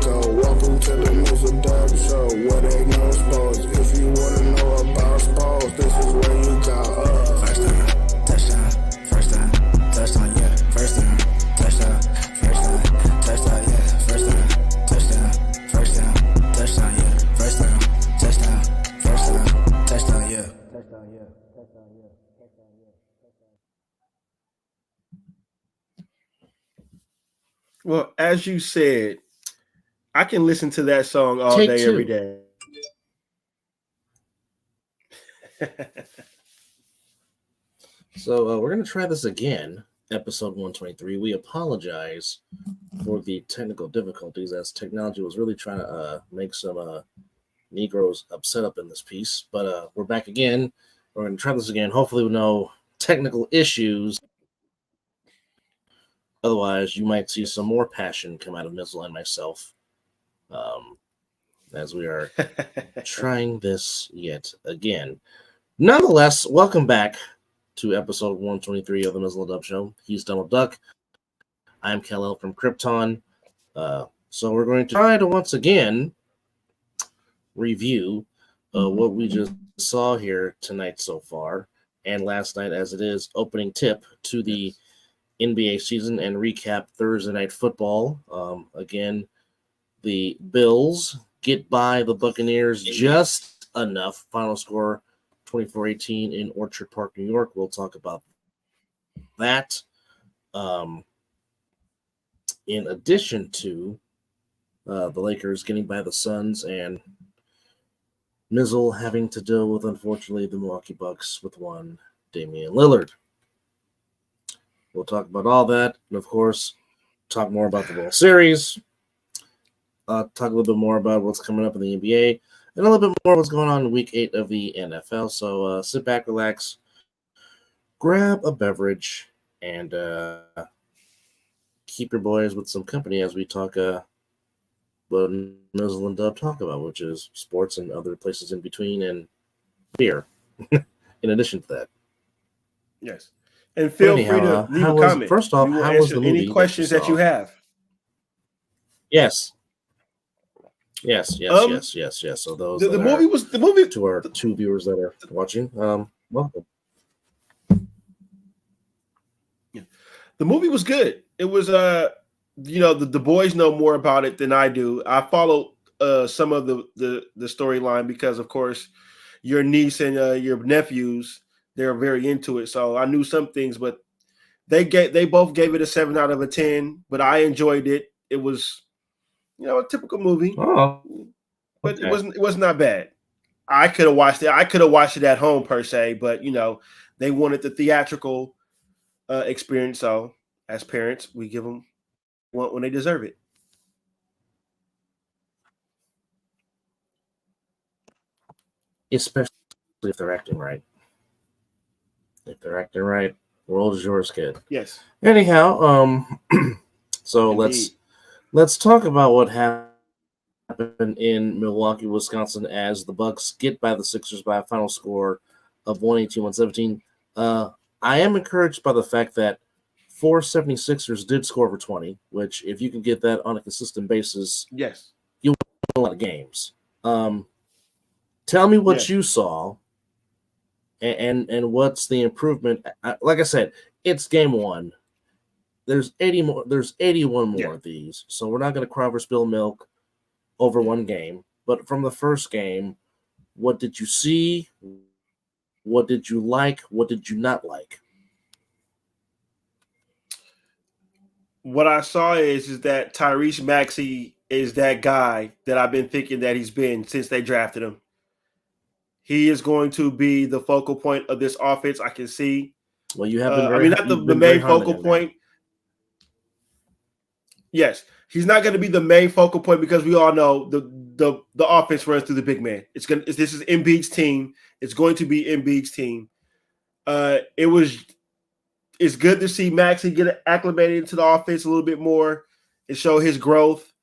go. Welcome to the Mizzle An Dub Show, where they know sports. If you wanna know about sports, this is where you go. First down, touchdown, first down, touchdown, yeah. First down, touchdown, first down, touchdown, yeah. First down, touchdown, first down, touchdown, yeah. First down, touchdown, first down, touchdown, yeah. Touchdown, yeah. Touchdown, yeah. Touchdown, yeah. Well, as you said, I can listen to that song all day, every day. So we're going to try this again, episode 123. We apologize for the technical difficulties as technology was really trying to make some Negroes upset up in this piece. But we're back again. We're going to try this again, hopefully with no technical issues. Otherwise, you might see some more passion come out of Mizzle and myself as we are trying this yet again. Nonetheless, welcome back to episode 123 of the Mizzle An Dub Show. He's Donald Duck. I'm Kal-El from Krypton. So we're going to try to once again review what we just saw here tonight so far and last night, as it is opening tip to the NBA season and recap Thursday Night Football. Again, the Bills get by the Buccaneers just enough. Final score 24-18 in Orchard Park, New York. We'll talk about that. In addition to the Lakers getting by the Suns and Mizzle having to deal with, unfortunately, the Milwaukee Bucks with one Damian Lillard. We'll talk about all that, and of course, talk more about the World Series, talk a little bit more about what's coming up in the NBA, and a little bit more what's going on in Week 8 of the NFL. So sit back, relax, grab a beverage, and keep your boys with some company as we talk what Mizzle and Dub talk about, which is sports and other places in between, and beer, in addition to that. Yes. And feel free to leave a comment. First off, how was the movie? Any questions that you have? Yes. So those the movie to our two viewers that are watching, welcome. Yeah. The movie was good. It was the boys know more about it than I do. I followed some of the storyline because, of course, your niece and your nephews, they're very into it. So I knew some things, but they both gave it a 7 out of 10. But I enjoyed it. It was, a typical movie. Oh, but it was not bad. I could have watched it. I could have watched it at home per se, but they wanted the theatrical experience. So as parents, we give them when they deserve it. Especially if they're acting right. If they're acting right, world is yours, kid. Yes. Anyhow, so Indeed. let's talk about what happened in Milwaukee, Wisconsin, as the Bucs get by the Sixers by a final score of 118-117. I am encouraged by the fact that 4 76ers did score over 20, which if you can get that on a consistent basis, yes, you'll win a lot of games. Tell me what you saw. And what's the improvement? Like I said, it's game one. There's 80 more. There's 81 more of these, so we're not going to cry over spilled milk over one game. But from the first game, what did you see? What did you like? What did you not like? What I saw is that Tyrese Maxey is that guy that I've been thinking that he's been since they drafted him. He is going to be the focal point of this offense. I can see. Well, you have been not the main focal point. Yes, he's not going to be the main focal point because we all know the offense runs through the big man. This is Embiid's team. It's going to be Embiid's team. It's good to see Maxey get acclimated into the offense a little bit more and show his growth.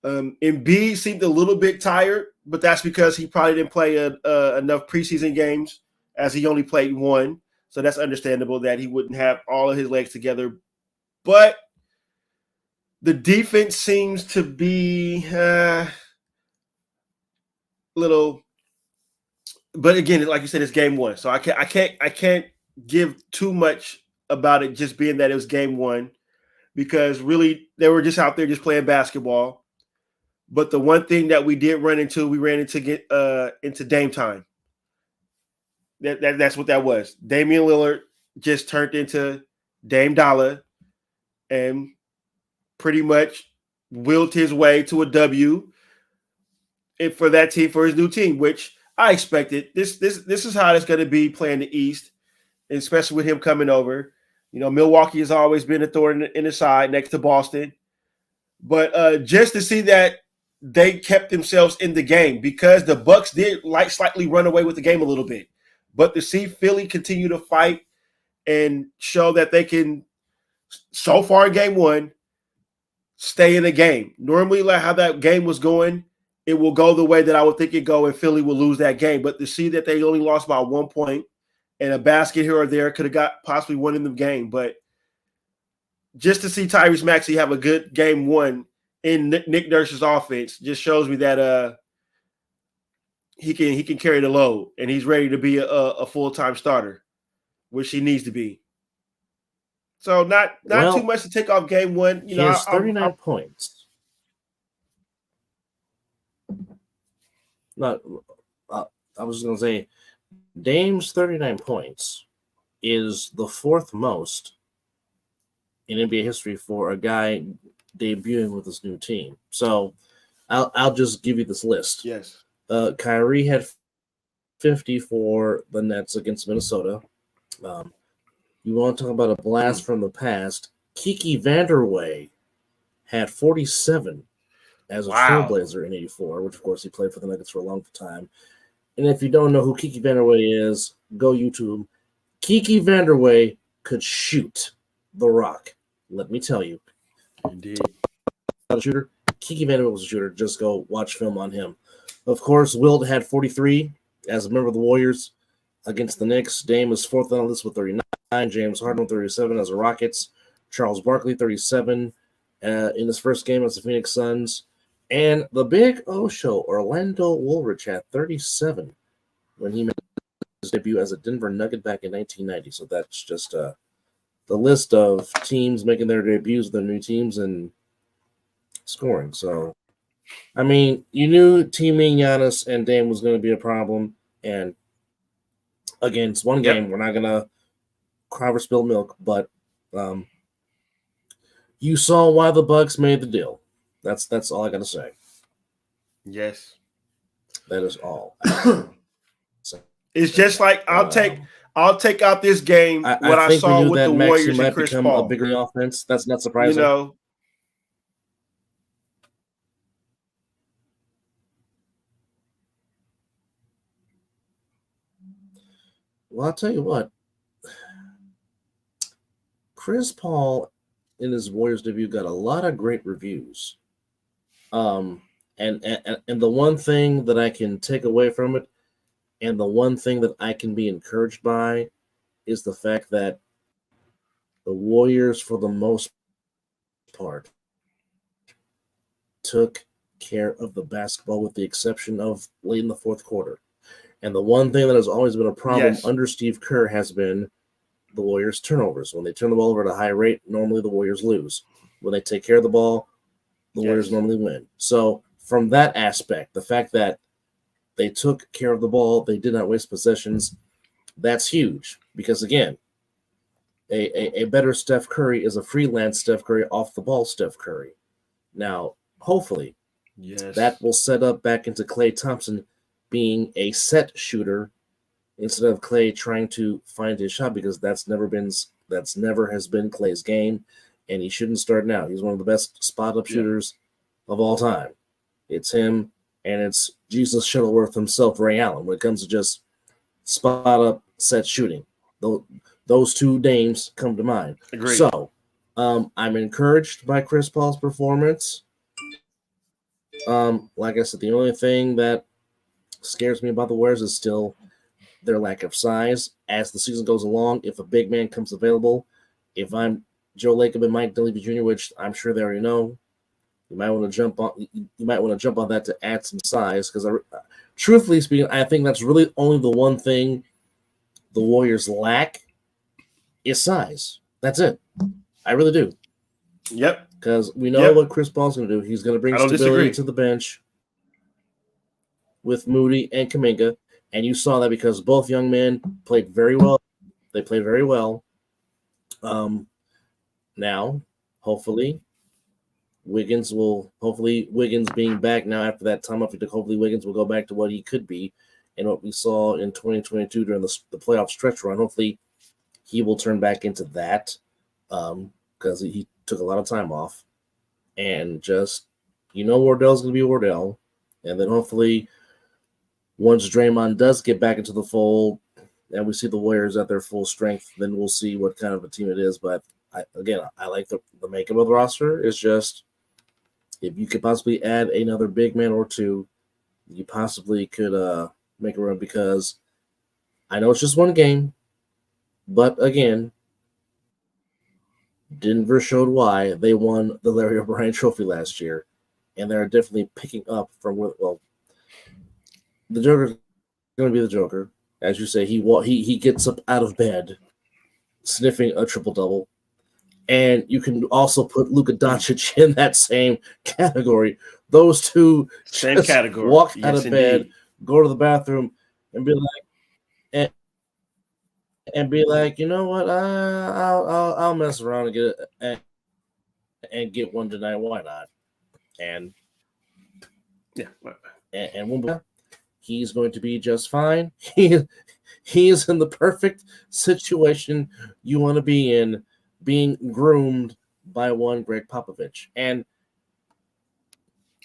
Embiid seemed a little bit tired, but that's because he probably didn't play enough preseason games, as he only played one. So that's understandable that he wouldn't have all of his legs together. But The defense seems to be little, but again, like you said, it's game one, so I can't give too much about it just being that it was game one, because really they were just out there just playing basketball. But the one thing that we ran into Dame time. That's what that was. Damian Lillard just turned into Dame Dollar and pretty much willed his way to a W for that team, for his new team, which I expected. This is how it's going to be playing the East, especially with him coming over. You know, Milwaukee has always been a thorn in the side next to Boston. But just to see that they kept themselves in the game, because the Bucs did slightly run away with the game a little bit. But to see Philly continue to fight and show that they can, so far in game one, stay in the game. Normally, like how that game was going, it will go the way that I would think it go, and Philly will lose that game. But to see that they only lost by 1 point and a basket here or there could have got possibly won in the game. But just to see Tyrese Maxey have a good game one in Nick Nurse's offense just shows me that he can carry the load, and he's ready to be a full-time starter, which he needs to be. So not too much to take off game one. He has 39 points. I was going to say, Dame's 39 points is the fourth most in NBA history for a guy debuting with his new team. So I'll just give you this list. Yes. Kyrie had 50 for the Nets against Minnesota. You want to talk about a blast from the past? Kiki Vanderway had 47 as a Trailblazer in 84, which, of course, he played for the Nuggets for a long time. And if you don't know who Kiki Vanderway is, go YouTube. Kiki Vanderway could shoot the rock. Let me tell you. Indeed. Not a shooter. Kiki Vanderway was a shooter. Just go watch film on him. Of course, Wilt had 43 as a member of the Warriors against the Knicks. Dame was fourth on the list with 39. James Harden 37 as the Rockets. Charles Barkley 37 in his first game as the Phoenix Suns. And the Big O Show, Orlando Woolrich had 37 when he made his debut as a Denver Nugget back in 1990. So that's just the list of teams making their debuts with their new teams and scoring. So, I mean, you knew teaming Giannis and Dame was going to be a problem. And again, it's one game. We're not going to cry over spilled milk, but you saw why the Bucs made the deal. That's all I got to say. Yes. That is all. So, it's just like I'll take out this game what I saw with the Warriors and Chris Paul. A bigger offense. That's not surprising. You know. Well, I'll tell you what. Chris Paul in his Warriors debut got a lot of great reviews. And the one thing that I can take away from it, and the one thing that I can be encouraged by, is the fact that the Warriors, for the most part, took care of the basketball with the exception of late in the fourth quarter. And the one thing that has always been a problem under Steve Kerr has been the Warriors' turnovers. When they turn the ball over at a high rate, normally the Warriors lose. When they take care of the ball, the Warriors normally win. So from that aspect, the fact that they took care of the ball, they did not waste possessions, that's huge. Because, again, a better Steph Curry is a freelance Steph Curry, off-the-ball Steph Curry. Now, hopefully, that will set up back into Klay Thompson being a set shooter instead of Klay trying to find his shot, because that's never has been Klay's game, and he shouldn't start now. He's one of the best spot-up shooters of all time. It's him, and it's Jesus Shuttleworth himself, Ray Allen, when it comes to just spot-up set shooting. Those two names come to mind. Agreed. So, I'm encouraged by Chris Paul's performance. Like I said, the only thing that scares me about the Warriors is still their lack of size. As the season goes along, if a big man comes available, if I'm Joe Lacob and Mike Dunleavy Jr., which I'm sure they already know. You might want to jump on. You might want to jump on that to add some size, because truthfully speaking, I think that's really only the one thing the Warriors lack is size. That's it. I really do. Yep. Because we know what Chris Paul's going to do. He's going to bring stability to the bench with Moody and Kuminga. And you saw that because both young men played very well. They played very well. Now, hopefully Wiggins being back now after that time off, hopefully Wiggins will go back to what he could be and what we saw in 2022 during the playoff stretch run. Hopefully he will turn back into that because he took a lot of time off. And just, Wardell's going to be Wardell. And then hopefully once Draymond does get back into the fold and we see the Warriors at their full strength, then we'll see what kind of a team it is. But I like the makeup of the roster. Is just, if you could possibly add another big man or two, you possibly could make a run, because I know it's just one game, but again, Denver showed why they won the Larry O'Brien Trophy last year, and they're definitely picking up from where. Well, the Joker's going to be the Joker, as you say. He gets up out of bed, sniffing a triple double. And you can also put Luka Doncic in that same category. Those two same category. Walk out of bed, go to the bathroom, and be like, you know what? I'll mess around and get one tonight. Why not? And when he's going to be just fine. He is in the perfect situation you want to be in, being groomed by one Greg Popovich. And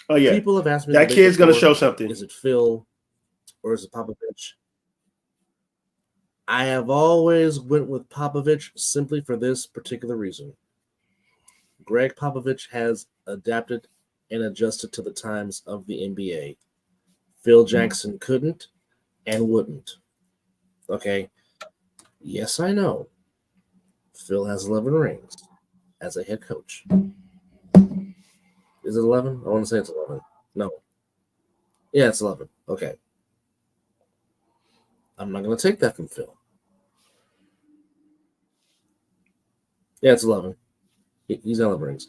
people have asked me, that kid's going to show something. Is it Phil or is it Popovich? I have always went with Popovich simply for this particular reason. Greg Popovich has adapted and adjusted to the times of the NBA. Phil Jackson couldn't and wouldn't. Okay? Yes, I know. Phil has 11 rings as a head coach. Is it 11? I want to say it's 11. No. Yeah, it's 11. Okay. I'm not going to take that from Phil. Yeah, it's 11. He's got 11 rings.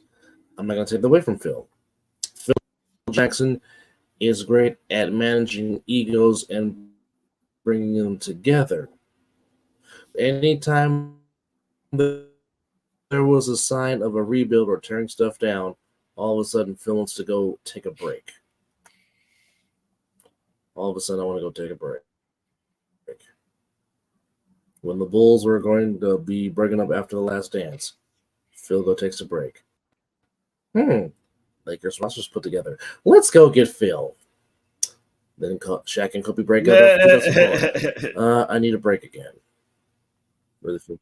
I'm not going to take that away from Phil. Phil Jackson is great at managing egos and bringing them together. Anytime there was a sign of a rebuild or tearing stuff down, all of a sudden Phil wants to go take a break. All of a sudden I want to go take a break. When the Bulls were going to be breaking up after the last dance, Phil takes a break. Lakers roster's put together. Let's go get Phil. Then Shaq and Kobe break up. I need a break again. Really feel.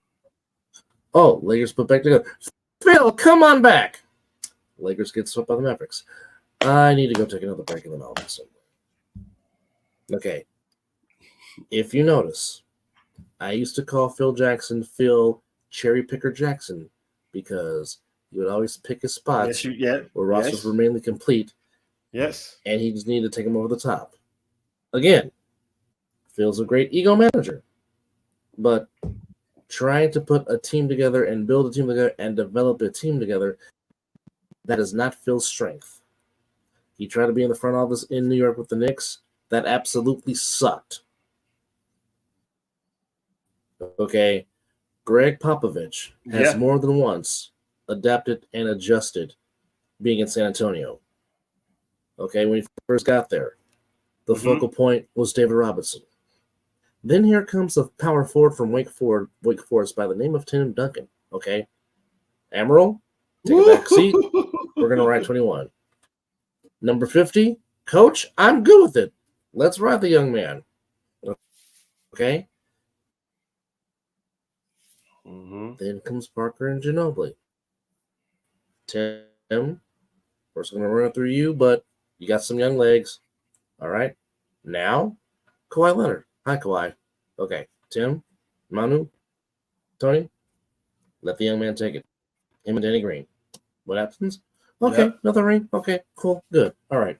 Oh, Lakers put back together. Phil, come on back. Lakers get swept by the Mavericks. I need to go take another break, and then I'll be somewhere. Okay. If you notice, I used to call Phil Jackson Phil Cherry Picker Jackson because he would always pick his spots where rosters were mainly complete. Yes. And he just needed to take him over the top. Again, Phil's a great ego manager. But trying to put a team together and build a team together and develop a team together, that is not Phil's strength. He tried to be in the front office in New York with the Knicks. That absolutely sucked. Okay, Greg Popovich has more than once adapted and adjusted being in San Antonio. Okay, when he first got there, the focal point was David Robinson. Then here comes a power forward from Wake Forest by the name of Tim Duncan. Okay, Amaral, take a back seat. We're going to ride 21. Number 50, coach, I'm good with it. Let's ride the young man. Okay. Then comes Parker and Ginobili. Tim, we're just going to run it through you, but you got some young legs. All right. Now, Kawhi Leonard. Hi, Kawhi. Okay. Tim, Manu, Tony, let the young man take it. Him and Danny Green. What happens? Okay, Yep. another ring. Okay, cool, good. All right.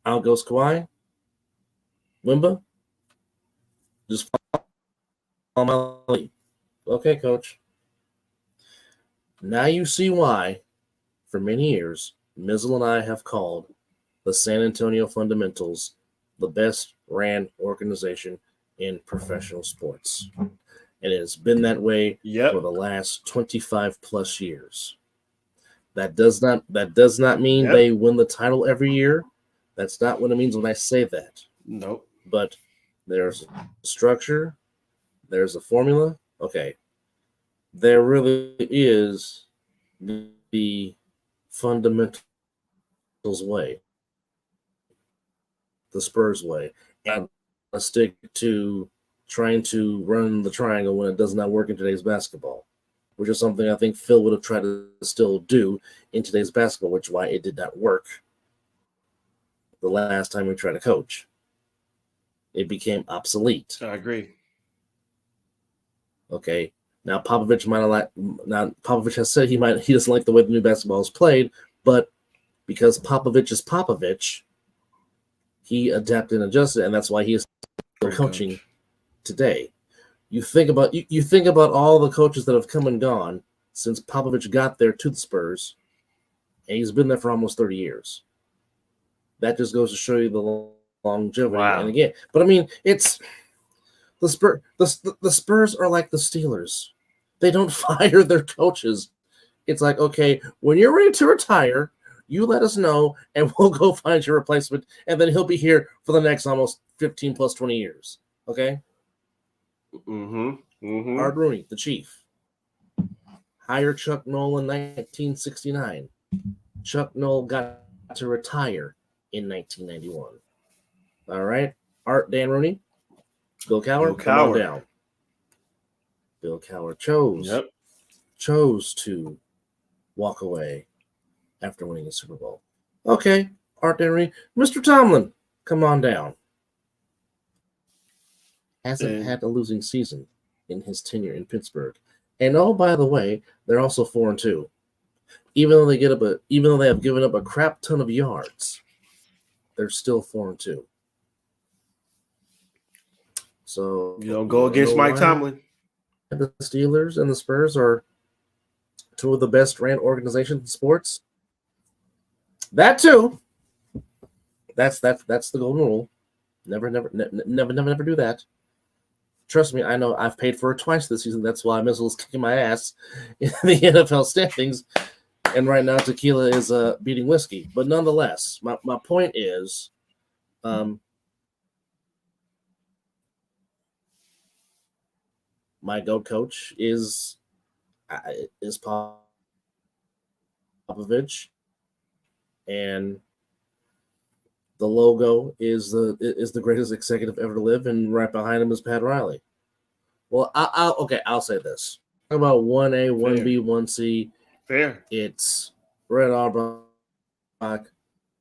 Out goes Kawhi. Wimba. Just follow my lead. Okay, coach. Now you see why, for many years, Mizzle and I have called the San Antonio Fundamentals the best ran organization in professional sports. And it has been that way for the last 25 plus years. That does not mean they win the title every year. That's not what it means when I say that. Nope. But there's a structure, there's a formula. Okay. There really is the fundamentals way, the Spurs way. And I stick to trying to run the triangle when it does not work in today's basketball, which is something I think Phil would have tried to still do in today's basketball, which is why it did not work the last time we tried to coach. It became obsolete. I agree. Okay. Now Popovich Popovich has said he doesn't like the way the new basketball is played, but because Popovich is Popovich, he adapted and adjusted, and that's why he is still coaching today. You think about all the coaches that have come and gone since Popovich got there to the Spurs, and he's been there for almost 30 years. That just goes to show you the longevity. Wow. And again, but I mean, it's the Spurs are like the Steelers. They don't fire their coaches. It's like, okay, when you're ready to retire, you let us know, and we'll go find your replacement, and then he'll be here for the next almost 15 plus 20 years. Okay? Art Rooney, the Chief. Hired Chuck Noll in 1969. Chuck Noll got to retire in 1991. All right? Dan Rooney, Bill Cowher, come on down. Bill Cowher chose to walk away after winning the Super Bowl. Okay, Art Dan Rooney. Mr. Tomlin, come on down. Hasn't had a losing season in his tenure in Pittsburgh. And oh, by the way, they're also 4-2. Even though they have given up a crap ton of yards, they're still 4-2. So you don't go against Mike Tomlin. The Steelers and the Spurs are two of the best ran organizations in sports. That too. That's the golden rule. Never do that. Trust me, I know I've paid for it twice this season. That's why Mizzle is kicking my ass in the NFL standings. And right now tequila is beating whiskey. But nonetheless, my point is my GOAT coach is Popovich, and the logo is the greatest executive ever to live, and right behind him is Pat Riley. Well, I'll say this. Talk about 1A, 1B, 1C. Fair. It's Red Auerbach,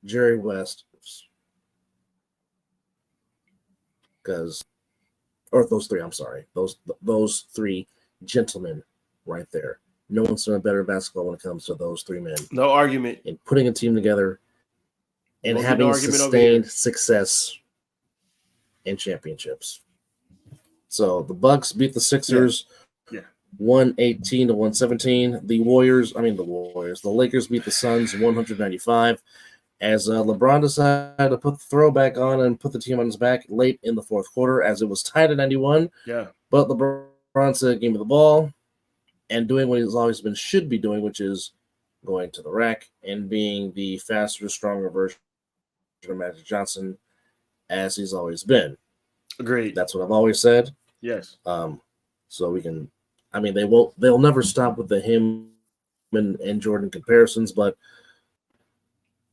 Jerry West, or those three. I'm sorry, those three gentlemen right there. No one's done a better basketball when it comes to those three men. No argument. And putting a team together and having sustained success and championships. So the Bucs beat the Sixers 118-117. The Lakers beat the Suns 195. As LeBron decided to put the throwback on and put the team on his back late in the fourth quarter as it was tied at 91. Yeah. But LeBron said, give me the ball, and doing what he's always should be doing, which is going to the rack and being the faster, stronger version of Magic Johnson as he's always been. Agreed. That's what I've always said. Yes. So we can, they'll never stop with the him and Jordan comparisons, but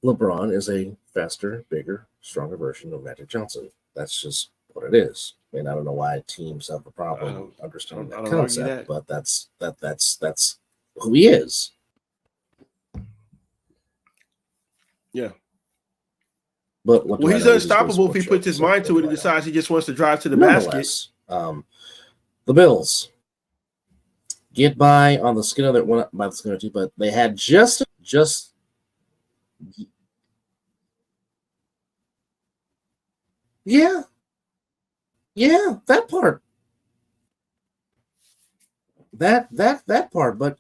LeBron is a faster, bigger, stronger version of Magic Johnson. That's just what it is. And I don't know why teams have a problem understanding that concept, but that's who he is. Yeah. But he's unstoppable if he puts his mind to it and decides he just wants to drive to the basket. The Bills. get by on the skin of their, well, not by the skin of their teeth, but they had just yeah, yeah, that part. That part. But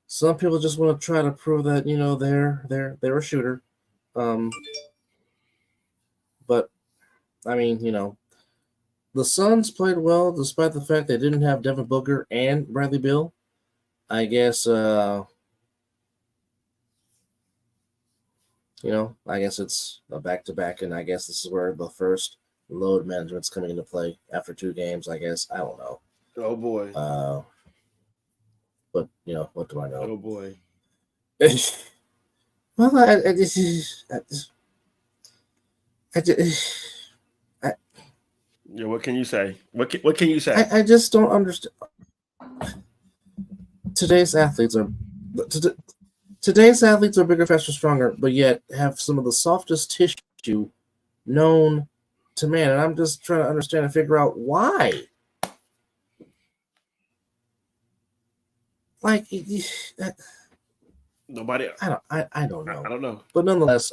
some people just want to try to prove that they're a shooter. Um, but I mean, the Suns played well despite the fact they didn't have Devin Booker and Bradley Beal. I guess I guess it's a back to back, and I guess this is where the first load management's coming into play after 2 games. I guess I don't know. Oh boy. But what do I know? Oh boy. Well, Yeah, what can you say? What can you say? I just don't understand. Today's athletes are bigger, faster, stronger, but yet have some of the softest tissue known to man. And I'm just trying to understand and figure out why. Like Nobody. I don't know. I don't know. But nonetheless,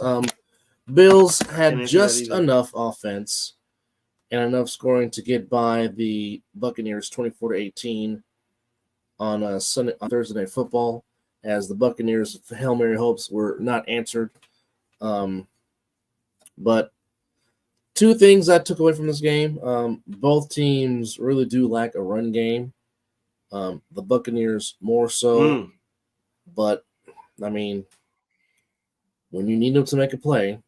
Bills had Can't answer that just either. enough offense and enough scoring to get by the Buccaneers 24-18 on Thursday Night Football, as the Buccaneers' Hail Mary hopes were not answered. But two things I took away from this game: both teams really do lack a run game. The Buccaneers more so, but I mean, when you need them to make a play,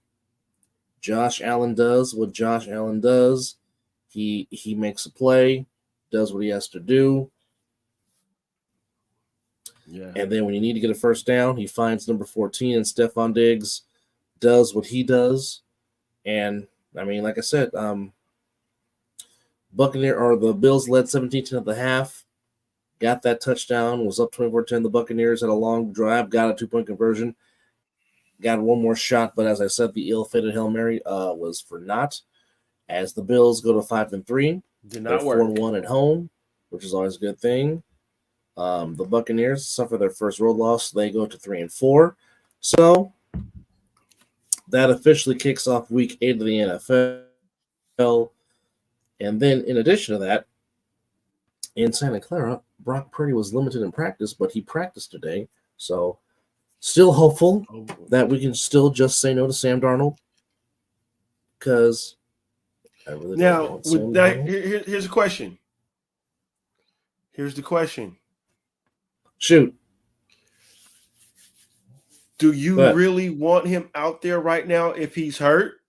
Josh Allen does what Josh Allen does. He makes a play, does what he has to do. Yeah. And then when you need to get a first down, he finds number 14 and Stephon Diggs does what he does. And I mean, like I said, the Bills led 17-10 at the half, got that touchdown, was up 24-10. The Buccaneers had a long drive, got a 2-point conversion, got one more shot, but as I said, the ill-fated Hail Mary was for naught. As the Bills go to 5-3, Did they're not work. 4-1 at home, which is always a good thing. The Buccaneers suffer their first road loss. They go to 3-4. So that officially kicks off Week 8 of the NFL. And then, in addition to that, in Santa Clara, Brock Purdy was limited in practice, but he practiced today. So still hopeful that we can still just say no to Sam Darnold, because I really don't want Sam Darnold. Here's a question. Here's the question. Shoot. Do you really want him out there right now if he's hurt?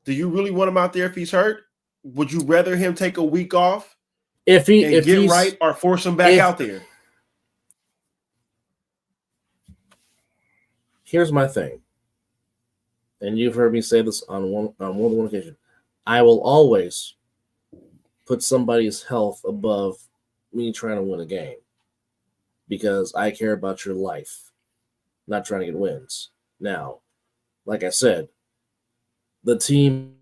Do you really want him out there if he's hurt? Would you rather him take a week off if get he's right, or force him back out there? Here's my thing, and you've heard me say this on more than one occasion. I will always put somebody's health above me trying to win a game, because I care about your life, not trying to get wins. Now, like I said, the team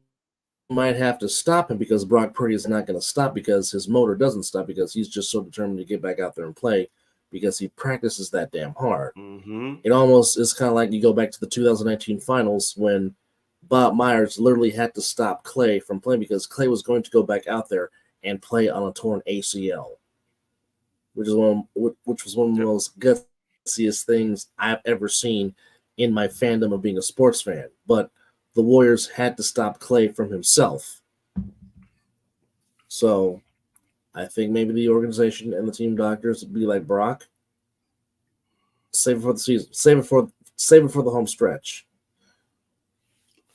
might have to stop him because Brock Purdy is not going to stop, because his motor doesn't stop, because he's just so determined to get back out there and play, because he practices that damn hard. Mm-hmm. It almost is kind of like you go back to the 2019 finals when Bob Myers literally had to stop Clay from playing because Clay was going to go back out there and play on a torn ACL, which was one of the most gutsiest things I've ever seen in my fandom of being a sports fan. But the Warriors had to stop Clay from himself. So I think maybe the organization and the team doctors would be like, Brock, save it for the season. Save it for the home stretch.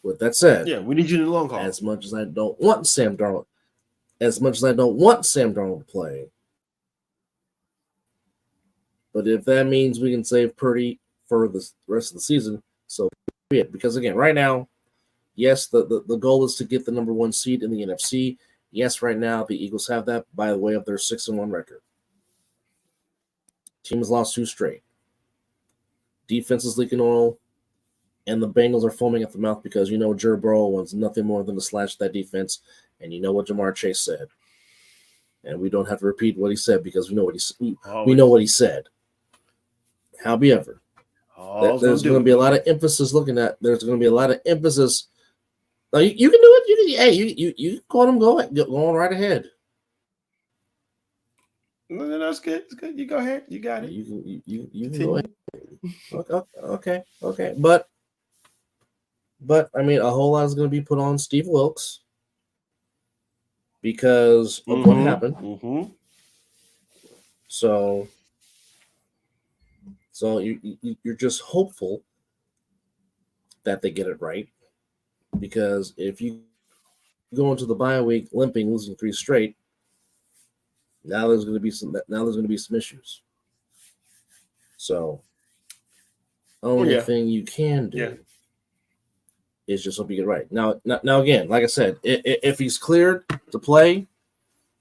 With that said, yeah, we need you in the long haul. As much as I don't want Sam Darnold to play, but if that means we can save Purdy for the rest of the season, so be it. Because again, right now, yes, the goal is to get the number 1 seed in the NFC. Yes, right now the Eagles have that by the way of their 6-1 record. Team has lost 2 straight. Defense is leaking oil, and the Bengals are foaming at the mouth because Joe Burrow wants nothing more than to slash that defense, and you know what Jamar Chase said. and we don't have to repeat what he said because we know what he said. However, there's going to be a lot of emphasis looking at. There's going to be a lot of emphasis. Now, you can do it. You call him. Go on right ahead. No, that's good. It's good. You go ahead. You got it. You can go ahead. Okay. But I mean, a whole lot is going to be put on Steve Wilkes because of what happened. Mm-hmm. So you're just hopeful that they get it right, because if you go into the bye week limping, losing 3 straight, now there's going to be some issues. So only thing you can do is just hope you get it right. Now again, like I said, if he's cleared to play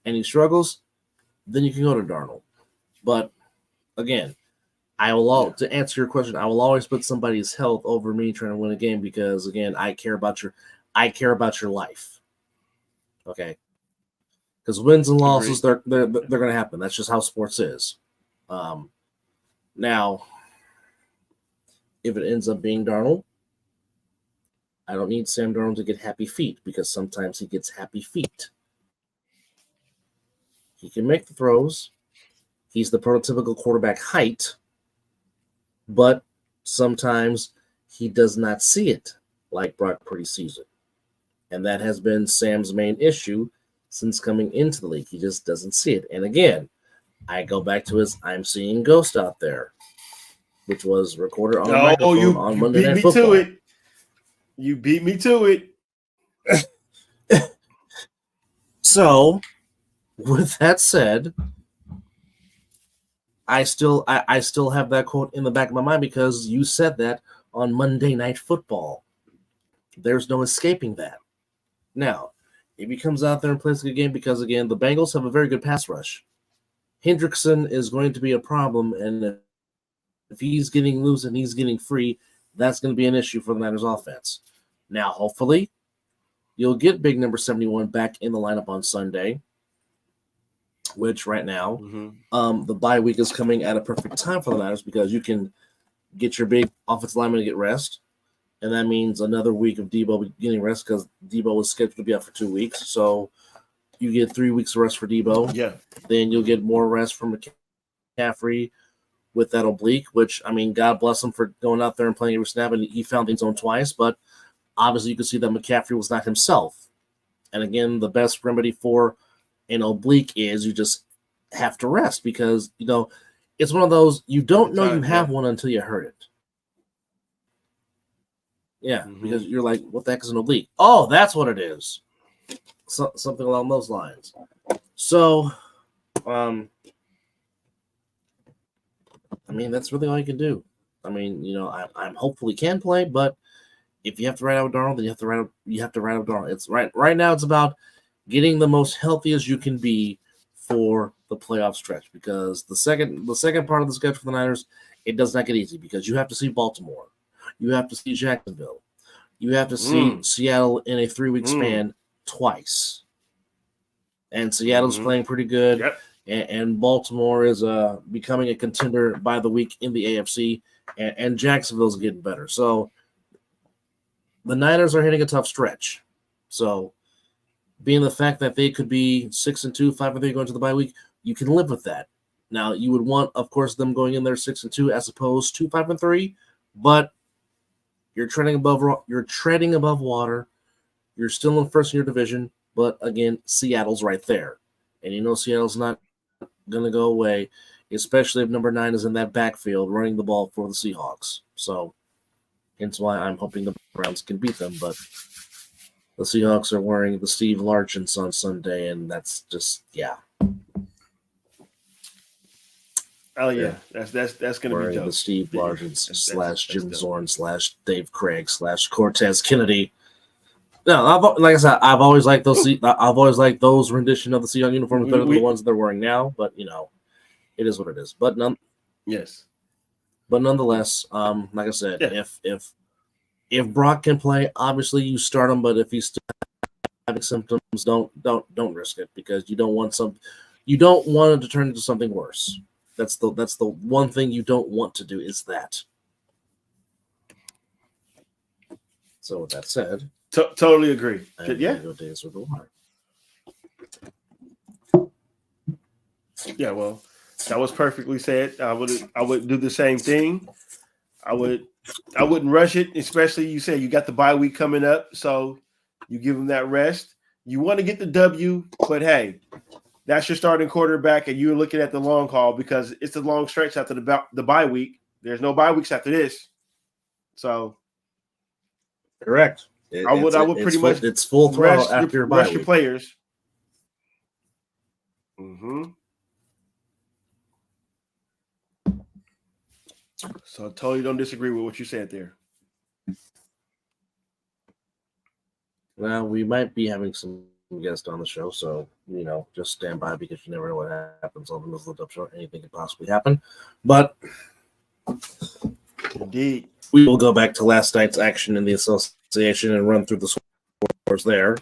and he struggles, then you can go to Darnold. But again, to answer your question, I will always put somebody's health over me trying to win a game, because again, I care about your life. Okay, because wins and losses, they're going to happen. That's just how sports is. Now, if it ends up being Darnold, I don't need Sam Darnold to get happy feet, because sometimes he gets happy feet. He can make the throws. He's the prototypical quarterback height, but sometimes he does not see it like Brock Purdy sees it. And that has been Sam's main issue since coming into the league. He just doesn't see it. And again, I go back to his "I'm seeing ghost out there," which was recorded on a microphone on Monday Night Football. You beat me to it. So, with that said, I still have that quote in the back of my mind, because you said that on Monday Night Football. There's no escaping that. Now, if he comes out there and plays a good game, because again, the Bengals have a very good pass rush. Hendrickson is going to be a problem, and if he's getting loose and he's getting free, that's going to be an issue for the Niners offense. Now, hopefully, you'll get big number 71 back in the lineup on Sunday, which right now, the bye week is coming at a perfect time for the Niners, because you can get your big offensive lineman to get rest, and that means another week of Debo getting rest, because Debo was scheduled to be out for 2 weeks. So you get 3 weeks of rest for Debo. Yeah. Then you'll get more rest from McCaffrey with that oblique, which, I mean, God bless him for going out there and playing every snap, and he found the end zone twice. But obviously you could see that McCaffrey was not himself. And again, the best remedy for an oblique is you just have to rest, because, it's one of those, you don't know you have one until you hurt it. Yeah, because you're like, what the heck is an oblique? Oh, that's what it is. Something along those lines. So, I mean, that's really all you can do. I mean, I'm hopefully can play, but if you have to ride out with Darnold, then you have to ride out with Darnold. It's right now, it's about getting the most healthy as you can be for the playoff stretch, because the second part of the schedule for the Niners, it does not get easy, because you have to see Baltimore, you have to see Jacksonville, you have to see Seattle in a 3-week span twice, and Seattle's playing pretty good, and Baltimore is becoming a contender by the week in the AFC, and Jacksonville's getting better. So the Niners are hitting a tough stretch. So, being the fact that they could be 6-2, 5-3 going to the bye week, you can live with that. Now, you would want, of course, them going in there 6-2 as opposed to 5-3, but you're treading above water. You're still in first in your division, but again, Seattle's right there, and Seattle's not going to go away, especially if number 9 is in that backfield running the ball for the Seahawks. So, hence why I'm hoping the Browns can beat them, but the Seahawks are wearing the Steve Largents on Sunday, and that's just, Oh yeah, that's going to be dope. The Steve Largents / Jim Zorn / Dave Craig / Cortez Kennedy. No, like I said, I've always liked those. I've always liked those rendition of the Seahawks uniforms better than the ones they're wearing now. But it is what it is. But nonetheless, like I said, if Brock can play, obviously you start him. But if he's still having symptoms, don't risk it, because you don't want You don't want it to turn into something worse. That's the one thing you don't want to do is that. So with that said, Totally agree. I'm Yeah. gonna go days with the water. Yeah, well, that was perfectly said. I would do the same thing. I wouldn't rush it, especially you said you got the bye week coming up, so you give them that rest. You want to get the W, but hey, that's your starting quarterback, and you're looking at the long haul because it's a long stretch after the bye week. There's no bye weeks after this, so Correct. I would pretty much it's full throttle rest after your bye rest week. your players. Mm-hmm. So I totally don't disagree with what you said there. Well, we might be having some guests on the show, so just stand by because you never know what happens on the Mizzle An Dub Show. Anything could possibly happen, but Indeed, we will go back to last night's action in the association and run through the scores there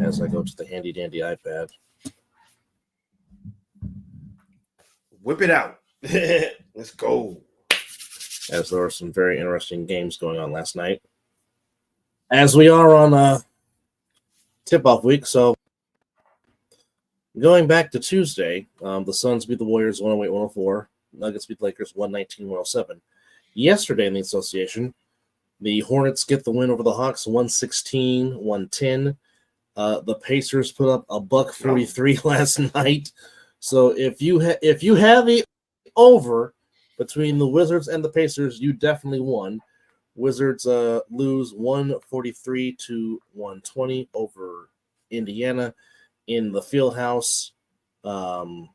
as I go to the handy dandy iPad. whip it out. Let's go. As there were some very interesting games going on last night. As we are on tip-off week, so going back to Tuesday, the Suns beat the Warriors 108-104. Nuggets beat the Lakers 119-107. Yesterday in the association, the Hornets get the win over the Hawks 116-110. The Pacers put up a $143 last night. So if you have the over between the Wizards and the Pacers, you definitely won. Wizards lose 143-120 over Indiana in the Fieldhouse. Wow.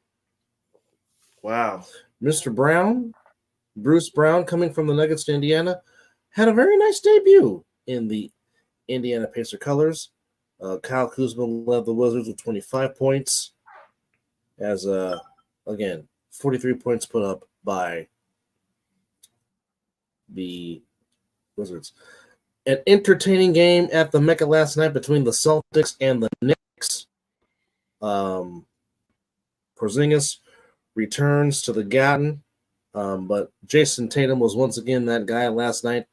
Mr. Brown, Bruce Brown, coming from the Nuggets to Indiana, had a very nice debut in the Indiana Pacer colors. Kyle Kuzma led the Wizards with 25 points as, again, 43 points put up by the Wizards. An entertaining game at the Mecca last night between the Celtics and the Knicks. Porzingis returns to the Garden, but Jason Tatum was once again that guy last night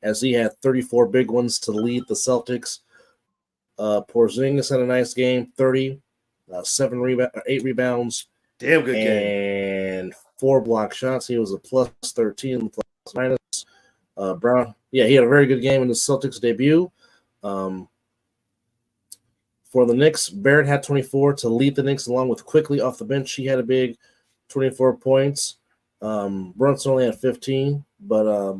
as he had 34 big ones to lead the Celtics. Porzingis had a nice game, 30, 8 rebounds. Damn good game. And 4 block shots. He was a plus 13, plus minus. Brown, he had a very good game in the Celtics debut. For the Knicks, Barrett had 24 to lead the Knicks along with Quickly off the bench. He had a big 24 points. Brunson only had 15, but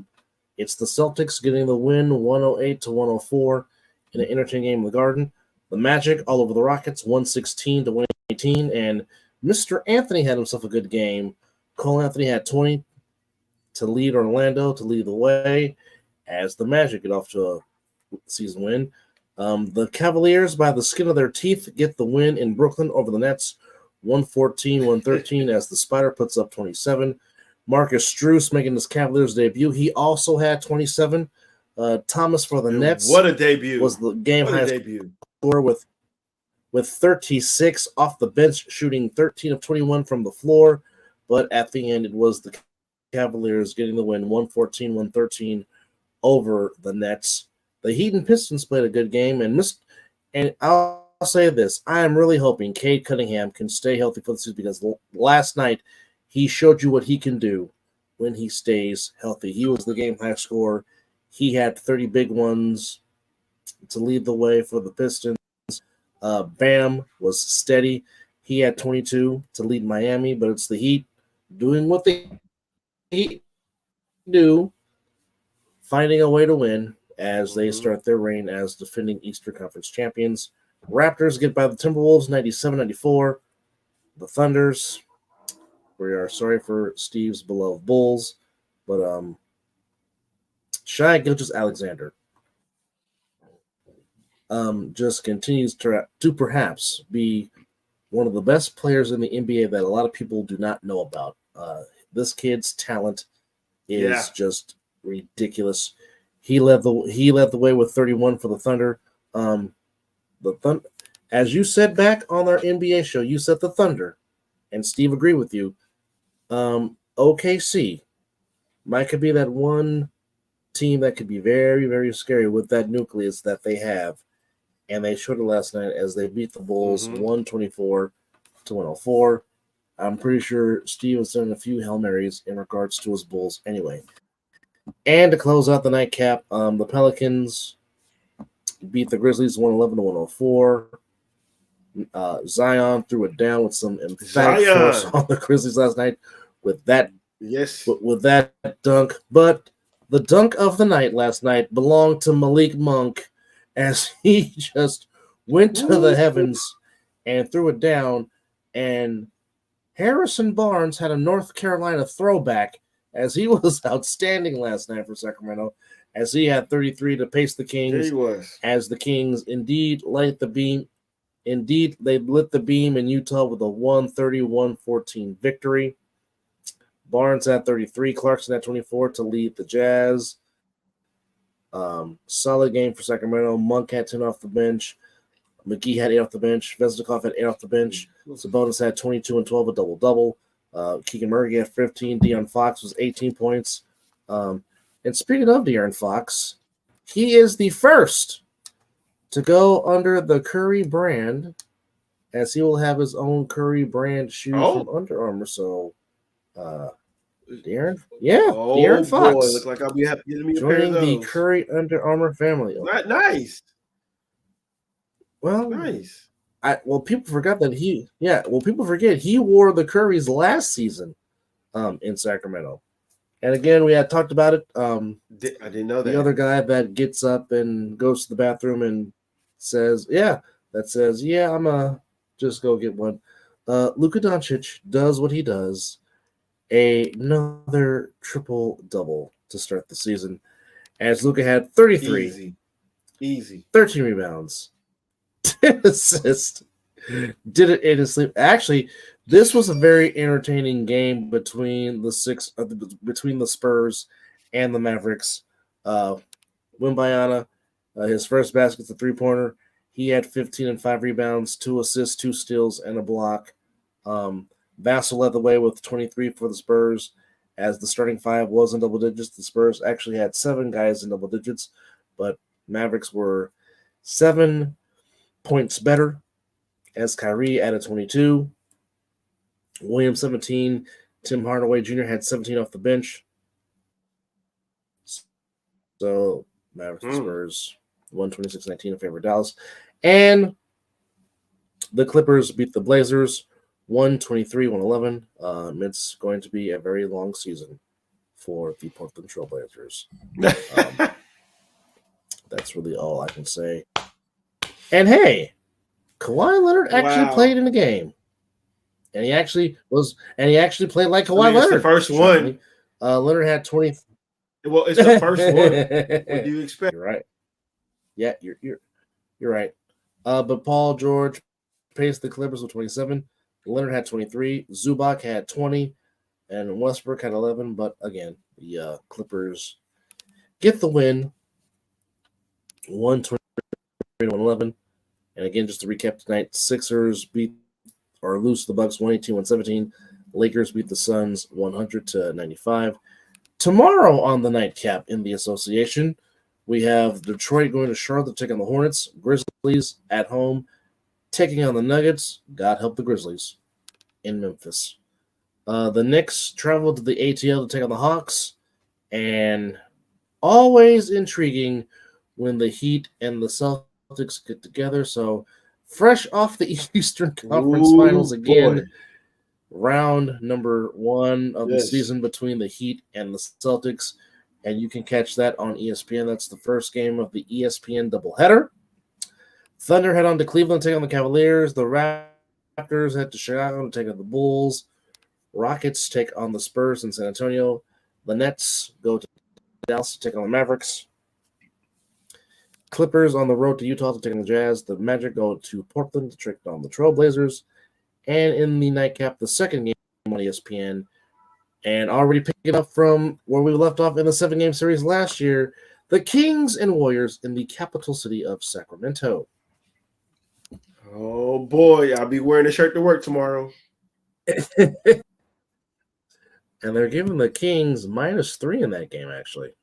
it's the Celtics getting the win 108-104 in an entertaining game in the Garden. The Magic all over the Rockets 116-118, and Mr. Anthony had himself a good game. Cole Anthony had 20 to lead Orlando, to lead the way as the Magic get off to a season win. The Cavaliers, by the skin of their teeth, get the win in Brooklyn over the Nets, 114-113 as the Spider puts up 27. Marcus Strus making his Cavaliers debut. He also had 27. Thomas for the Nets. What a debut. Was the game highest score with 36 off the bench, shooting 13 of 21 from the floor. But at the end, it was the Cavaliers getting the win 114-113 over the Nets. The Heat and Pistons played a good game, and I'll say this. I am really hoping Cade Cunningham can stay healthy for the season because last night he showed you what he can do when he stays healthy. He was the game high scorer. He had 30 big ones to lead the way for the Pistons. Bam was steady. He had 22 to lead Miami, but it's the Heat doing what they do, finding a way to win as they start their reign as defending Eastern Conference champions. Raptors get by the Timberwolves 97-94. The Thunders, we are sorry for Steve's beloved Bulls, but Shai Gilgeous-Alexander just continues to perhaps be one of the best players in the NBA that a lot of people do not know about. This kid's talent is just ridiculous. He led the way with 31 for the Thunder. As you said back on our NBA show, you said the Thunder and Steve agreed with you. OKC could be that one team that could be very, very scary with that nucleus that they have. And they showed it last night as they beat the Bulls 124 to 104. I'm pretty sure Steve was sending a few Hail Marys in regards to his Bulls anyway. And to close out the nightcap, the Pelicans beat the Grizzlies 111 to 104. Zion threw it down with some emphatic force on the Grizzlies last night with that dunk. But the dunk of the night last night belonged to Malik Monk as he just went to the heavens and threw it down. And Harrison Barnes had a North Carolina throwback as he was outstanding last night for Sacramento, as he had 33 to pace the Kings. He was. As the Kings indeed light the beam. Indeed, they lit the beam in Utah with a 131-14 victory. Barnes had 33, Clarkson had 24 to lead the Jazz. Solid game for Sacramento. Monk had 10 off the bench. McGee had 8 off the bench. Vesnikov had 8 off the bench. Sabonis had 22 and 12, a double-double. Keegan Murray had 15. De'Aaron Fox was 18 points. And speaking of De'Aaron Fox, he is the first to go under the Curry brand, as he will have his own Curry brand shoes from Under Armour. So, De'Aaron Fox. Boy, look like I'll be happy getting me a pair joining of the those. Curry Under Armour family. Nice. Well, Nice. People forget he wore the Currys last season in Sacramento. And again, we had talked about it. I didn't know that. The other guy that gets up and goes to the bathroom and says, I'm just go get one. Luka Doncic does what he does. Another triple-double to start the season, as Luka had 33. Easy. 13 rebounds. 10 assists. Did it in his sleep. Actually, this was a very entertaining game between the Spurs and the Mavericks. Wembanyama, his first basket's a three-pointer. He had 15 and 5 rebounds, 2 assists, 2 steals, and a block. Vassell led the way with 23 for the Spurs, as the starting 5 was in double digits. The Spurs actually had 7 guys in double digits, but Mavericks were 7 points better, as Kyrie added 22. Williams 17. Tim Hardaway Jr. had 17 off the bench. So Mavericks and Spurs 126-19 in favor of Dallas. And the Clippers beat the Blazers 123-111. It's going to be a very long season for the Portland Trail Blazers. That's really all I can say. And hey, Kawhi Leonard actually played in the game. And he actually played like Kawhi Leonard. The first one. Leonard had 20. Well, it's the first one. What do you expect? You're right. Yeah, you're right. But Paul George paced the Clippers with 27. Leonard had 23. Zubac had 20. And Westbrook had 11. But again, the Clippers get the win. 120-111. And again, just to recap tonight, Sixers lose the Bucs 118-117. Lakers beat the Suns 100-95. Tomorrow on the nightcap in the association, we have Detroit going to Charlotte to take on the Hornets. Grizzlies at home taking on the Nuggets. God help the Grizzlies in Memphis. The Knicks travel to the ATL to take on the Hawks. And always intriguing when the Heat and the Celtics get together. So fresh off the Eastern Conference Finals again. Boy. Round number 1 of the season between the Heat and the Celtics. And you can catch that on ESPN. That's the first game of the ESPN doubleheader. Thunder head on to Cleveland to take on the Cavaliers. The Raptors head to Chicago to take on the Bulls. Rockets take on the Spurs in San Antonio. The Nets go to Dallas to take on the Mavericks. Clippers on the road to Utah to take on the Jazz. The Magic go to Portland to take on the Trailblazers. And in the nightcap, the second game on ESPN, and already picking up from where we left off in the 7-game series last year, the Kings and Warriors in the capital city of Sacramento. Oh, boy. I'll be wearing a shirt to work tomorrow. And they're giving the Kings -3 in that game, actually.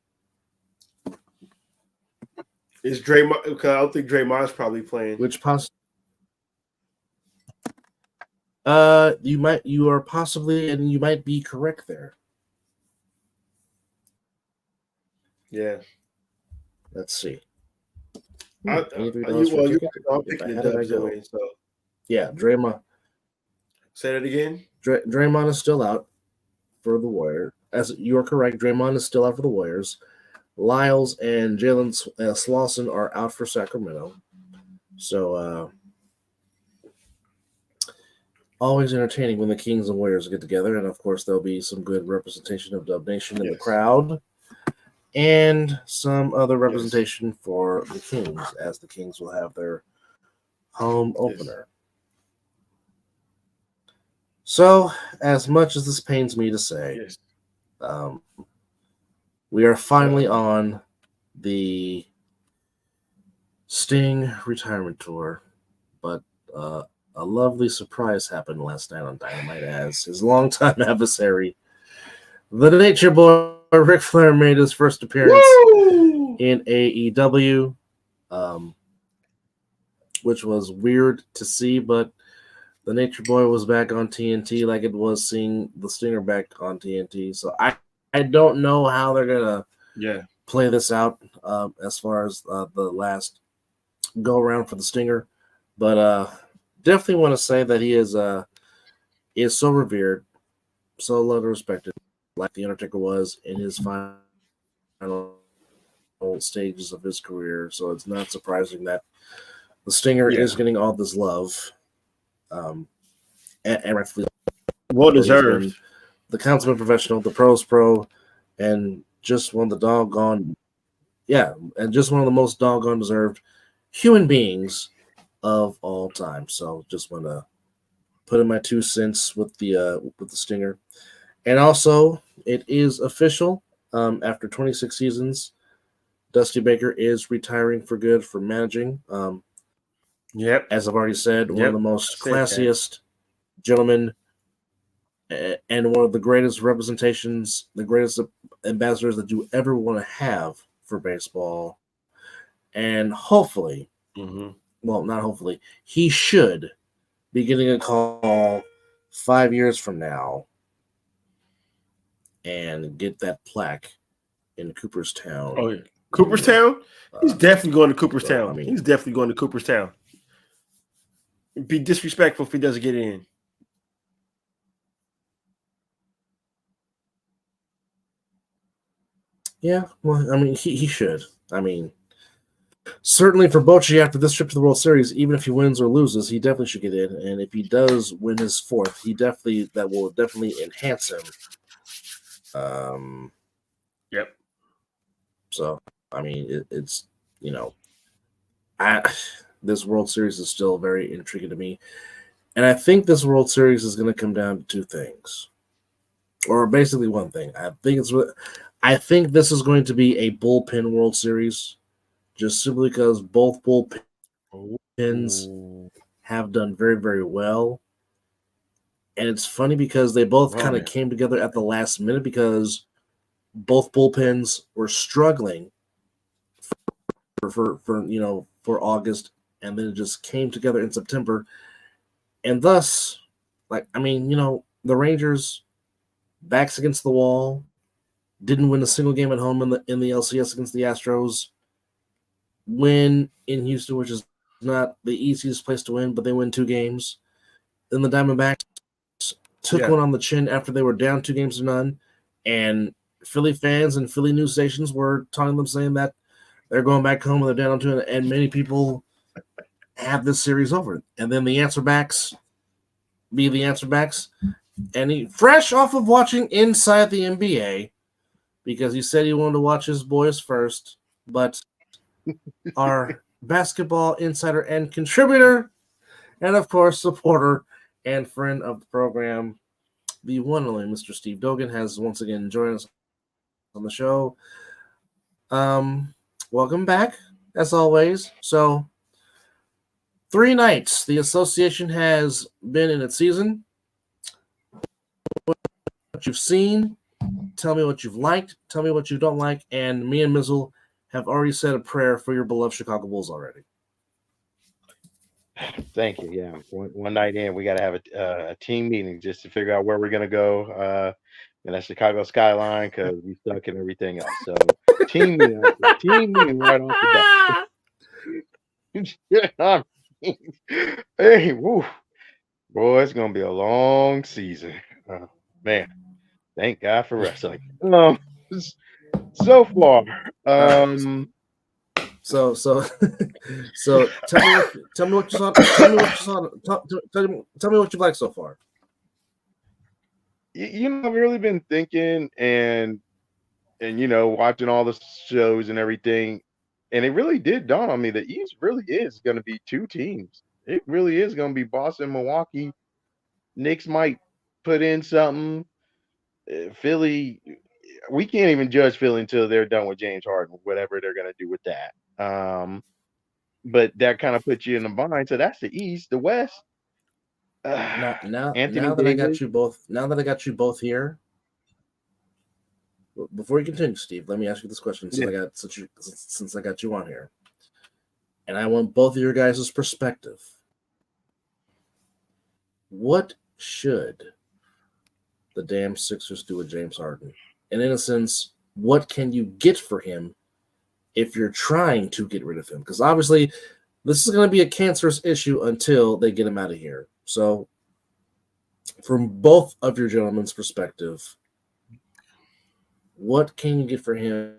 Is Draymond? Because I don't think Draymond's probably playing. Which you are possibly, and you might be correct there. Yeah. Let's see. I'm picking the Dubs anyway. So yeah, Draymond. Say that again. Draymond is still out for the Warriors. As you are correct, Draymond is still out for the Warriors. Lyles and Jalen Slauson are out for Sacramento. So always entertaining when the Kings and Warriors get together, and of course there'll be some good representation of Dub Nation in the crowd, and some other representation for the Kings, as the Kings will have their home opener. So, as much as this pains me to say, we are finally on the Sting retirement tour, but a lovely surprise happened last night on Dynamite as his longtime adversary, the Nature Boy Ric Flair, made his first appearance in AEW, which was weird to see, but the Nature Boy was back on TNT like it was seeing the Stinger back on TNT. So I don't know how they're going to play this out as far as the last go-around for the Stinger. But definitely want to say that he is so revered, so loved and respected, like The Undertaker was in his final stages of his career. So it's not surprising that the Stinger is getting all this love. And rightfully well deserved. The Councilman Professional, the Pros Pro, and just one of the just one of the most doggone deserved human beings of all time. So just want to put in my 2 cents with the Stinger. And also, it is official. After 26 seasons, Dusty Baker is retiring for good for managing. As I've already said, one of the most classiest gentlemen and one of the greatest representations, the greatest ambassadors that you ever want to have for baseball. And hopefully, well, not hopefully, he should be getting a call 5 years from now and get that plaque in Cooperstown. Oh, yeah. Cooperstown? He's definitely going to Cooperstown. He's definitely going to Cooperstown. It'd be disrespectful if he doesn't get in. Yeah, well, I mean, he should. I mean, certainly for Bochy after this trip to the World Series, even if he wins or loses, he definitely should get in. And if he does win his 4th, that will definitely enhance him. So, I mean, it's this World Series is still very intriguing to me. And I think this World Series is going to come down to 2 things. Or basically one thing. I think this is going to be a bullpen World Series, just simply because both bullpens have done very, very well. And it's funny because they both kind of came together at the last minute because both bullpens were struggling for August, and then it just came together in September. And thus, the Rangers, backs against the wall, didn't win a single game at home in the LCS against the Astros. Win in Houston, which is not the easiest place to win, but they win 2 games. Then the Diamondbacks took one on the chin after they were down 2-0, and Philly fans and Philly news stations were telling them, saying that they're going back home and they're down 2, and many people have this series over. And then the answerbacks be the answerbacks, and he fresh off of watching Inside the NBA, because he said he wanted to watch his boys first, but our basketball insider and contributor, and of course supporter and friend of the program, the one and only Mr. Steve Dogan, has once again joined us on the show. Welcome back, as always. So, 3 nights the association has been in its season. you've seen. Tell me what you've liked. Tell me what you don't like. And me and Mizzle have already said a prayer for your beloved Chicago Bulls already. Thank you. Yeah, one night in, we got to have a team meeting just to figure out where we're gonna go in that Chicago skyline because we suck and everything else. So team meeting right off the bat. I mean, hey, woo, boy, it's gonna be a long season. Man, thank God for wrestling. So far, So tell me what you saw. Tell me what you saw. Tell me what you like so far. I've really been thinking and watching all the shows and everything, and it really did dawn on me that East really is going to be two teams. It really is going to be Boston, Milwaukee. Knicks might put in something. Philly, we can't even judge Philly until they're done with James Harden, whatever they're going to do with that. But that kind of puts you in the bind. So that's the East. The West. Now Anthony that I got Davis. you both. Now that I got you both here. Before you continue, Steve, let me ask you this question since I got you on here, and I want both of your guys' perspective. What should the damn Sixers do with James Harden? And in a sense, what can you get for him if you're trying to get rid of him? Because obviously, this is going to be a cancerous issue until they get him out of here. So, from both of your gentlemen's perspective, what can you get for him,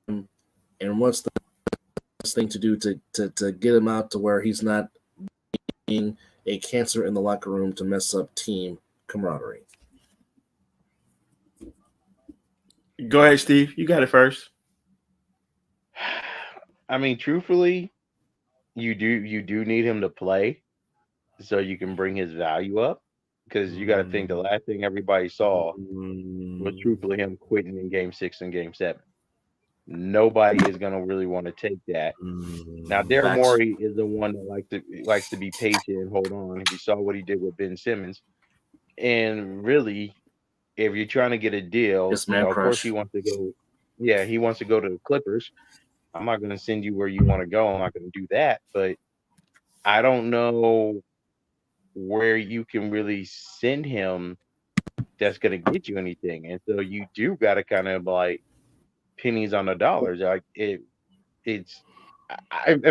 and what's the best thing to do to get him out to where he's not being a cancer in the locker room to mess up team camaraderie? Go ahead, Steve. You got it first. I mean, truthfully, you do need him to play so you can bring his value up. Because you got to think the last thing everybody saw was truthfully him quitting in Game 6 and Game 7. Nobody is going to really want to take that. Now, Daryl Morey is the one that likes to be patient and hold on. We saw what he did with Ben Simmons. And really, if you're trying to get a deal, of course he wants to go. Yeah, he wants to go to the Clippers. I'm not going to send you where you want to go. I'm not going to do that. But I don't know where you can really send him that's going to get you anything. And so you do got to kind of like pennies on the dollars. Like in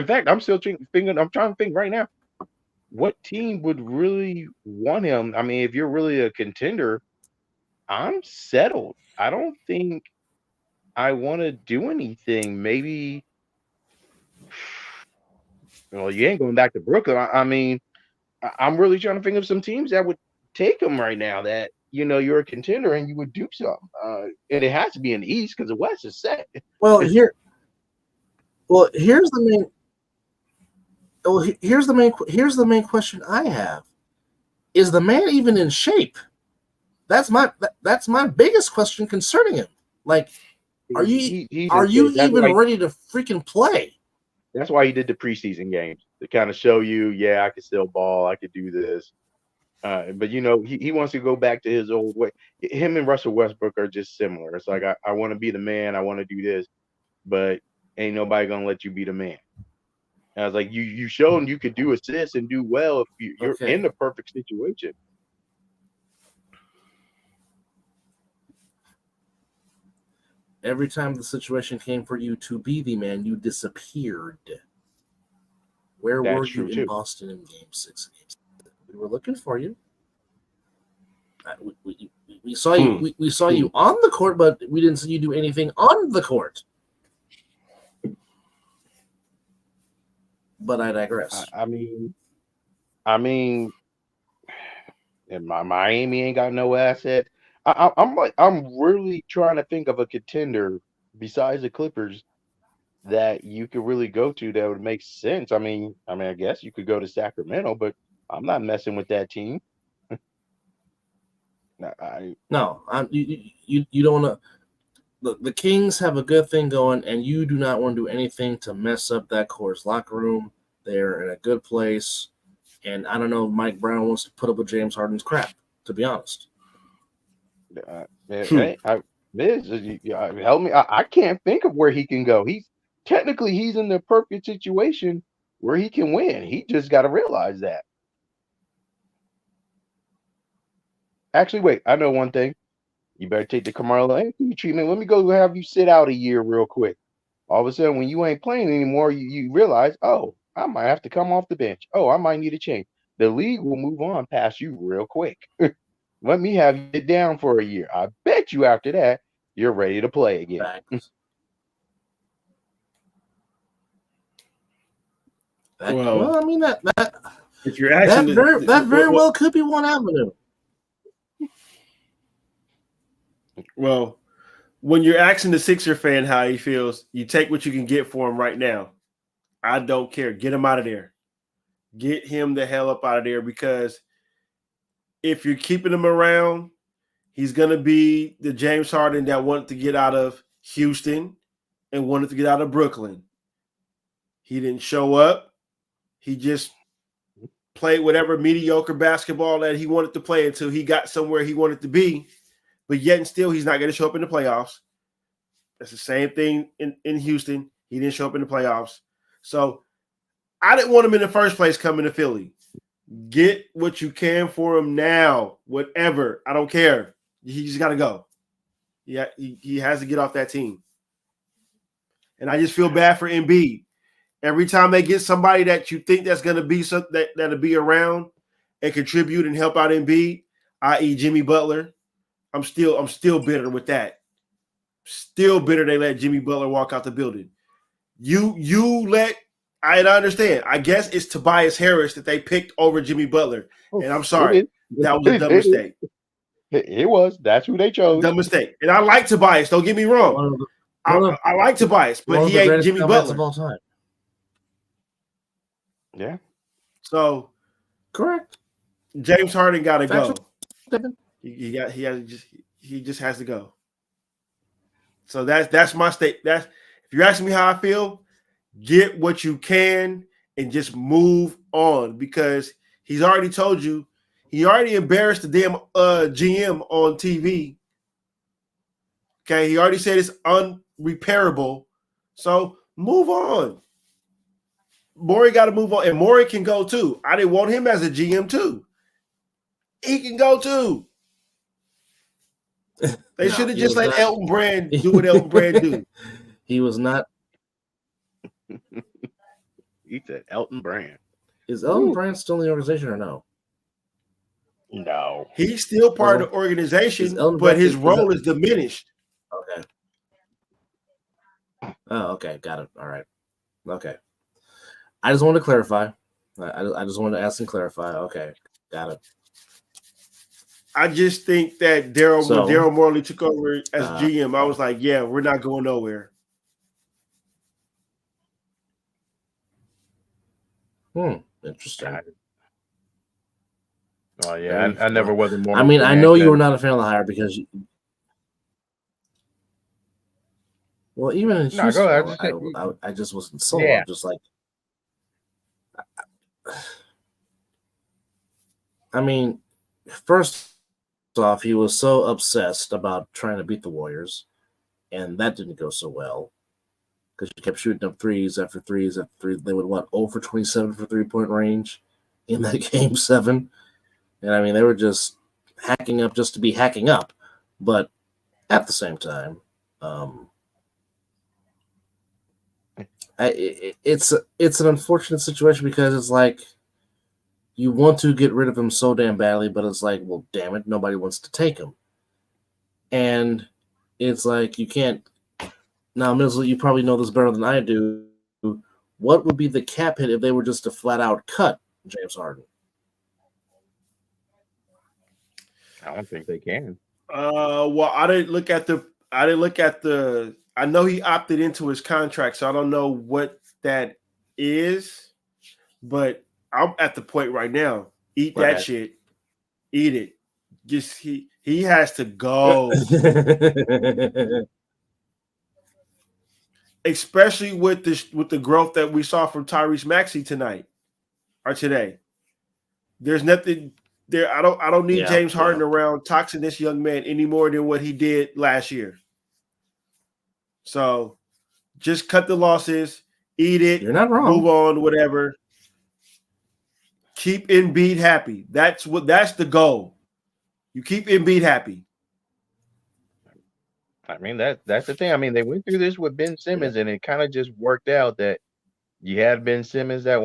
fact, I'm still thinking, I'm trying to think right now, what team would really want him? I mean, if you're really a contender, I'm settled. I don't think I want to do anything. Maybe, well, you ain't going back to Brooklyn. I mean, I'm really trying to think of some teams that would take him right now that, you're a contender and you would do something. And it has to be in the East because the West is set. Here's the main question I have. Is the man even in shape? That's my biggest question concerning him. Like, are you even ready to freaking play? That's why he did the preseason games to kind of show you, yeah, I could still ball, I could do this. But he wants to go back to his old way. Him and Russell Westbrook are just similar. It's like I want to be the man, I want to do this, but ain't nobody gonna let you be the man. And I was like, you shown you could do assists and do well if you're in the perfect situation. Every time the situation came for you to be the man, you disappeared. Where were you in Boston in Game 6? We were looking for you. We saw you. We saw you on the court, but we didn't see you do anything on the court. But I digress. I mean, and Miami ain't got no asset. I'm really trying to think of a contender besides the Clippers that you could really go to that would make sense. I mean, I guess you could go to Sacramento, but I'm not messing with that team. You don't want to. The Kings have a good thing going, and you do not want to do anything to mess up that core's locker room. They're in a good place, and I don't know if Mike Brown wants to put up with James Harden's crap, to be honest. Hey, help me. I can't think of where he can go. He's in the perfect situation where he can win. He just got to realize that. Actually, wait. I know one thing. You better take the Carmelo Anthony treatment. Let me go have you sit out a year real quick. All of a sudden, when you ain't playing anymore, you realize, oh, I might have to come off the bench. Oh, I might need a change. The league will move on past you real quick. Let me have you sit down for a year. I bet you after that, you're ready to play again. Facts. Well, I mean that if you're asking, that very well could be one avenue. Well, when you're asking the Sixer fan how he feels, you take what you can get for him right now. I don't care. Get him out of there. Get him the hell up out of there, because if you're keeping him around, he's going to be the James Harden that wanted to get out of Houston and wanted to get out of Brooklyn. He didn't show up. He just played whatever mediocre basketball that he wanted to play until he got somewhere he wanted to be. But yet and still, he's not going to show up in the playoffs. That's the same thing in Houston. He didn't show up in the playoffs. So I didn't want him in the first place coming to Philly. Get what you can for him now, whatever. I don't care. He just got to go. Yeah, he has to get off that team. And I just feel bad for Embiid. Every time they get somebody that you think that's going to be that'll be around and contribute and help out Embiid, i.e. Jimmy Butler, I'm still bitter with that. Still bitter they let Jimmy Butler walk out the building. I understand. I guess it's Tobias Harris that they picked over Jimmy Butler. And I'm sorry. That was a dumb mistake. It was. That's who they chose. Dumb mistake. And I like Tobias. Don't get me wrong. I like Tobias, but he ain't Jimmy Butler. Of all time. Yeah. So correct. James Harden got to go. Statement. He just has to go. So that's my state. That's if you're asking me how I feel, get what you can and just move on, because he's already told you, he already embarrassed the damn GM on TV. Okay, he already said it's unrepairable. So move on. Morey got to move on, and Morey can go too. I didn't want him as a GM too. He can go too. They should have just let Elton Brand do what Elton Brand do. He was not. He said Elton Brand. Is Elton Brand still in the organization or no? No. He's still part of the organization, but his role is diminished. Okay. Oh, okay. Got it. All right. Okay. I just wanted to clarify. I just wanted to ask and clarify. Okay. Got it. I just think that when Daryl Morley took over as GM, I was like, yeah, we're not going nowhere. Interesting. Oh yeah, I never was a more. I mean, I know you were not a fan of the hire because. Well, even in Houston, I just wasn't sold. Yeah. Just like, I mean, first off, he was so obsessed about trying to beat the Warriors, and that didn't go so well because he kept shooting up threes after threes after threes. They would 0 for 27 for 3-point range in that game 7, and I mean they were just hacking up just to be hacking up, but at the same time, it's an unfortunate situation because it's like you want to get rid of him so damn badly, but it's like, well, damn it, nobody wants to take him. And it's like you can't. Now, Mizzle, you probably know this better than I do. What would be the cap hit if they were just to flat out cut James Harden? I don't think they can. Well, I didn't look at the. I know he opted into his contract, so I don't know what that is. But I'm at the point right now. Eat that shit. Eat it. Just he has to go. Especially with the growth that we saw from Tyrese Maxey tonight or today. There's nothing there. I don't need Yeah, James Harden yeah. around toxing this young man any more than what he did last year. So just cut the losses, eat it, You're not wrong. move on, whatever. Keep Embiid happy. That's the goal. You keep Embiid happy. I mean, that's the thing. I mean, they went through this with Ben Simmons, and it kind of just worked out that you had Ben Simmons that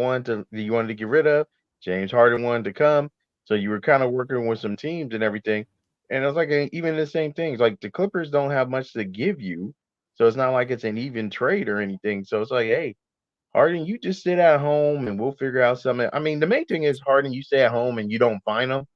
you wanted to get rid of. James Harden wanted to come, so you were kind of working with some teams and everything. And it was like even the same things. Like the Clippers don't have much to give you, so it's not like it's an even trade or anything. So it's like, hey, Harden, you just sit at home and we'll figure out something. I mean, the main thing is Harden, you stay at home and you don't find them,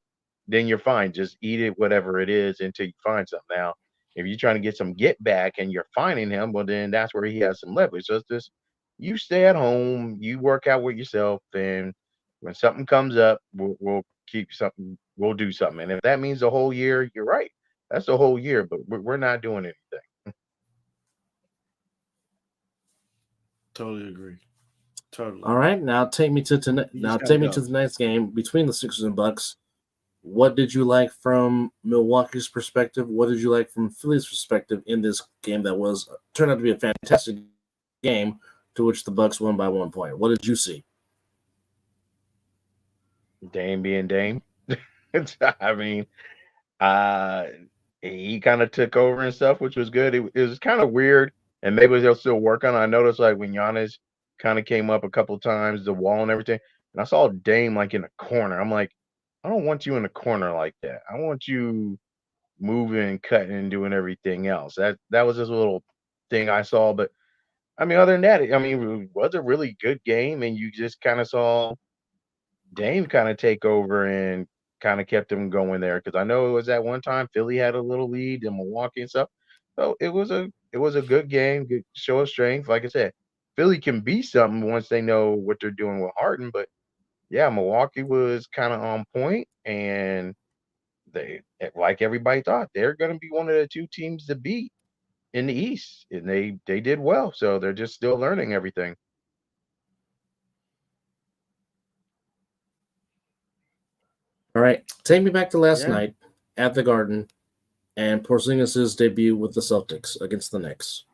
then you're fine. Just eat it, whatever it is, until you find something. Now, if you're trying to get some get back and you're finding him, well, then that's where he has some leverage. So it's just you stay at home, you work out with yourself, and when something comes up, we'll keep something, we'll do something. And if that means the whole year, you're right. That's the whole year, but we're not doing anything. Totally agree. Totally. All right, now take me to the next game between the Sixers and Bucks. What did you like from Milwaukee's perspective? What did you like from Philly's perspective in this game that turned out to be a fantastic game, to which the Bucks won by 1 point? What did you see? Dame being Dame. I mean, he kind of took over and stuff, which was good. It was kind of weird, and maybe they'll still work on it. I noticed like when Giannis kind of came up a couple times, the wall and everything, and I saw Dame like in a corner. I'm like, I don't want you in a corner like that. I want you moving, cutting, and doing everything else. That was just a little thing I saw. But I mean, other than that, I mean, it was a really good game, and you just kind of saw Dame kind of take over and kind of kept him going there. Because I know it was at one time Philly had a little lead in Milwaukee and stuff. So it was a good game, good show of strength. Like I said, Philly can be something once they know what they're doing with Harden, but yeah, Milwaukee was kind of on point, and they, like everybody thought, they're going to be one of the two teams to beat in the East, and they did well. So they're just still learning everything. All right, take me back to last night at the Garden and Porzingis' debut with the Celtics against the Knicks.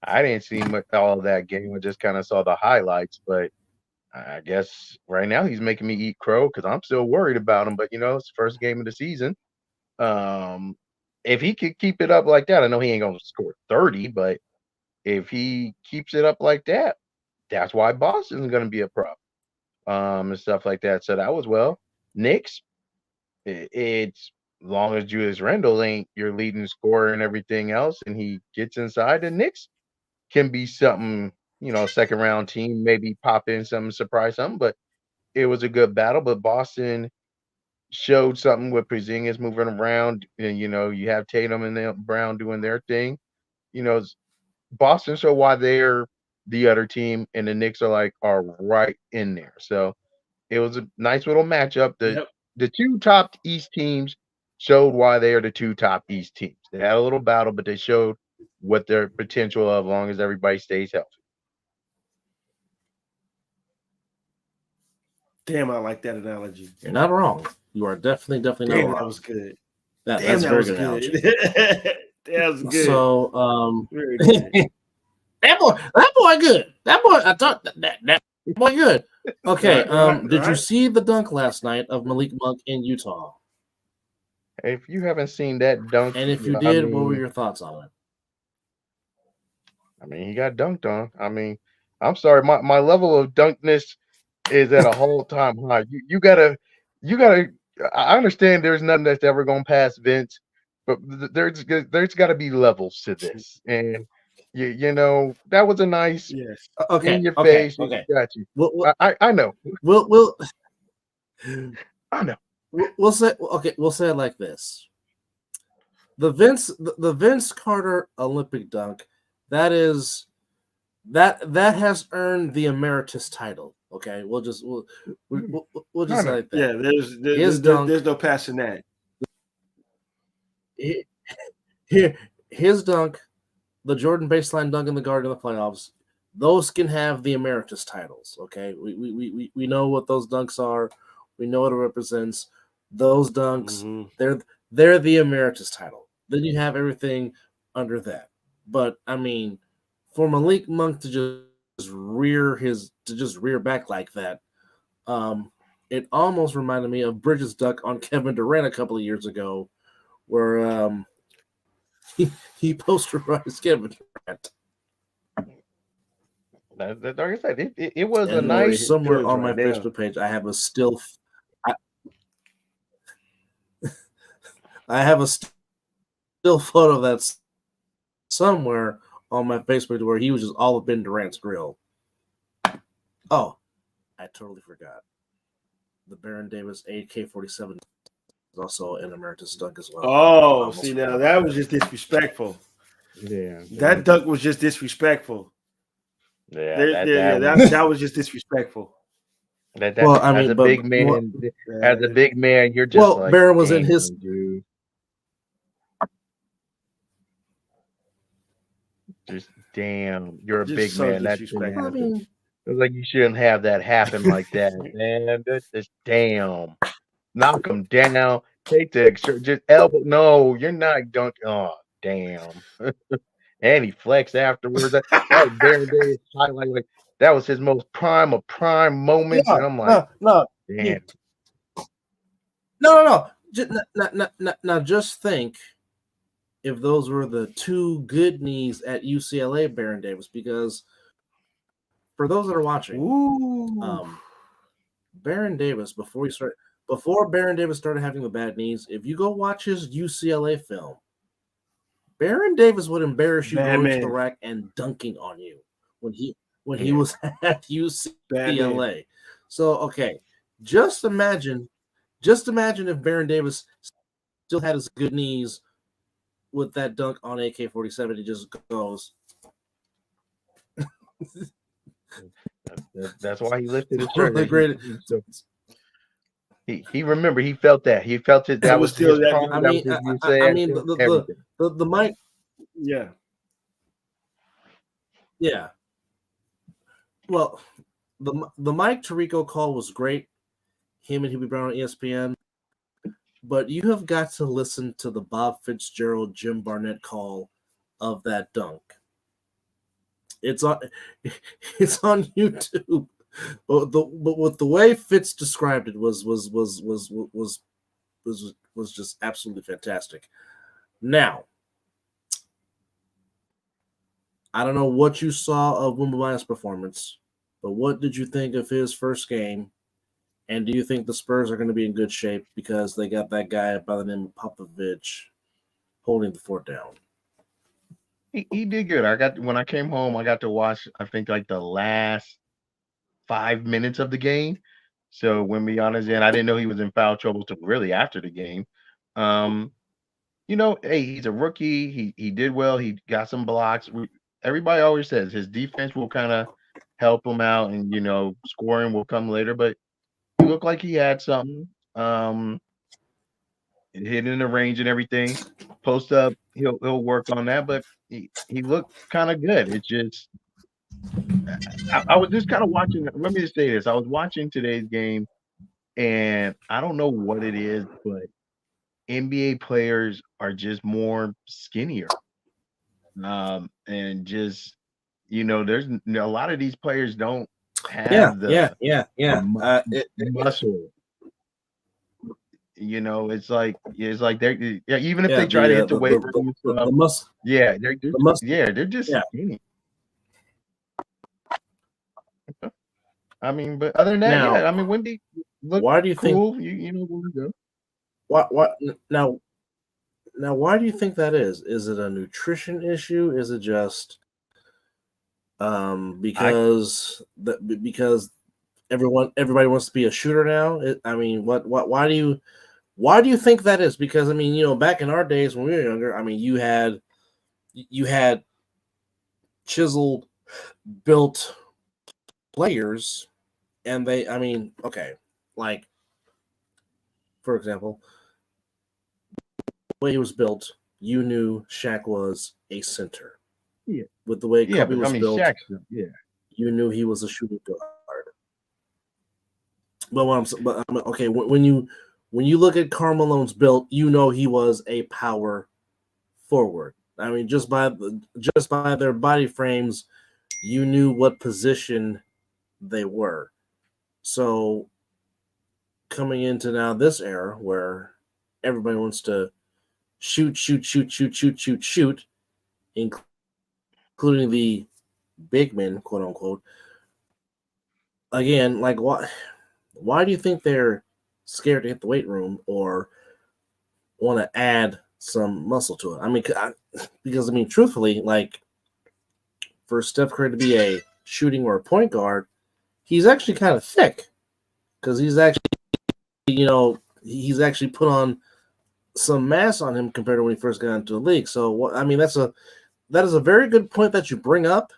I didn't see much all of that game. I just kind of saw the highlights, but I guess right now he's making me eat crow because I'm still worried about him. But it's the first game of the season. If he could keep it up like that, I know he ain't gonna score 30, but if he keeps it up like that, that's why Boston's gonna be a problem. And stuff like that. So that was Knicks. It's long as Julius Randle ain't your leading scorer and everything else, and he gets inside, the Knicks can be something. Second round team, maybe pop in something, surprise something, but it was a good battle. But Boston showed something with Porzingis moving around, and you have Tatum and Brown doing their thing. Boston showed why they're the other team, and the Knicks are right in there. So it was a nice little matchup. The two top East teams showed why they are the two top East teams. They had a little battle, but they showed what their potential of, as long as everybody stays healthy. Damn, I like that analogy. You're not wrong. You are definitely not wrong. That was good. That's a very good analogy. That was good. So, very good. that boy good. That boy, I thought that boy good. Okay. Did you see the dunk last night of Malik Monk in Utah? If you haven't seen that dunk, and if you did, what were your thoughts on it? I mean, he got dunked on. I mean, I'm sorry, my level of dunkness is at a whole time high. You gotta. I understand there's nothing that's ever gonna pass Vince, but there's got to be levels to this, and that was a nice in your face. Okay, got you. I know. We'll I know. We'll say it like this: the Vince Carter Olympic dunk, that has earned the emeritus title. Okay, we'll just say like that. Yeah, there's no passing that. His dunk, the Jordan baseline dunk in the Garden in the playoffs, those can have the emeritus titles. Okay, we know what those dunks are. We know what it represents. Those dunks, Mhm. they're the emeritus title. Then you have everything under that. But I mean, for Malik Monk to just rear back like that, it almost reminded me of Bridges' duck on Kevin Durant a couple of years ago, where he posterized Kevin Durant. Like I said, it was a And nice. somewhere on my right now. Facebook page, I have a still. I have a still photo that's somewhere on my Facebook where he was just all up in Durant's grill. Oh, I totally forgot. The Baron Davis AK-47 is also an emeritus dunk as well. Oh, see now that was just disrespectful. Yeah, That dunk was just disrespectful. yeah, That was just disrespectful. Well, I mean, as a but big man, you're just well, like, Baron was in "Damn, his. dude. Just damn, you're a Just big so man. That shouldn't disrespectful. I happen. mean, It's like you shouldn't have that happen like that, man. Just damn, knock him down. Take the extra, just elbow. No, you're not dunk. Oh, damn. And he flexed afterwards. That was Baron Davis highlight. Like that was his most prime of prime moments. yeah, And I'm like, no, damn. no. Now, just think if those were the two good knees at UCLA, Baron Davis, because for those that are watching, Ooh. Baron Davis before Baron Davis started having the bad knees, if you go watch his UCLA film, Baron Davis would embarrass you going to the Batman. rack and dunking on you when he Yeah. was at Batman. UCLA. So okay, just imagine if Baron Davis still had his good knees with that dunk on AK-47. He just goes. That's why he lifted his One of the shirt. greatest. He remember he felt that. He felt it. That It was was still his that- prime. I That mean, was his I mean everything. the mic. Yeah. Yeah. Well, the Mike Tirico call was great. Him and Hubie Brown on ESPN. But you have got to listen to the Bob Fitzgerald, Jim Barnett call of that dunk. It's on YouTube. But with the way Fitz described it was just absolutely fantastic. Now, I don't know what you saw of Wembanyama's performance, but what did you think of his first game? And do you think the Spurs are going to be in good shape because they got that guy by the name of Popovich holding the fort down? He did good. When I came home, I got to watch. I think like the last 5 minutes of the game. So when Miana's in, I didn't know he was in foul trouble till really after the game. Hey, he's a rookie. He did well. He got some blocks. Everybody always says his defense will kind of help him out, and scoring will come later. But he looked like he had something. Hit in the range and everything. Post up, he'll work on that. But he looked kind of good. It's just I was just kind of watching. Let me just say this: I was watching today's game, and I don't know what it is, but NBA players are just more skinnier. And just there's a lot of these players don't have the muscle. It's like they're even if they try to hit the weight room, the muscle. Yeah, they're just skinny. I mean, but other than that, Now, I mean, Wemby looked why do you cool. think? You know where to go. What now? Now, why do you think that is? Is it a nutrition issue? Is it just because everybody wants to be a shooter now? I mean, why do you think that is? Because I mean, back in our days when we were younger, I mean, you had chiseled, built players, and like for example, the way he was built, you knew Shaq was a center. Yeah. With the way Kobe was built, Shaq's, you knew he was a shooting guard. Okay, when you look at Karl Malone's build, you know he was a power forward. I mean, just by their body frames, you knew what position they were. So coming into now this era where everybody wants to shoot, including the big men, quote unquote. Again, like why do you think they're scared to hit the weight room or want to add some muscle to it? I mean, because truthfully, like for Steph Curry to be a shooting or a point guard, he's actually kind of thick because he's actually put on some mass on him compared to when he first got into the league. So that is a very good point that you bring up.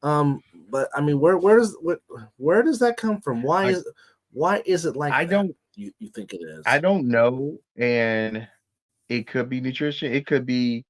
But I mean, where does that come from? Why is it like I that? don't You think it is? I don't know, and it could be nutrition. It could be,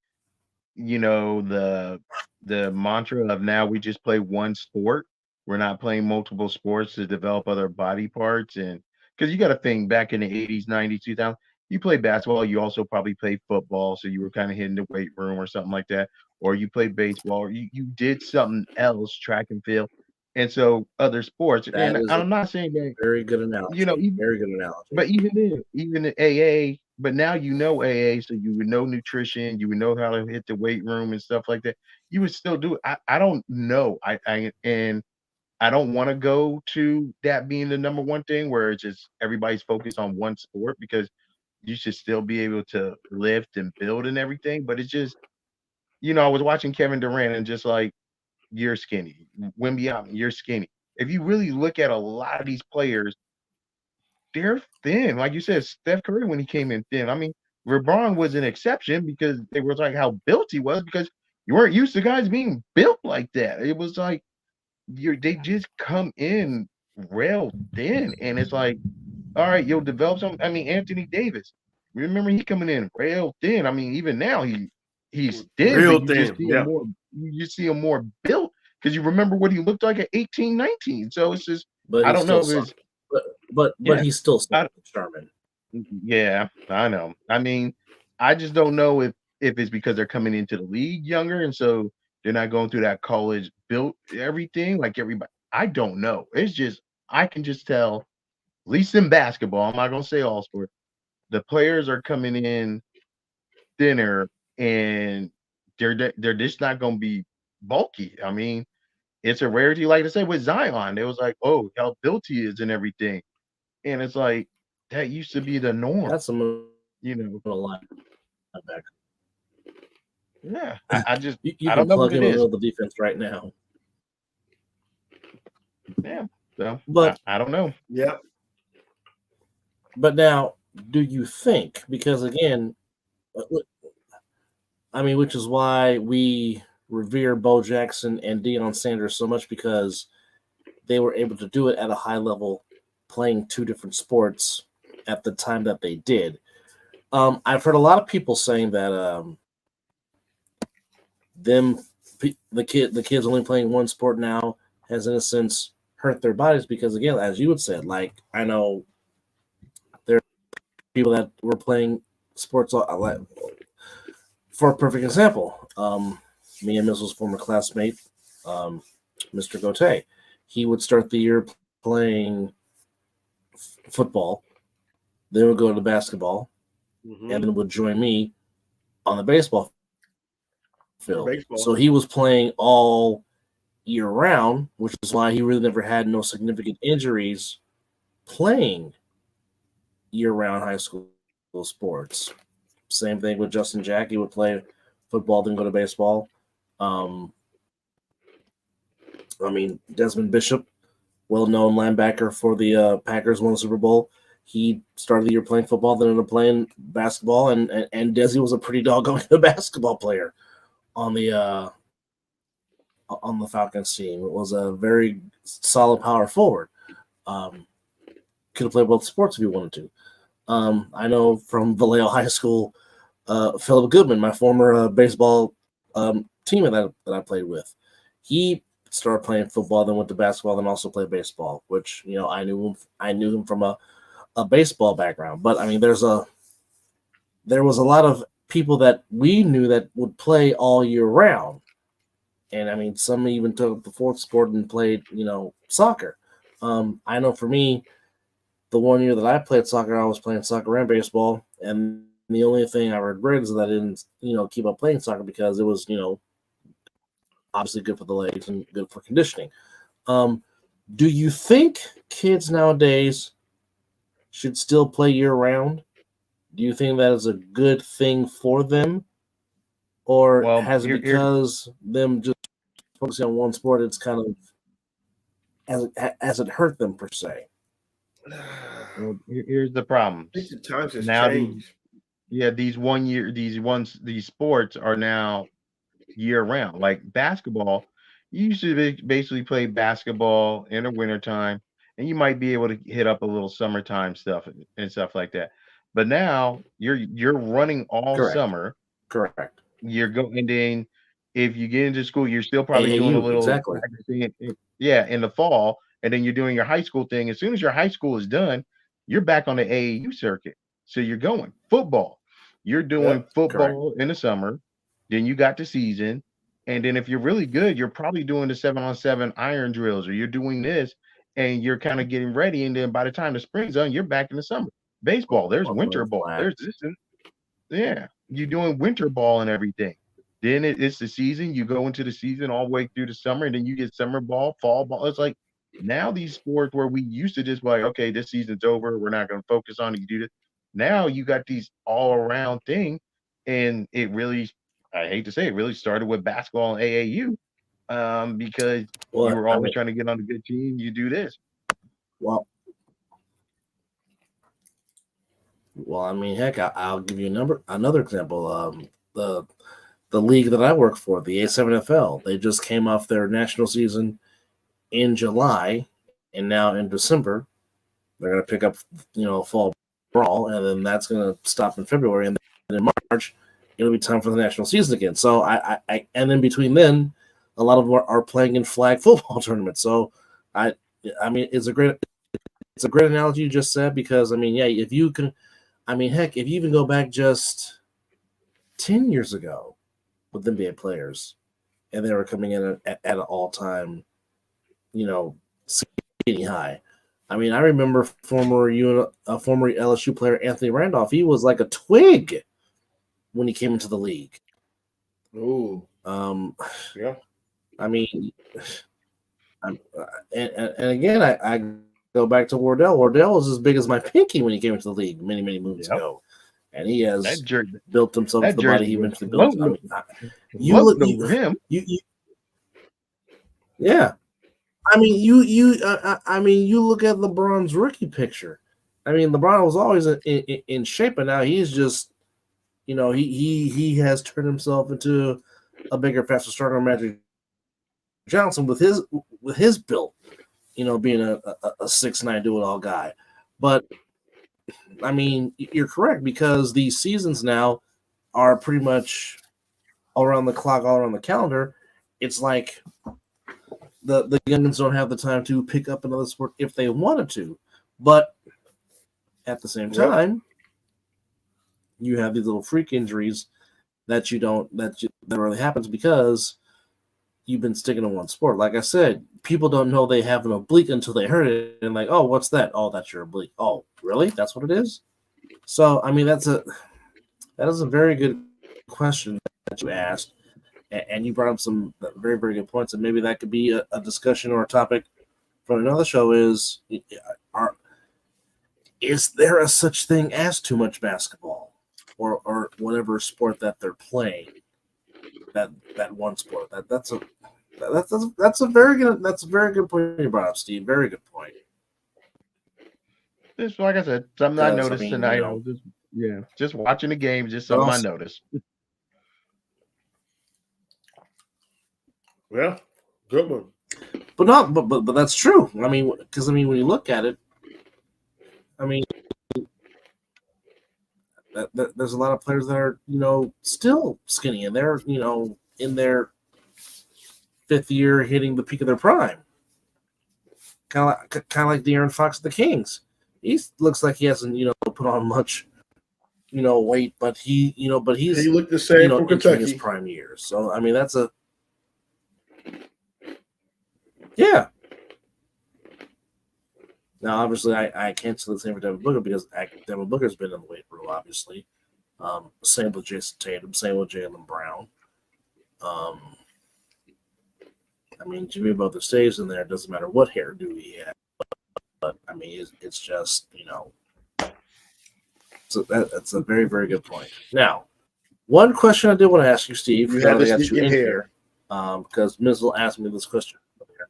the mantra of now we just play one sport. We're not playing multiple sports to develop other body parts. And because you got to think back in the 80s, 90s, 2000, you played basketball, you also probably played football. So you were kind of hitting the weight room or something like that. Or you played baseball, or you did something else, track and field. And so other sports. That And is a I'm not saying that, very good analogy. even, Very good analogy. but even then, even the AA, but now AA, so you would know nutrition, you would know how to hit the weight room and stuff like that. You would still do it. I don't know. And I don't want to go to that being the number one thing where it's just everybody's focused on one sport because you should still be able to lift and build and everything. But it's just, I was watching Kevin Durant and just like, you're skinny. Wimby, you're skinny. If you really look at a lot of these players, they're thin. Like you said, Steph Curry when he came in thin. I mean, LeBron was an exception because they were like how built he was because you weren't used to guys being built like that. It was like they just come in rail thin, and it's like, all right, you'll develop some. I mean, Anthony Davis. Remember he coming in rail thin. I mean, even now he's thin, but Real you just thin. see him Yeah. more. You just see him more built because you remember what he looked like at 18, 19. So it's just But I he's don't know still if it's sucking. But yeah. he's still I, sucking, Sherman. Yeah, I know. I mean, I just don't know if it's because they're coming into the league younger and so they're not going through that college built everything like everybody. I don't know. It's just I can just tell, at least in basketball, I'm not gonna say all sports, the players are coming in thinner and they're just not gonna be bulky. I mean, it's a rarity, like I said, with Zion. It was like, oh, how built he is and everything. And it's like that used to be the norm, That's a you know. line back. Yeah, I just You I can don't know plug what him it in the is. middle of the defense right now. Yeah, so But I don't know. Yeah. now, do you think? Because again, I mean, which is why we revere Bo Jackson and Deion Sanders so much because they were able to do it at a high level, playing two different sports at the time that they did. I've heard a lot of people saying that the kids only playing one sport now has in a sense hurt their bodies because again, as you had said, like I know there are people that were playing sports like for a perfect example, me and Mizzle's former classmate, Mr. Gote, he would start the year playing football, then would go to basketball, Mhm. and then would join me on the baseball field. Baseball. So he was playing all year round, which is why he really never had no significant injuries playing year-round high school sports. Same thing with Justin Jack. He would play football, then go to baseball. I mean, Desmond Bishop, well-known linebacker for the Packers, won the Super Bowl. He started the year playing football, then ended up playing basketball, and Desi was a pretty doggone good basketball player on the Falcons team. It was a very solid power forward. Could have played both sports if he wanted to. I know from Vallejo High School, Philip Goodman, my former baseball teammate that I played with, he started playing football, then went to basketball, then also played baseball, which I knew him from a baseball background. But I mean, there was a lot of people that we knew that would play all year round. And I mean, some even took the fourth sport and played, soccer. I know for me, the 1 year that I played soccer, I was playing soccer and baseball. And the only thing I regret is that I didn't, keep up playing soccer because it was, obviously good for the legs and good for conditioning. Do you think kids nowadays should still play year round? Do you think that is a good thing for them? Or Well, has it because them just focusing on one sport, it's kind of has it hurt them per se? here's the problem. I think the times has Now changed. these sports are now year round. Like basketball, you used to basically play basketball in the wintertime, and you might be able to hit up a little summertime stuff and stuff like that. But now you're running all Correct. summer. Correct. You're going, and then if you get into school, you're still probably doing a AAU, little exactly. practicing, in the fall, and then you're doing your high school thing. As soon as your high school is done, you're back on the AAU circuit. So you're going football. You're doing Yep, football in the summer, then you got the season, and then if you're really good, you're probably doing the 7-on-7 iron drills, or you're doing this, and you're kind of getting ready. And then by the time the spring's on, you're back in the summer. Baseball, there's Or winter playing ball, there's flags. this, and yeah, you're doing winter ball and everything. Then it's the season. You go into the season all the way through the summer, and then you get summer ball, fall ball. It's like now these sports where we used to just be like, okay, this season's over. We're not going to focus on it. You do this. Now you got these all around thing, and it really, I hate to say, it really started with basketball and AAU, because you Well, were I always mean, trying to get on a good team. You do this. well, I mean, heck, I'll give you another example. The league that I work for, the A7FL, they just came off their national season in July, and now in December they're going to pick up, fall brawl, and then that's going to stop in February, and then in March it'll be time for the national season again. So and then between then, a lot of them are playing in flag football tournaments. So I mean, it's a great analogy you just said, because I mean, yeah, if you can, I mean, heck, if you even go back just 10 years ago with NBA players, and they were coming in at an all-time, skinny high. I mean, I remember former LSU player Anthony Randolph. He was like a twig when he came into the league. Ooh, yeah. I mean, and again, I go back to Wardell. Wardell was as big as my pinky when he came into the league many moons ago, and he has built himself to the body he eventually built. I mean, you him. Yeah. I mean, you look at LeBron's rookie picture. I mean, LeBron was always in shape, but now he's just, he has turned himself into a bigger, faster, stronger Magic Johnson with his build, being a 6'9" do-it-all guy. But I mean, you're correct, because these seasons now are pretty much all around the clock, all around the calendar. It's like the youngins don't have the time to pick up another sport if they wanted to. But at the same time, you have these little freak injuries that really happens because you've been sticking to one sport. Like I said, people don't know they have an oblique until they heard it, and like, oh, what's that? Oh, that's your oblique. Oh, really? That's what it is? So, I mean, that is a very good question that you asked, and you brought up some very, very good points, and maybe that could be a discussion or a topic for another show. Is there a such thing as too much basketball, or whatever sport that they're playing? That one sport that's a very good point you brought up, Steve. Very good point. Just like I said, something I noticed tonight. Just watching the game, just something I noticed. Yeah, good one. But that's true. I mean, because when you look at it, I mean, there's a lot of players that are still skinny, and they're in their fifth year hitting the peak of their prime. Kind of like De'Aaron Fox of the Kings. He looks like he hasn't, put on much, weight, but he's he looked the same from entering his Kentucky. prime years. So I mean, yeah. Now, obviously, I can't say the same for Devin Booker because Devin Booker's been in the weight room, obviously. Same with Jason Tatum, same with Jaylen Brown. I mean, Jimmy Butler stays in there. It doesn't matter what hairdo he has. But I mean, it's just, so that's a very, very good point. Now, one question I did want to ask you, Steve, You had to now that I got sneak you in in here. here, because Mizzle asked me this question earlier.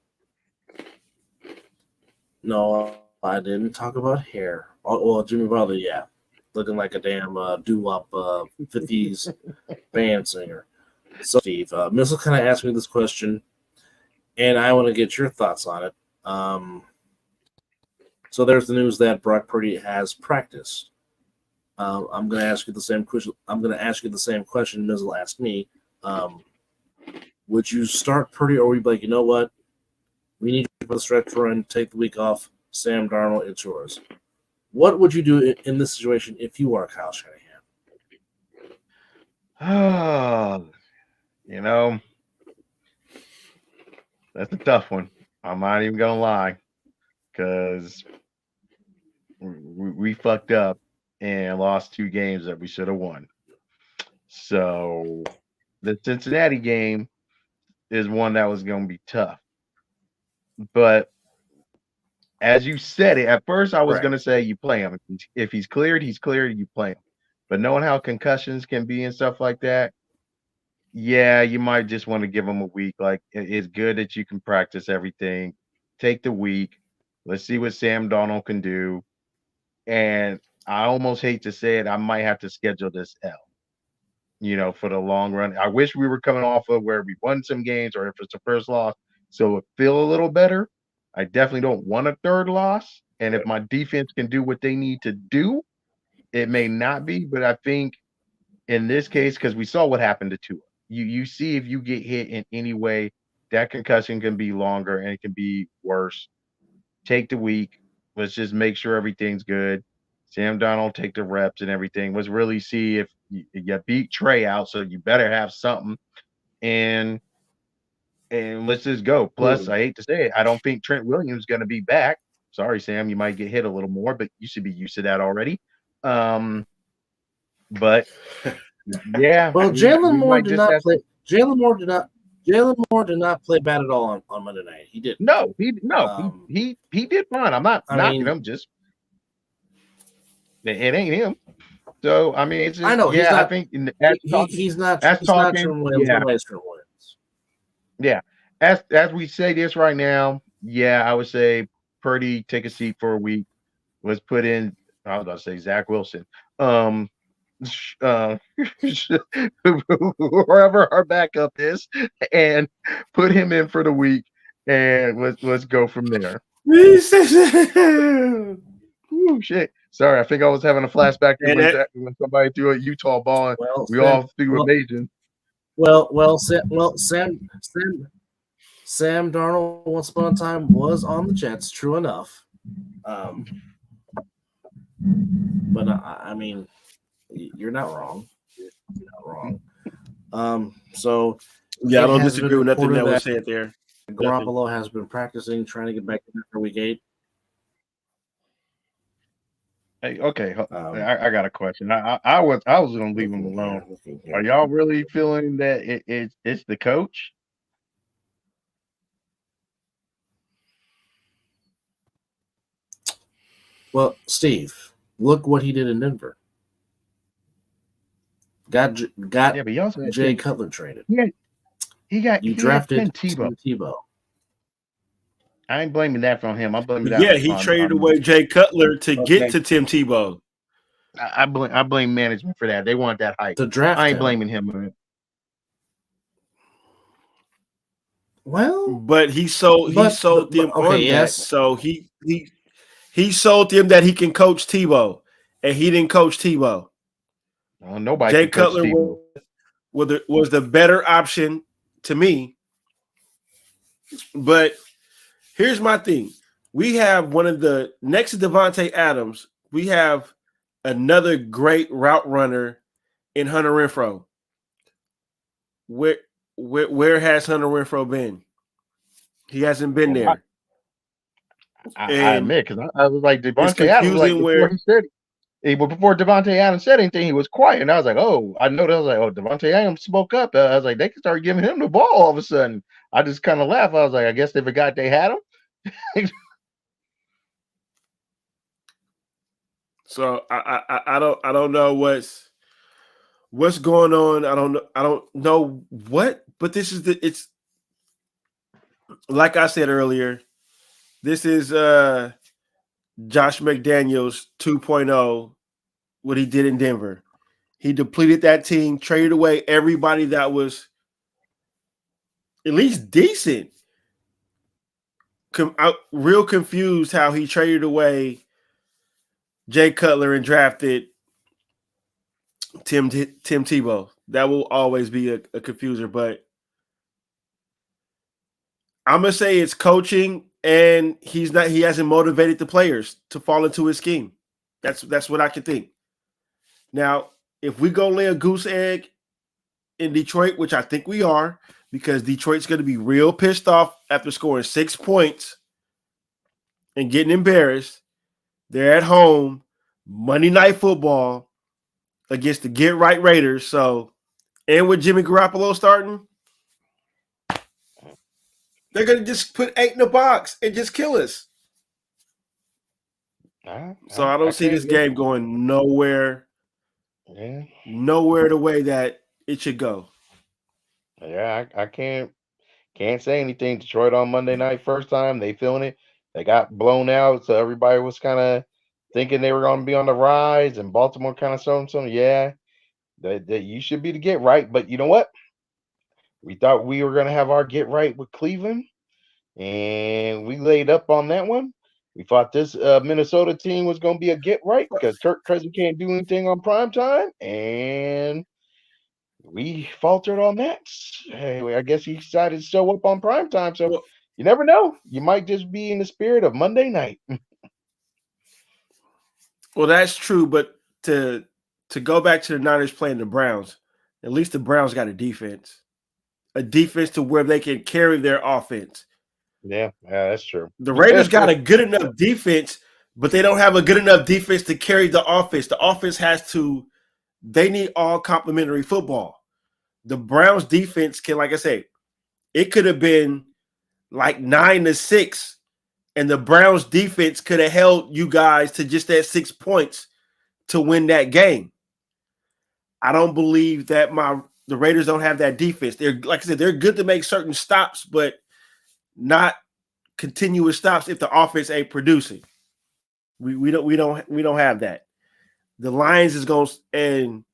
No, I didn't talk about hair. Well, Jimmy Butler, yeah, looking like a damn doo-wop 50s band singer. So, Steve, Mizzle kind of asked me this question, and I want to get your thoughts on it. So there's the news that Brock Purdy has practiced. I'm going to ask you the same question. I'm going to ask you the same question Mizzle asked me. Would you start Purdy, or would you be like, you know what? We need you for the stretch run. Take the week off. Sam Darnold, it's yours. What would you do in this situation if you are Kyle Shanahan? That's a tough one. I'm not even gonna lie, because we fucked up and lost 2 games that we should have won. So the Cincinnati game is one that was going to be tough. But as you said it, at first I was Right. going to say you play him. If he's cleared, he's cleared, you play him. But knowing how concussions can be and stuff like that, yeah, you might just want to give him a week. Like, it's good that you can practice everything. Take the week. Let's see what Sam Darnold can do. And I almost hate to say it, I might have to schedule this L, for the long run. I wish we were coming off of where we won some games, or if it's a first loss, so it feel a little better. I definitely don't want a third loss. And if my defense can do what they need to do, it may not be. But I think in this case, because we saw what happened to Tua, you see if you get hit in any way, that concussion can be longer and it can be worse. Take the week. Let's just make sure everything's good. Sam Darnold take the reps and everything. Let's really see if you beat Trey out, so you better have something. And let's just go. Plus, I hate to say it, I don't think Trent Williams is going to be back. Sorry, Sam, you might get hit a little more, but you should be used to that already. But yeah. Well, Jalen Moore did not play. Jalen Moore did not play bad at all on Monday night. He did. No, he did fine. I'm not knocking him. Just it ain't him. So I mean, it's just, I know. Yeah, not, I think he's not. He's not Trent Williams. Yeah. Nobody's Trent Williams. Yeah. As we say this right now, yeah, I would say Purdy, take a seat for a week. Let's put in. I was about to say Zach Wilson. Whoever our backup is, and put him in for the week, and let's go from there. Ooh, shit. Sorry, I think I was having a flashback to when somebody threw a Utah ball and we all threw evasion. Sam Darnold once upon a time was on the Jets, true enough. But I mean, you're not wrong. So yeah, I don't disagree with nothing that was said there. Garoppolo has been practicing, trying to get back in for week 8. Hey, okay, I got a question. I was gonna leave him alone. Are y'all really feeling that it's the coach? Well, Steve, look what he did in Denver. Got yeah, but y'all Jay Cutler traded. Yeah, he drafted Tim Tebow. I ain't blaming that on him. I'm blaming that. Yeah, he traded away Jay Cutler to get to Tim Tebow. I blame management for that. They want that hype. To draft I ain't him. blaming him, man. Well, but he sold them on that. So he sold them that he can coach Tebow, and he didn't coach Tebow. Well, nobody. Jay Cutler was the better option to me. But here's my thing. We have one of the next to Devontae Adams, we have another great route runner in Hunter Renfro. Where has Hunter Renfro been? He hasn't been Well, there. I And admit, because I was like it's Devontae Adams, like confusing before where he said before Devontae Adams said anything, he was quiet, and I was like, oh, I know that. I was like, oh, Devontae Adams spoke up. I was like, they can start giving him the ball all of a sudden. I just kind of laughed. I was like, I guess they forgot they had him. so I don't know what's going on. I don't know what, but this is it's like I said earlier, this is Josh McDaniels 2.0, what he did in Denver. He depleted that team, traded away everybody that was at least decent. Real confused how he traded away Jay Cutler and drafted Tim Tebow. That will always be a confuser, but I'm gonna say it's coaching, and he hasn't motivated the players to fall into his scheme. That's what I can think. Now, if we go lay a goose egg in Detroit, which I think we are, because Detroit's going to be real pissed off after scoring 6 points and getting embarrassed. They're at home, Monday Night Football against the Get Right Raiders. So, and with Jimmy Garoppolo starting, they're going to just put 8 in the box and just kill us. So I don't see this game going nowhere. Yeah. Nowhere the way that it should go. Yeah, I can't say anything. Detroit on Monday night, first time they feeling it. They got blown out, so everybody was kind of thinking they were going to be on the rise, and Baltimore kind of showed them something. Yeah, that you should be to get right, but you know what? We thought we were going to have our get right with Cleveland, and we laid up on that one. We thought this Minnesota team was going to be a get right because Kirk Cousins can't do anything on prime time, and we faltered on that. Hey, I guess he decided to show up on prime time. So Well, you never know. You might just be in the spirit of Monday night. well, that's true, but to go back to the Niners playing the Browns, at least the Browns got a defense to where they can carry their offense. Yeah, that's true. The Raiders got a good enough defense, but they don't have a good enough defense to carry the offense. The offense they need all complementary football. The Browns defense can, like I say, it could have been like 9-6, and the Browns defense could have held you guys to just that 6 points to win that game. I don't believe that the Raiders don't have that defense. They're, like I said, they're good to make certain stops, but not continuous stops if the offense ain't producing. We don't have that. The Lions is going, and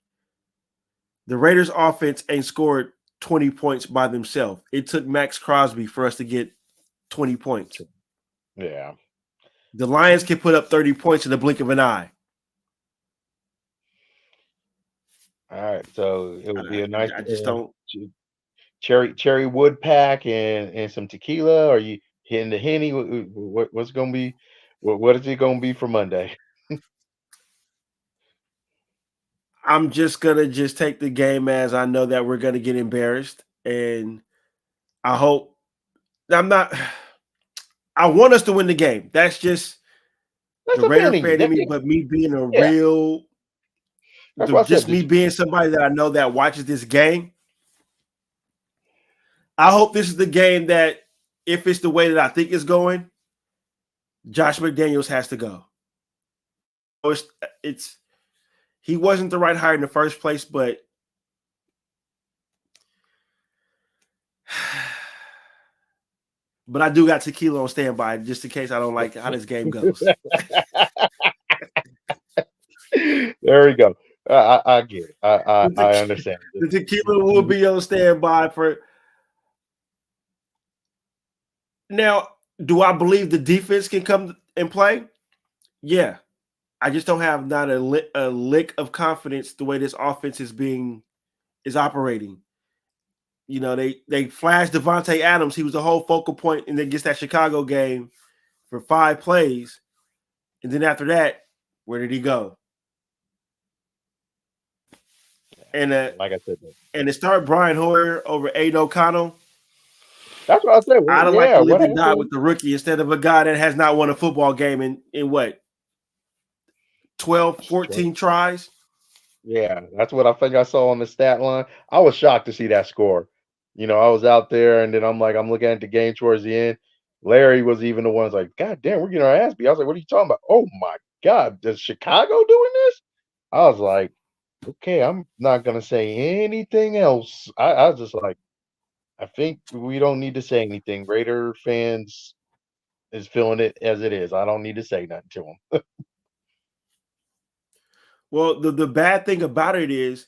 the Raiders offense ain't scored 20 points by themselves. It took Max Crosby for us to get 20 points. Yeah. The Lions can put up 30 points in the blink of an eye. All right. So it would be a nice I just don't. cherry wood pack and some tequila. Are you hitting the Henny? What's going to be? What is it going to be for Monday? I'm just gonna take the game as I know that we're gonna get embarrassed, and I hope I'm not. I want us to win the game. That's just That's the a Raider fan fan in me, but me being a Yeah. real, That's what I just said. me being somebody that I know that watches this game. I hope this is the game that, if it's the way that I think it's going, Josh McDaniels has to go. He wasn't the right hire in the first place, but I do got tequila on standby just in case I don't like how this game goes. There we go. I get it. I understand. The tequila will be on standby for. Now, do I believe the defense can come and play? Yeah. I just don't have not a lick of confidence the way this offense is operating. they flashed Devontae Adams. He was the whole focal point, and then gets that Chicago game for 5 plays. And then after that, where did he go? And like I said, and to start Brian Hoyer over Aiden O'Connell, that's what I said. Well, I'd like to live what and die happened? with the rookie instead of a guy that has not won a football game in what, 12, 14 tries? Yeah, that's what I think I saw on the stat line. I was shocked to see that score. I was out there, and then I'm looking at the game towards the end. Larry was even the ones like, God damn, we're getting our ass beat. I was like, what are you talking about? Oh my God, does Chicago doing this? I was like, okay, I'm not gonna say anything else. I was just like, I think we don't need to say anything. Raider fans is feeling it as it is. I don't need to say nothing to them. Well, the bad thing about it is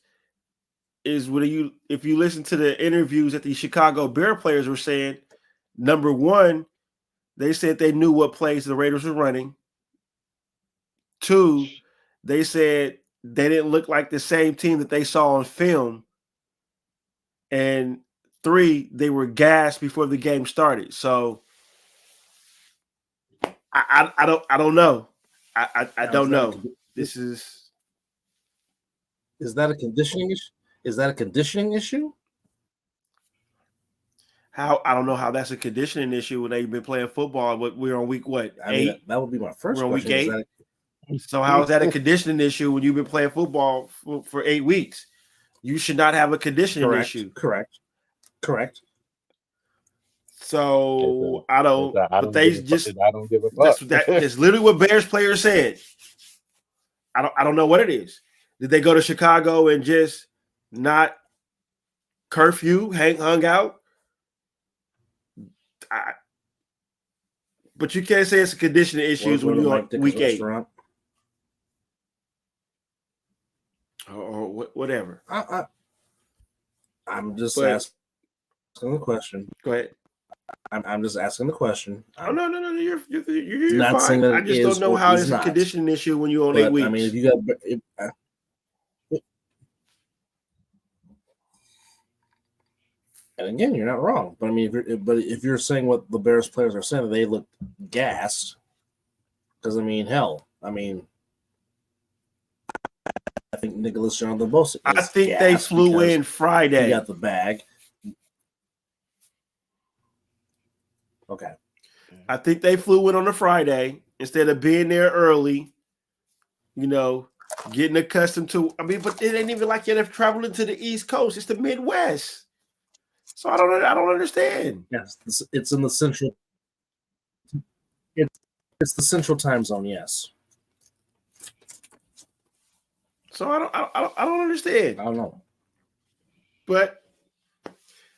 if you listen to the interviews that the Chicago Bear players were saying, number one, they said they knew what plays the Raiders were running. 2, they said they didn't look like the same team that they saw on film. And 3, they were gassed before the game started. So I don't know. I don't know. Is that a conditioning issue? Is that a conditioning issue? I don't know how that's a conditioning issue when they've been playing football. We're on week what? 8? Mean, that would be my first we're on question. Week 8. So how is that a conditioning issue when you've been playing football for 8 weeks? You should not have a conditioning issue. Correct. So I don't give a fuck. That's literally what Bears players said. I don't know what it is. Did they go to Chicago and just not curfew, hung out? But you can't say it's a conditioning issues when you're on week 8. Or whatever. I'm just asking the question. Go ahead. I'm just asking the question. No. You're fine. I just don't know how it's a conditioning issue when you're on 8 weeks. I mean, if you got, and again, you're not wrong. But I mean, if you're saying what the Bears players are saying, they look gassed. Because I mean, hell, I think Nicholas John Bosa. I think they flew in Friday. He got the bag. Okay. I think they flew in on a Friday instead of being there early, getting accustomed to. I mean, but it ain't even like they're traveling to the East Coast. It's the Midwest. So I don't understand. Yes, it's in the central. It's the central time zone. Yes. So I don't understand. I don't know. But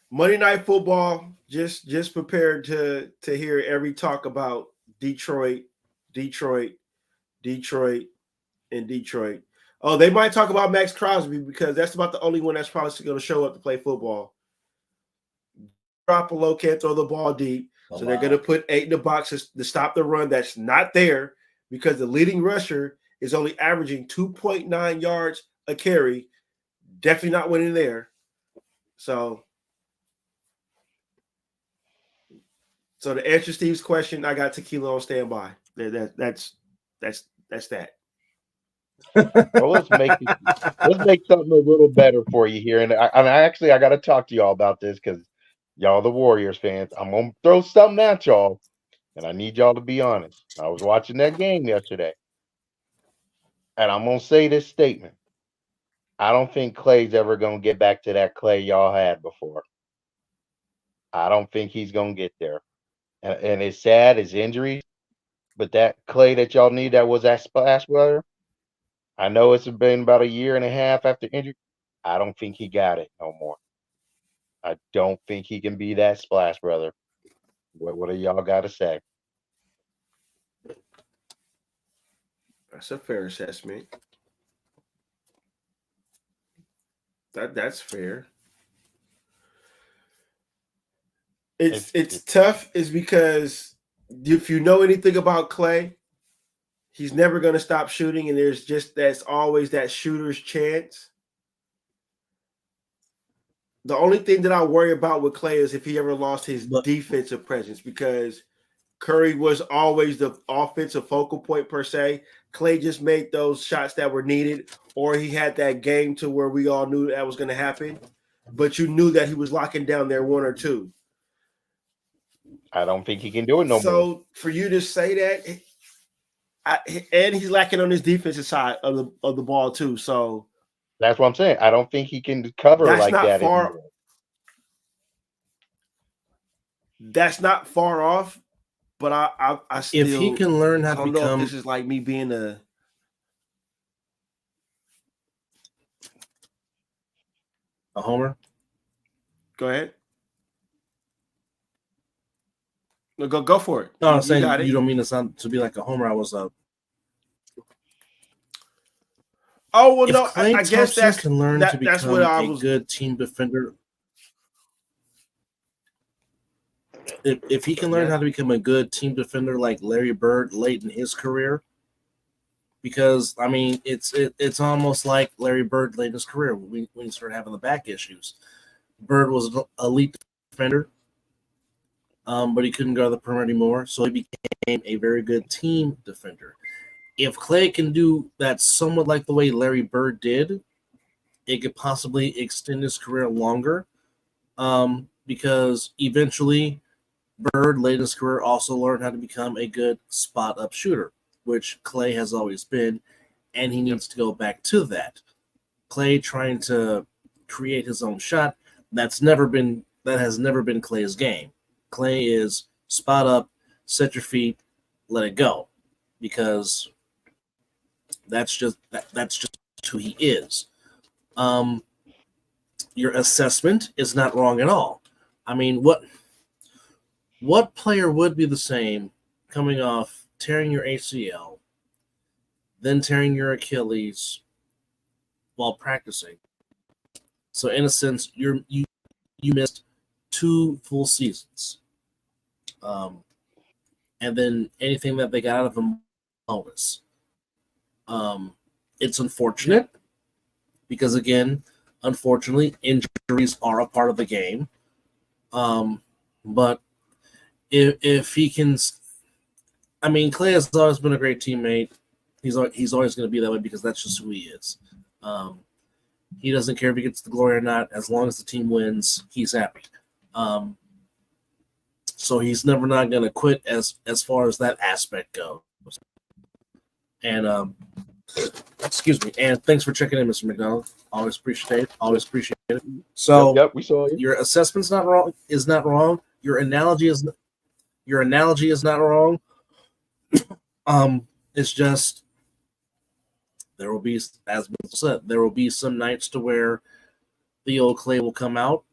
Monday Night Football, just prepared to hear every talk about Detroit. Oh, they might talk about Max Crosby because that's about the only one that's probably going to show up to play football. Garoppolo can't throw the ball deep, so they're going to put 8 in the boxes to stop the run that's not there because the leading rusher is only averaging 2.9 yards a carry. Definitely not winning there. So to answer Steve's question, I got tequila on standby. That's that. Well, let's make something a little better for you here. And I got to talk to y'all about this because y'all the Warriors fans. I'm gonna throw something at y'all, and I need y'all to be honest. I was watching that game yesterday, and I'm gonna say this statement. I don't think Clay's ever gonna get back to that Clay y'all had before. I don't think he's gonna get there. And it's sad, his injuries, but that Clay that y'all need that was that splash brother. I know it's been about a year and a half after injury. I don't think he got it no more. I don't think he can be that splash brother. What do y'all got to say? That's a fair assessment. That's fair. It's tough is because if you know anything about Clay, he's never going to stop shooting, and that's always that shooter's chance. The only thing that I worry about with Clay is if he ever lost his But- defensive presence, because Curry was always the offensive focal point per se. Clay just made those shots that were needed, or he had that game to where we all knew that was going to happen, but you knew that he was locking down their one or two. I don't think he can do it no more. So for you to say that, and he's lacking on his defensive side of the ball too. So That's what I'm saying. I don't think he can cover that's like not that far. anymore. That's not far off, but I still, if he can learn how I to don't know if become this is like me being a homer, go ahead. No, go for it. no, I'm You saying got it. you don't mean to sound to be like a homer. I was Oh well, if no. Klay I guess Thompson that's can learn to that's become what I a was. good team defender. If he can learn Yeah. how to become a good team defender like Larry Bird late in his career, because I mean it's almost like Larry Bird late in his career when he started having the back issues. Bird was an elite defender, but he couldn't guard the perimeter anymore, so he became a very good team defender. If Clay can do that somewhat like the way Larry Bird did, it could possibly extend his career longer, because eventually Bird late in his career also learned how to become a good spot-up shooter, which Clay has always been, and he needs to go back to that. Clay trying to create his own shot, that has never been Clay's game. Clay is spot up, set your feet, let it go, because that's just who he is. Your assessment is not wrong at all. I mean, what player would be the same coming off tearing your ACL, then tearing your Achilles while practicing? So in a sense, you missed 2 full seasons, and then anything that they got out of them bonus. It's unfortunate because, again, unfortunately, injuries are a part of the game. But if he can, I mean, Clay has always been a great teammate. He's always going to be that way because that's just who he is. He doesn't care if he gets the glory or not. As long as the team wins, he's happy. So he's never not going to quit as far as that aspect goes. And excuse me. And thanks for checking in, Mr. McDonald. Always appreciate it. So Yep, we saw you. your assessment's not wrong. Is not wrong. Your analogy is not wrong. It's just there will be, as Mizzle said, there will be some nights to where the old Clay will come out.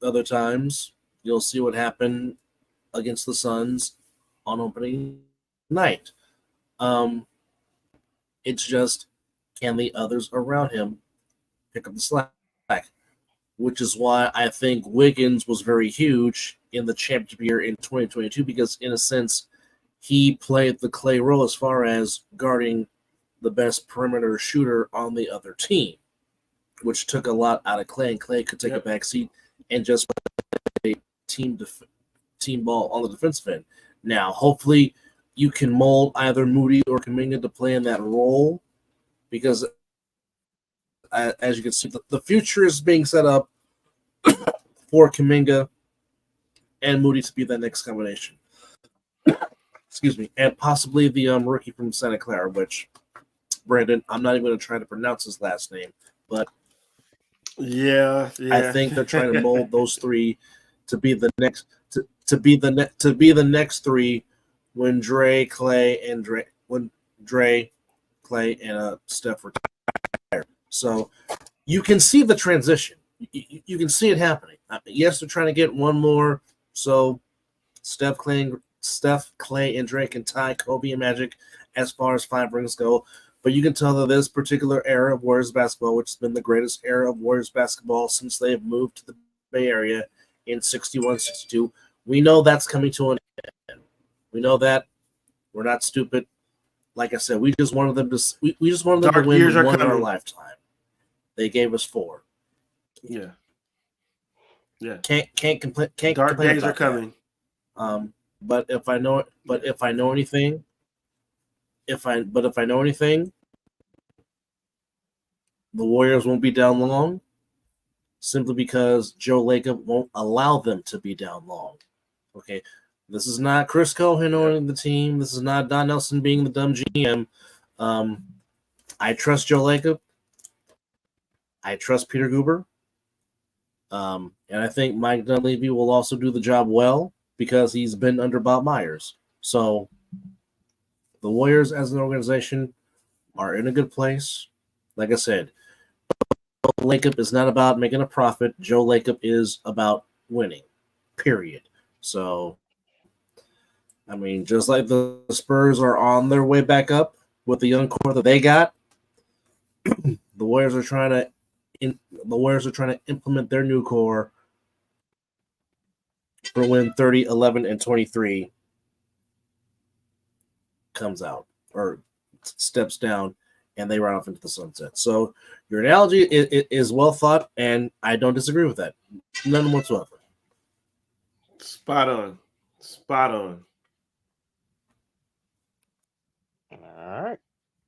Other times, you'll see what happened against the Suns on opening night. It's just, can the others around him pick up the slack? Which is why I think Wiggins was very huge in the championship year in 2022, because in a sense, he played the Clay role as far as guarding the best perimeter shooter on the other team, which took a lot out of Clay, and Clay could take a back seat and just play team ball on the defensive end. Now, hopefully, you can mold either Moody or Kuminga to play in that role, because as you can see, the future is being set up for Kuminga and Moody to be that next combination. Excuse me. And possibly the rookie from Santa Clara, which, Brandon, I'm not even going to try to pronounce his last name, but yeah. I think they're trying to mold those three to be the next to be the next three when Dre, Clay, and Steph retire. So you can see the transition. You can see it happening. Yes, they're trying to get one more, so Steph, Clay, and Dre can tie Kobe and Magic as far as 5 rings go. But you can tell that this particular era of Warriors basketball, which has been the greatest era of Warriors basketball since they have moved to the Bay Area in 61, 62, we know that's coming to an end. We know that. We're not stupid. Like I said, we just wanted them to win Dark years are one in our coming. lifetime. They gave us 4. Yeah. Yeah. Can't complain. Can't Dark complain days are about that. coming. But if I know anything, if I know anything, the Warriors won't be down long, simply because Joe Lacob won't allow them to be down long. Okay, this is not Chris Cohen owning the team. This is not Don Nelson being the dumb GM. I trust Joe Lacob. I trust Peter Guber. And I think Mike Dunleavy will also do the job well because he's been under Bob Myers. So the Warriors as an organization are in a good place. Like I said, Joe Lacob is not about making a profit. Joe Lacob is about winning, period. So, I mean, just like the Spurs are on their way back up with the young core that they got, the Warriors are trying to implement their new core for when 30, 11, and 23 comes out or steps down and they run off into the sunset. So your analogy is well thought, and I don't disagree with that. None whatsoever. Spot on. Spot on. All right.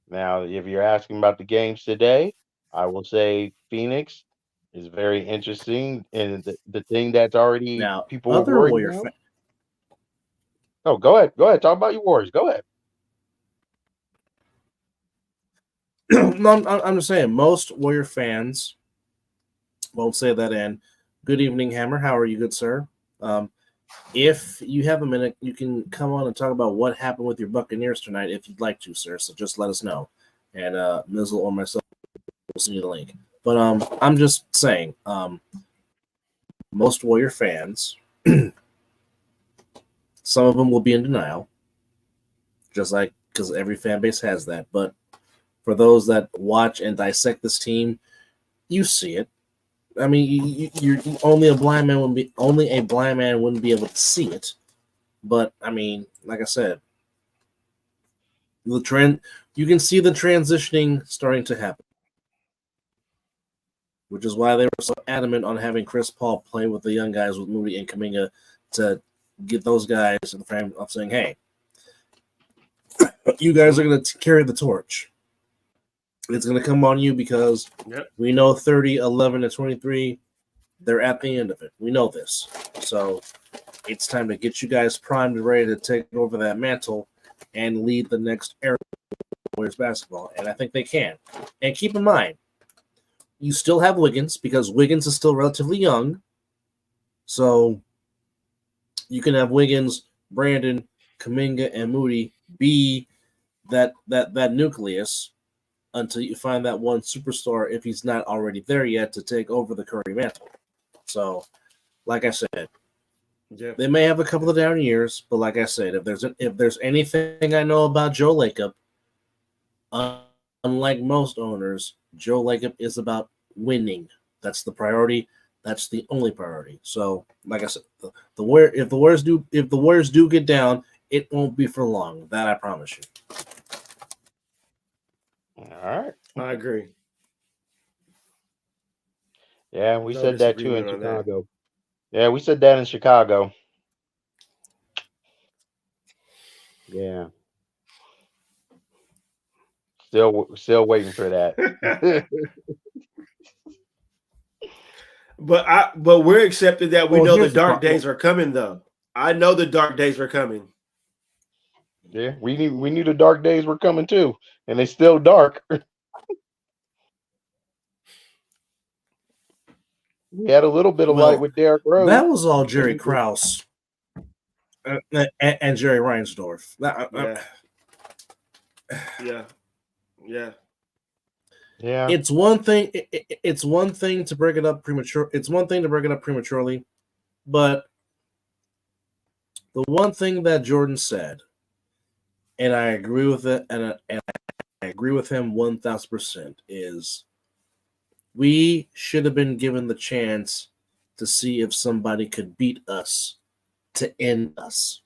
Now, if you're asking about the games today, I will say Phoenix is very interesting, and the thing that's already Now, people were other worried Warrior about. fans. Oh, go ahead. Go ahead. Talk about your Warriors. Go ahead. No, I'm just saying, most Warrior fans won't say that in. Good evening, Hammer. How are you, good sir? If you have a minute, you can come on and talk about what happened with your Buccaneers tonight if you'd like to, sir. So just let us know. And Mizzle or myself will send you the link. But I'm just saying, most Warrior fans, some of them will be in denial, just like because every fan base has that. But for those that watch and dissect this team, you see it. I mean, you're only a blind man wouldn't be able to see it. But I mean, like I said, the trend you can see the transitioning starting to happen, which is why they were so adamant on having Chris Paul play with the young guys with Moody and Kuminga to get those guys in the frame of saying, "Hey, you guys are going to carry the torch. It's going to come on you because we know 30, 11, and 23, they're at the end of it. We know this. So it's time to get you guys primed and ready to take over that mantle and lead the next era of Warriors basketball." And I think they can. And keep in mind, you still have Wiggins because Wiggins is still relatively young. So you can have Wiggins, Brandon, Kuminga, and Moody be that nucleus until you find that one superstar, if he's not already there yet, to take over the Curry mantle. So, like I said, they may have a couple of down years, but like I said, if there's anything I know about Joe Lacob, unlike most owners, Joe Lacob is about winning. That's the priority. That's the only priority. So, like I said, if the Warriors do get down, it won't be for long. That I promise you. All right. I agree. Yeah, we No said that too in disagreement on that. Chicago. Yeah, we said that in Chicago. Yeah. Still waiting for that. But we're accepting that we know the here's the dark pro- days are coming, though. I know the dark days are coming. Yeah, we knew the dark days were coming too, and it's still dark. We had a little bit of light Well, with Derrick Rose. that was all Jerry Krause and Jerry Reinsdorf. Yeah. It's one thing. It's one thing to break it up premature. It's one thing to break it up prematurely, but the one thing that Jordan said, and I agree with it, and I agree with him 1,000%, is we should have been given the chance to see if somebody could beat us to end us,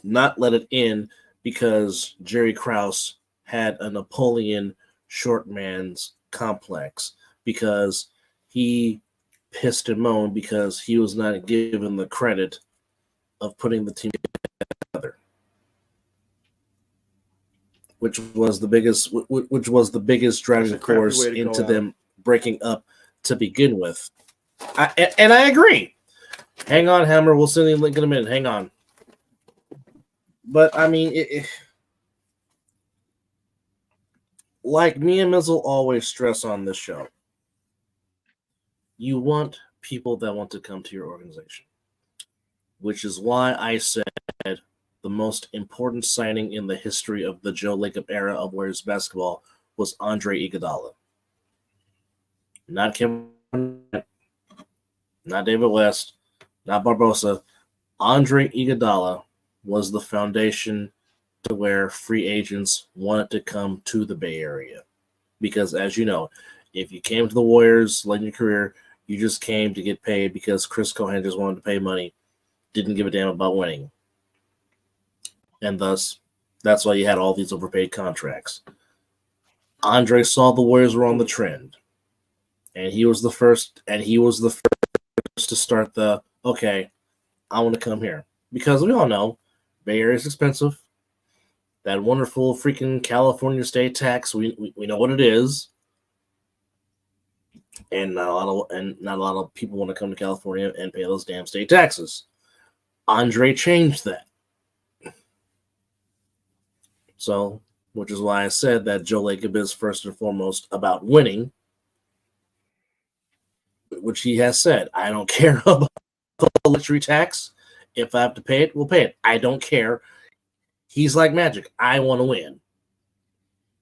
not let it end because Jerry Krause had a Napoleon short man's complex because he pissed and moaned because he was not given the credit of putting the team together, which was the biggest driving force into them breaking up to begin with. And I agree. Hang on, Hammer. We'll send you a link in a minute. Hang on. But I mean, like me and Mizzle always stress on this show, you want people that want to come to your organization, which is why I said the most important signing in the history of the Joe Lacob era of Warriors basketball was Andre Iguodala. Not Kevin, not David West, not Barbosa. Andre Iguodala was the foundation to where free agents wanted to come to the Bay Area. Because as you know, if you came to the Warriors late in your career, you just came to get paid because Chris Cohan just wanted to pay money, didn't give a damn about winning. And thus, that's why you had all these overpaid contracts. Andre saw the Warriors were on the trend. And he was the first to start the, okay, I want to come here. Because we all know Bay Area is expensive. That wonderful freaking California state tax, we know what it is. And not a lot of people want to come to California and pay those damn state taxes. Andre changed that. So, which is why I said that Joe Lacob is first and foremost about winning, which he has said. I don't care about the luxury tax. If I have to pay it, we'll pay it. I don't care. He's like Magic. I want to win.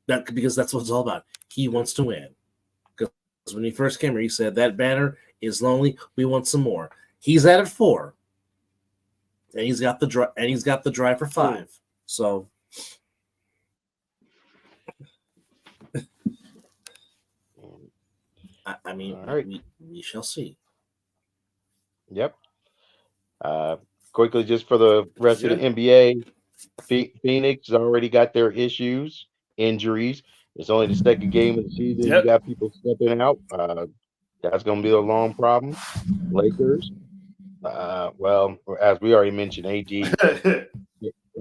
Because that's what it's all about. He wants to win. Because when he first came here, he said that banner is lonely. We want some more. He's at it 4, and he's got the drive for 5. So. I mean, right. we shall see. Yep. Quickly, just for the rest of the NBA, Phoenix has already got their issues, injuries. It's only the second game of the season. You got people stepping out. That's going to be a long problem. Lakers. Well, as we already mentioned, AD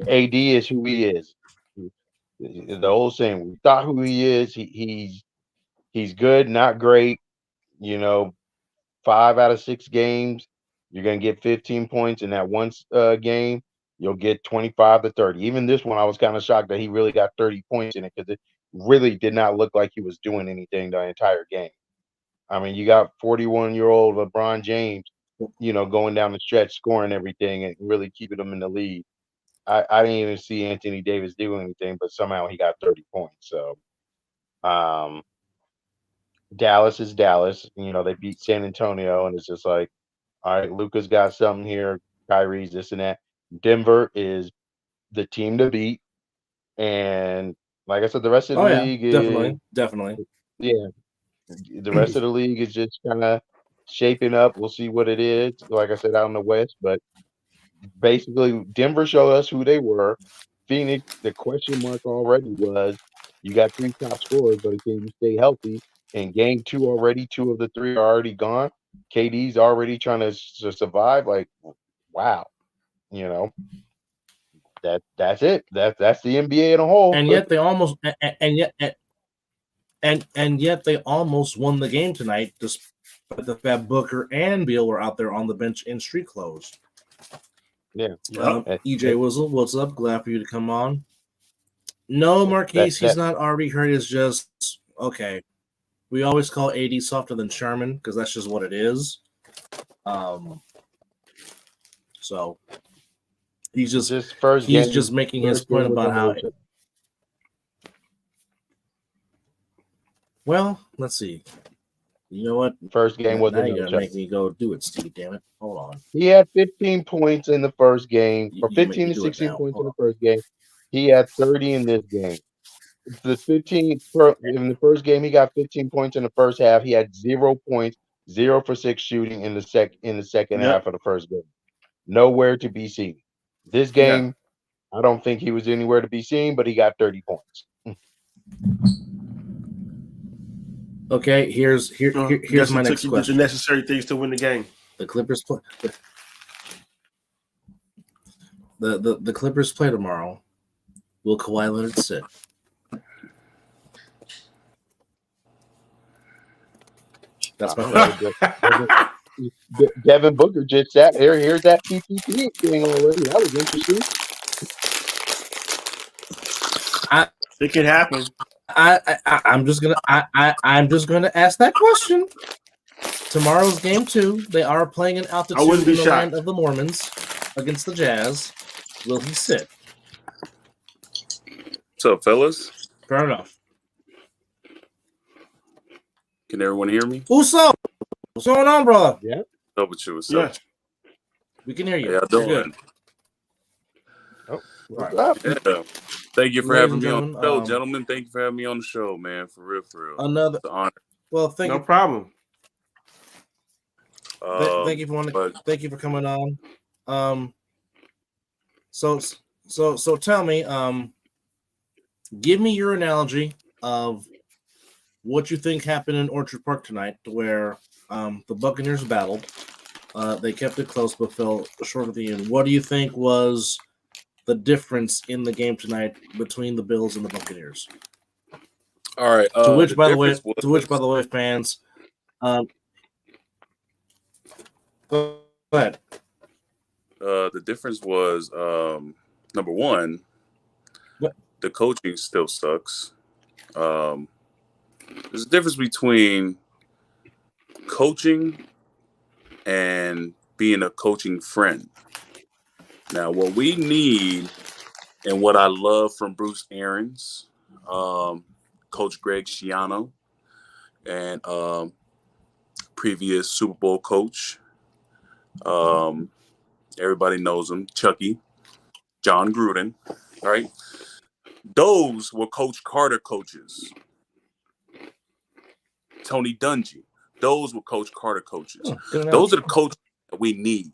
is who he is. The old saying, we thought who he is. He's good, not great. 5 out of 6 games, you're going to get 15 points. In that one game, you'll get 25 to 30. Even this one, I was kind of shocked that he really got 30 points in it because it really did not look like he was doing anything the entire game. I mean, you got 41-year-old LeBron James, going down the stretch, scoring everything and really keeping them in the lead. I didn't even see Anthony Davis do anything, but somehow he got 30 points. So, Dallas is Dallas. They beat San Antonio, and it's just like, all right, Luka's got something here. Kyrie's this and that. Denver is the team to beat. And like I said, the rest of the league is definitely. Yeah. The rest of the league is just kind of shaping up. We'll see what it is. Like I said, out in the West, but basically Denver showed us who they were. Phoenix, the question mark already was, you got 3 top scorers, but can you stay healthy? In game 2 already, 2 of the 3 are already gone. KD's already trying to survive. Like, wow, that's it. That's the NBA in a whole. And yet they almost yet they almost won the game tonight, despite the fact Booker and Beal were out there on the bench in street clothes. Yeah. EJ Wizzle, what's up? Glad for you to come on. No, Marquise, he's not already hurt. It's just okay. We always call AD softer than Sherman because that's just what it is. So he's just making his point about how. Well, let's see. You know what? First game was now you're gonna make me go do it, Steve. Damn it! Hold on. He had 15 points in the first game, or 15 to 16 points in the first game. He had 30 in this game. In the first game, he got 15 points in the first half. He had 0 points, 0 for 6 shooting in the second half of the first game. Nowhere to be seen. This game, I don't think he was anywhere to be seen, but he got 30 points. Okay, here's my next The question. necessary things to win the game. The Clippers play. The Clippers play tomorrow. Will Kawhi Leonard sit? That's my question. Devin Booker just sat here. Here's that PPP thing already. That was interesting. It can happen. I'm just gonna ask that question. Tomorrow's game 2. They are playing in altitude in the land of the Mormons against the Jazz. Will he sit? What's up, fellas? Fair enough. Can everyone hear me? What's up? What's going on, brother? Yeah. What's up with you? What's up? We can hear you. How y'all doing? Oh, what's Right. up? Yeah. Thank you for Ladies having and me on the show, gentlemen, gentlemen. Thank you for having me on the show, man. For real, for real. Another. It's an honor. Well, thank No you. problem. Thank you thank you for coming on. So tell me, give me your analogy of what you think happened in Orchard Park tonight, where the Buccaneers battled. They kept it close but fell short of the end. What do you think was the difference in the game tonight between the Bills and the Buccaneers? All right. To which, by the way, fans, go ahead. The difference was number one, What? the coaching still sucks. There's a difference between coaching and being a coaching friend. Now, what we need and what I love from Bruce Arians, Coach Greg Schiano, and previous Super Bowl coach, everybody knows him, Chucky, John Gruden, right? Those were Coach Carter coaches. Tony Dungy. Those were Coach Carter coaches. Those are the coaches that we need.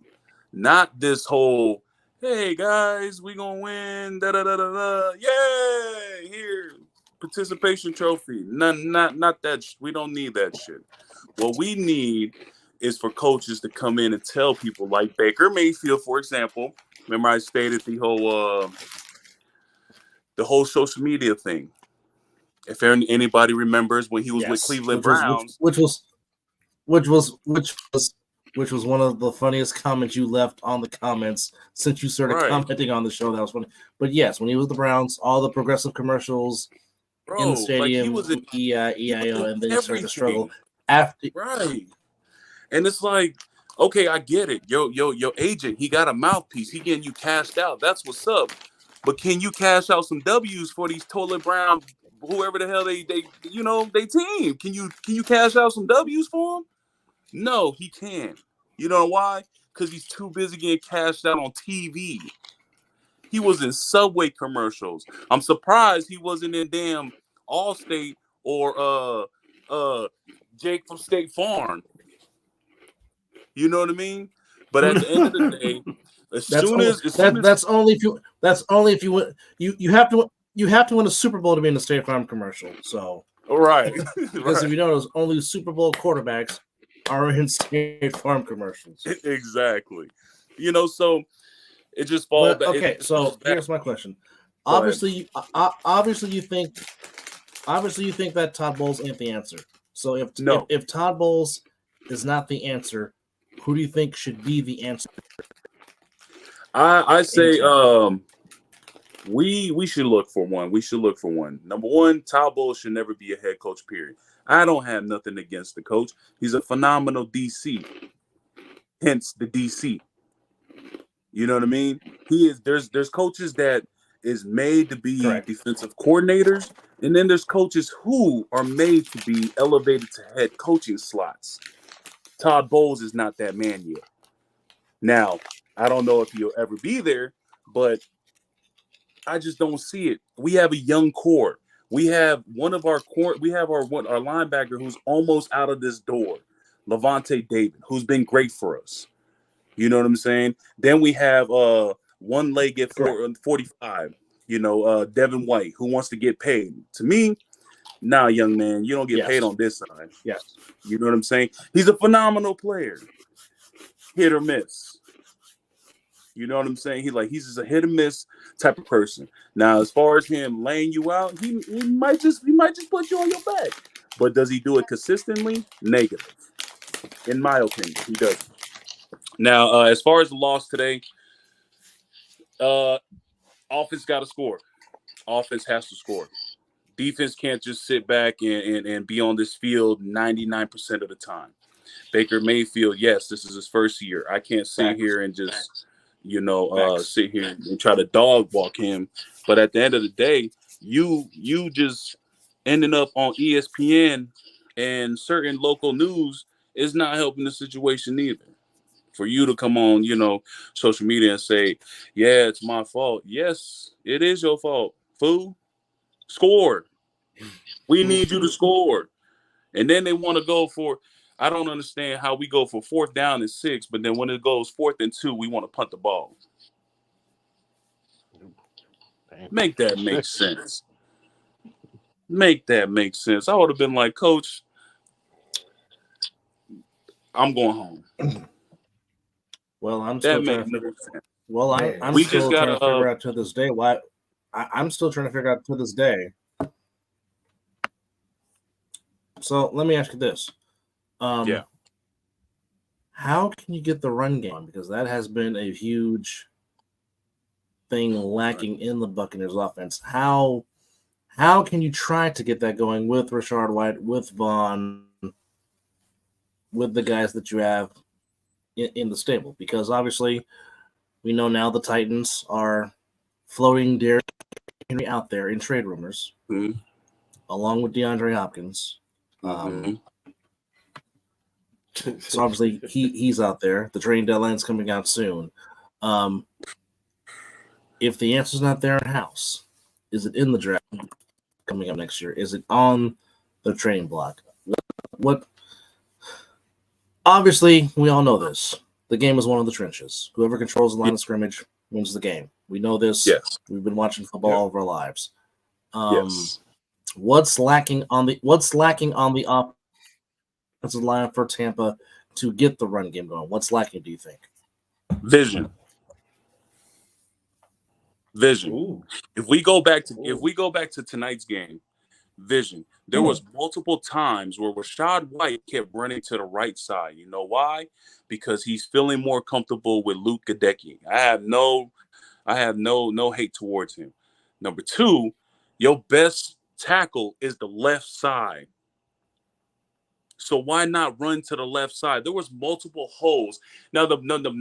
Not this whole, hey guys, we gonna win, da da da da da. Yay! Here, participation trophy. Not that. We don't need that shit. What we need is for coaches to come in and tell people, like Baker Mayfield, for example. Remember, I stated the whole social media thing. If anybody remembers when he was with Cleveland Browns, which was one of the funniest comments you left on the comments since you started commenting on the show. That was funny. But yes, when he was the Browns, all the progressive commercials in the stadium, he was in EIO, and then he started to struggle after. Right, and it's like, okay, I get it. Your agent, he got a mouthpiece. He getting you cashed out. That's what's up. But can you cash out some W's for these Toilet Brown, whoever the hell they team? Can you cash out some W's for them? No, he can't. You know why? Because he's too busy getting cashed out on TV. He was in Subway commercials. I'm surprised he wasn't in damn Allstate or Jake from State Farm. You know what I mean? But at the end of the day, that's only if you have to win a Super Bowl to be in a State Farm commercial. So right, because if you notice, only Super Bowl quarterbacks are in State Farm commercials. Exactly. So it just falls. Okay, so here's my question. Obviously, you think that Todd Bowles ain't the answer. So if Todd Bowles is not the answer, who do you think should be the answer? I say we should look for one. We should look for one. Number one, Todd Bowles should never be a head coach, period. I don't have nothing against the coach. He's a phenomenal DC. Hence the DC. You know what I mean? There's coaches that is made to be defensive coordinators, and then there's coaches who are made to be elevated to head coaching slots. Todd Bowles is not that man yet. Now, I don't know if he'll ever be there, but I just don't see it. We have a young core. We have our linebacker who's almost out of this door, Levante David, who's been great for us. You know what I'm saying? Then we have one leg at 45, Devin White, who wants to get paid. To me, Nah, young man, you don't get Yes. paid on this side. Yes. You know what I'm saying? He's a phenomenal player. Hit or miss. You know what I'm saying? He's just a hit or miss type of person. Now, as far as him laying you out, he might just put you on your back. But does he do it consistently? Negative. In my opinion, he doesn't. Now, as far as the loss today, offense got to score. Offense has to score. Defense can't just sit back and be on this field 99% of the time. Baker Mayfield, yes, this is his first year. I can't sit here and just, sit here and try to dog walk him. But at the end of the day, you just ending up on ESPN and certain local news is not helping the situation either. For you to come on, social media and say, yeah, it's my fault. Yes, it is your fault. Fool, score. We need you to score. And then they want to go for, I don't understand how we go for 4th down and 6, but then when it goes 4th and 2, we want to punt the ball. Make that make sense. Make that make sense. I would have been like, Coach, I'm going home. Well, I'm still trying to figure. Well, I'm We still just trying gotta, to figure out to this day why. I'm still trying to figure out to this day. So let me ask you this: yeah, how can you get the run game? Because that has been a huge thing lacking in the Buccaneers offense. How can you try to get that going with Rashard White, with Vaughn, with the guys that you have in the stable? Because obviously we know now the Titans are floating Derrick Henry out there in trade rumors, along with DeAndre Hopkins. So obviously he's out there. The trade deadline's coming out soon. If the answer's not there in-house, is it in the draft coming up next year? Is it on the trading block? What? Obviously, we all know this. The game is one of the trenches. Whoever controls the line of scrimmage wins the game. We know this. Yes. We've been watching football all of our lives. Yes. What's lacking on the offensive line for Tampa to get the run game going? What's lacking, do you think? Vision. Ooh. If we go back to tonight's game, vision. There was multiple times where Rashad White kept running to the right side. You know why? Because he's feeling more comfortable with Luke Gadecki. I have no hate towards him. Number 2, your best tackle is the left side. So why not run to the left side? There was multiple holes. Now the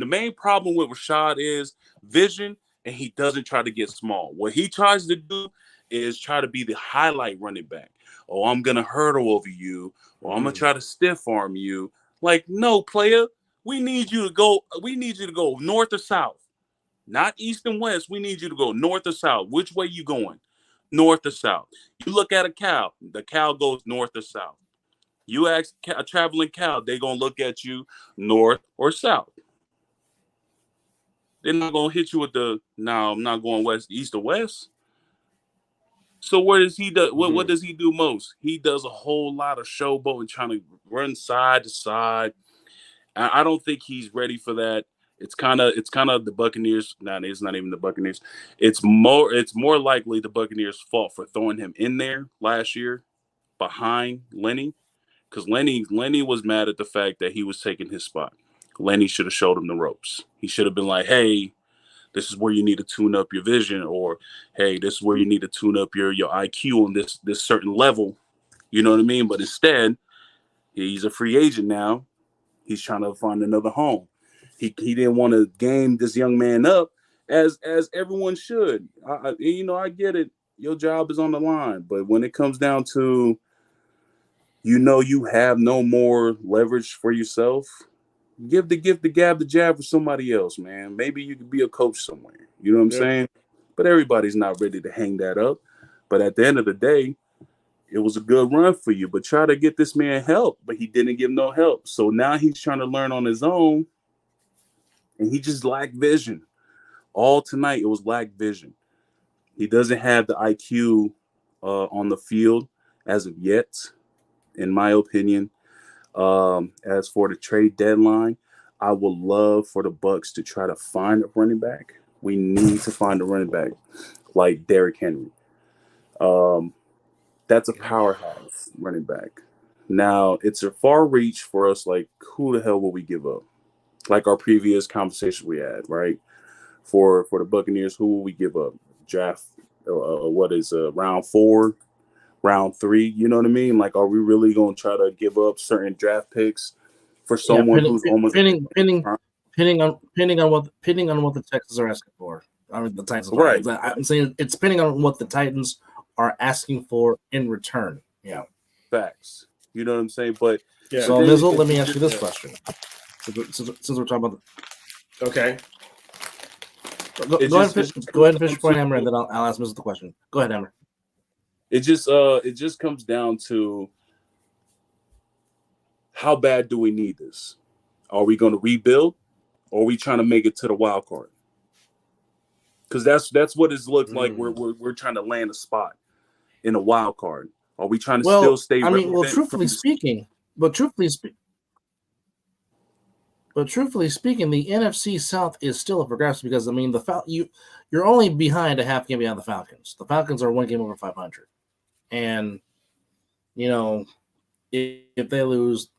main problem with Rashad is vision, and he doesn't try to get small. What he tries to do is try to be the highlight running back. Oh, I'm gonna hurdle over you, or I'm gonna try to stiff arm you. Like, no, player, we need you to go north or south, not east and west. We need you to go north or south. Which way you going? North or south. You look at a cow, the cow goes north or south. You ask a traveling cow, they're gonna look at you north or south. They're not gonna hit you with I'm not going west, east or west. So what does he do? What does he do most? He does a whole lot of showboat and trying to run side to side. I don't think he's ready for that. It's kind of the Buccaneers. It's not even the Buccaneers. It's more likely the Buccaneers' fault for throwing him in there last year behind Lenny, because Lenny was mad at the fact that he was taking his spot. Lenny should have showed him the ropes. He should have been like, hey, this is where you need to tune up your vision, or hey, this is where you need to tune up your IQ on this certain level. You know what I mean? But instead, he's a free agent now. He's trying to find another home. He didn't want to game this young man up as everyone should. I get it. Your job is on the line, but when it comes down to, you have no more leverage for yourself, give the gift, the gab, the jab for somebody else, man. Maybe you could be a coach somewhere. You know what I'm saying? But everybody's not ready to hang that up. But at the end of the day, it was a good run for you. But try to get this man help, but he didn't give no help. So now he's trying to learn on his own, and he just lacked vision. All tonight, it was lack vision. He doesn't have the IQ on the field. as of yet, in my opinion. As for the trade deadline, I would love for the Bucs to try to find a running back. We need to find a running back like Derrick Henry. That's a powerhouse running back. Now, it's a far reach for us. Like, who the hell will we give up? Like our previous conversation we had, right? For the Buccaneers, who will we give up? Draft, round 4, round 3? You know what I mean? Like, are we really going to try to give up certain draft picks for someone who's almost depending on what the Texans are asking for? I mean, the Titans, right? I'm saying it's depending on what the Titans are asking for in return. Yeah, facts. You know what I'm saying? But Yeah. So, Mizzle, let me ask you this question. Since we're talking about Okay. go ahead and finish your point, Hammer, and then I'll ask Mizzle the question. Go ahead, Hammer. it just comes down to how bad do we need this? Are we going to rebuild, or are we trying to make it to the wild card? Because that's what it's looked like. We're trying to land a spot in a wild card. Are we trying to still stay? Truthfully speaking, the NFC South is still up for grabs because I mean you're only behind a half game behind the Falcons. The Falcons are 1 game over 500, and you know if they lose,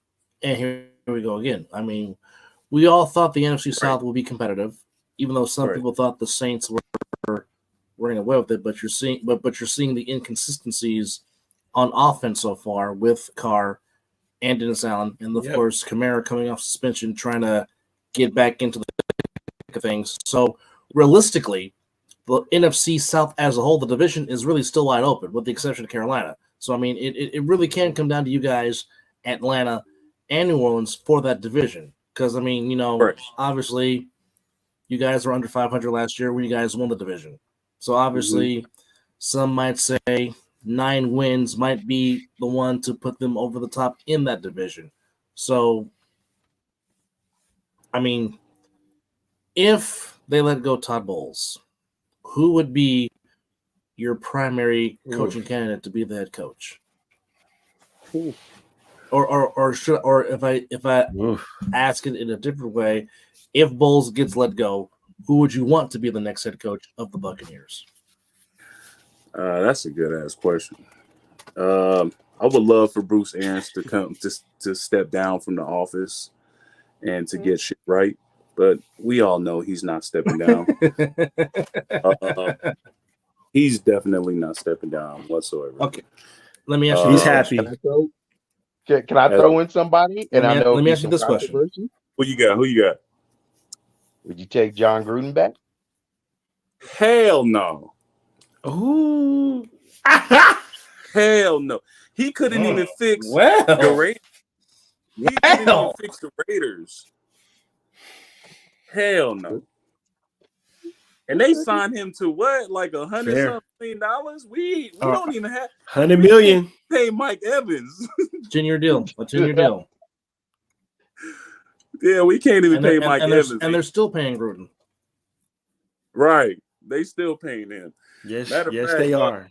and here we go again. I mean, we all thought the NFC South would be competitive, even though some people thought the Saints were running away with it. But you're seeing the inconsistencies on offense so far with Carr and Dennis Allen, and of course Kamara coming off suspension, trying to get back into the thick of things. So realistically, the NFC South as a whole, the division is really still wide open, with the exception of Carolina. So I mean, it really can come down to you guys, Atlanta and New Orleans, for that division. Because I mean, obviously, you guys were under 500 last year when you guys won the division. So obviously, some might say 9 wins might be the one to put them over the top in that division. So, I mean, if they let go Todd Bowles, who would be your primary coaching candidate to be the head coach? Or if I ask it in a different way, if Bowles gets let go, who would you want to be the next head coach of the Buccaneers? That's a good ass question. I would love for Bruce Arians to come to step down from the office and to get shit right, but we all know he's not stepping down. He's definitely not stepping down whatsoever. Okay, let me ask you. He's happy. Can I throw in somebody? Let me ask you this question. Who you got? Would you take John Gruden back? Hell no. Ooh. Hell no. He couldn't even fix the Raiders. He couldn't even fix the Raiders. Hell no. And they signed him to what? Like $100 million? We don't even have $100 million. Pay Mike Evans. 10-year deal. A 10-year deal. Yeah, we can't even pay Mike Evans. And they're still paying Gruden. Right. They still paying him. Yes, they are.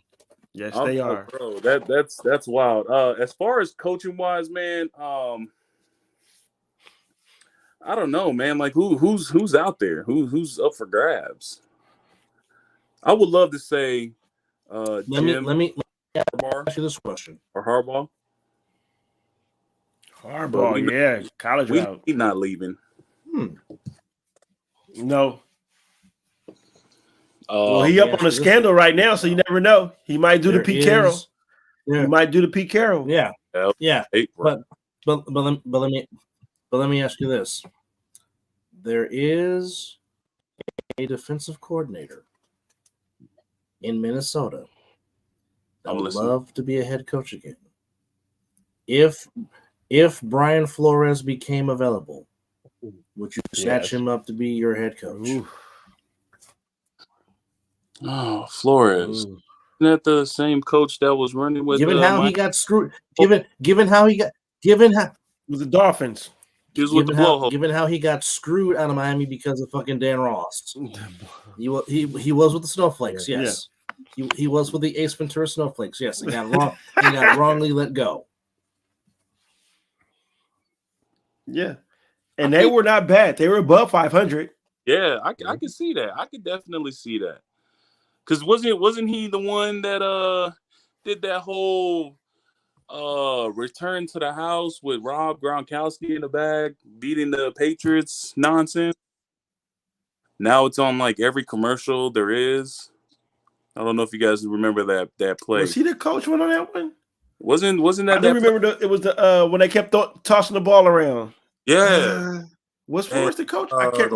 Yes, they are. Bro, that's wild. As far as coaching wise, man, I don't know, man. Like who's out there? Who's up for grabs? I would love to say let me ask you this question. Or Harbaugh. Yeah, college route. He's not leaving. No. Well, he up on a scandal right now, so you never know. He might do the Pete Carroll. Yeah. He might do the Pete Carroll. Yeah. Yeah. But let me ask you this. There is a defensive coordinator in Minnesota that would love to be a head coach again. If Brian Flores became available, would you snatch him up to be your head coach? Ooh. Oh, Flores. Isn't that the same coach that was running with given how he got screwed with the Dolphins. Given how he got screwed out of Miami because of fucking Dan Ross. He was with the Snowflakes, yes. He was with the Ace Ventura Snowflakes. Yes, he got wrong. He got wrongly let go. Yeah, and they were not bad. They were above 500. Yeah, I can see that. I could definitely see that. Because wasn't he the one that did that whole return to the house with Rob Gronkowski in the bag, beating the Patriots nonsense? Now it's on like every commercial there is. I don't know if you guys remember that play. Was he the coach one on that one? Wasn't I that? do remember it was the when they kept tossing the ball around. Yeah. Was Forrest the coach? I can't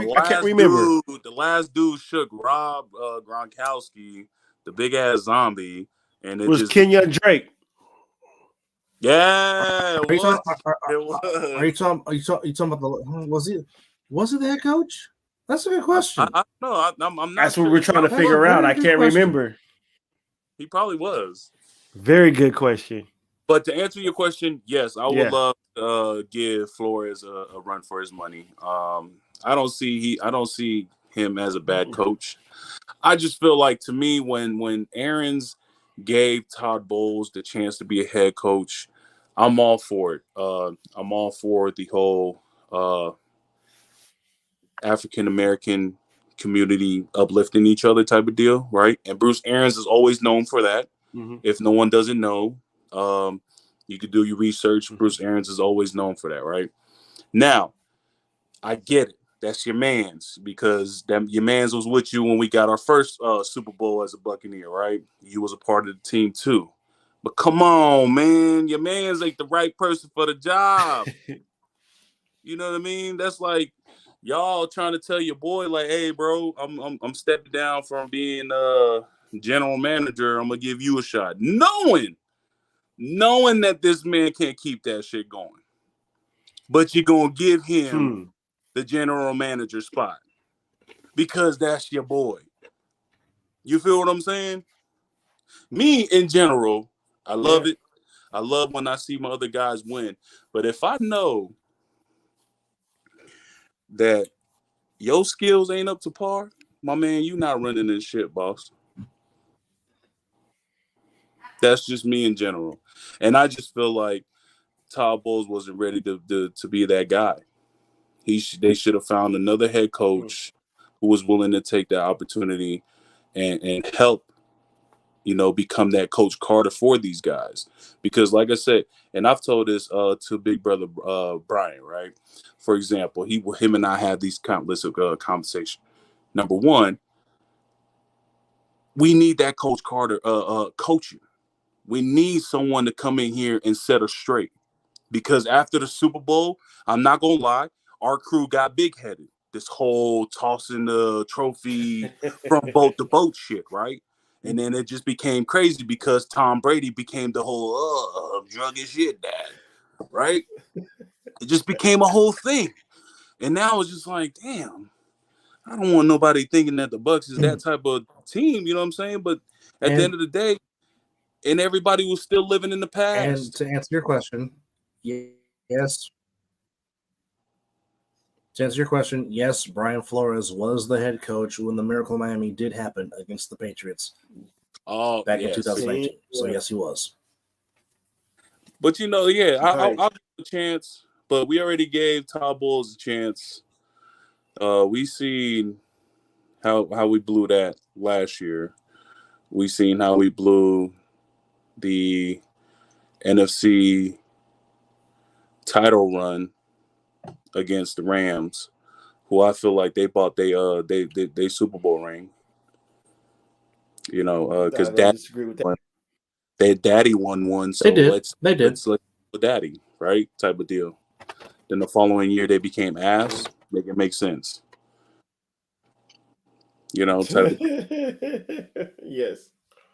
remember. The last dude shook Rob Gronkowski, the big ass zombie, and it was just Kenyon Drake. Yeah, Are you talking about the? Was he the head coach? That's a good question. I don't know. I'm not. That's sure. what we're trying to figure out. I can't remember. He probably was. Very good question. But to answer your question, yes, I would love to give Flores a run for his money. I don't see him as a bad coach. I just feel like, to me, when Aaron's gave Todd Bowles the chance to be a head coach, I'm all for it. I'm all for the whole African American community uplifting each other type of deal, right? And Bruce Arians is always known for that. Mm-hmm. If no one doesn't know, you could do your research. Mm-hmm. Bruce Arians is always known for that, right? Now, I get it. That's your man's, because your man's was with you when we got our first Super Bowl as a Buccaneer, right? You was a part of the team too. But come on, man, your man's ain't the right person for the job. You know what I mean? That's like y'all trying to tell your boy, like, hey, bro, I'm stepping down from being general manager. I'm gonna give you a shot, knowing that this man can't keep that shit going. But you're gonna give him the general manager spot because that's your boy. You feel what I'm saying? Me, in general, I love it. I love when I see my other guys win. But if I know that your skills ain't up to par, my man, you not running this shit, boss. That's just me in general. And I just feel like Todd Bowles wasn't ready to be that guy. They should have found another head coach who was willing to take that opportunity and help, become that Coach Carter for these guys. Because like I said, and I've told this to Big Brother Brian, right? For example, him and I had these countless conversations. Number one, we need that Coach Carter coaching. We need someone to come in here and set us straight. Because after the Super Bowl, I'm not going to lie, our crew got big-headed. This whole tossing the trophy from boat to boat shit, right? And then it just became crazy because Tom Brady became the whole drug and shit dad, right? It just became a whole thing. And now it's just like, damn, I don't want nobody thinking that the Bucs is that type of team, you know what I'm saying? But at the end of the day, and everybody was still living in the past. And to answer your question, yes. To answer your question, yes, Brian Flores was the head coach when the Miracle Miami did happen against the Patriots back in 2019. So, yes, he was. But, I'll give a chance. But we already gave Todd Bowles a chance. We seen how we blew that last year. We seen how we blew the NFC title run against the Rams, who I feel like they bought they Super Bowl ring. Because Daddy won one, so let's let Daddy, right? Type of deal. Then the following year they became ass. Make it make sense. Type of yes.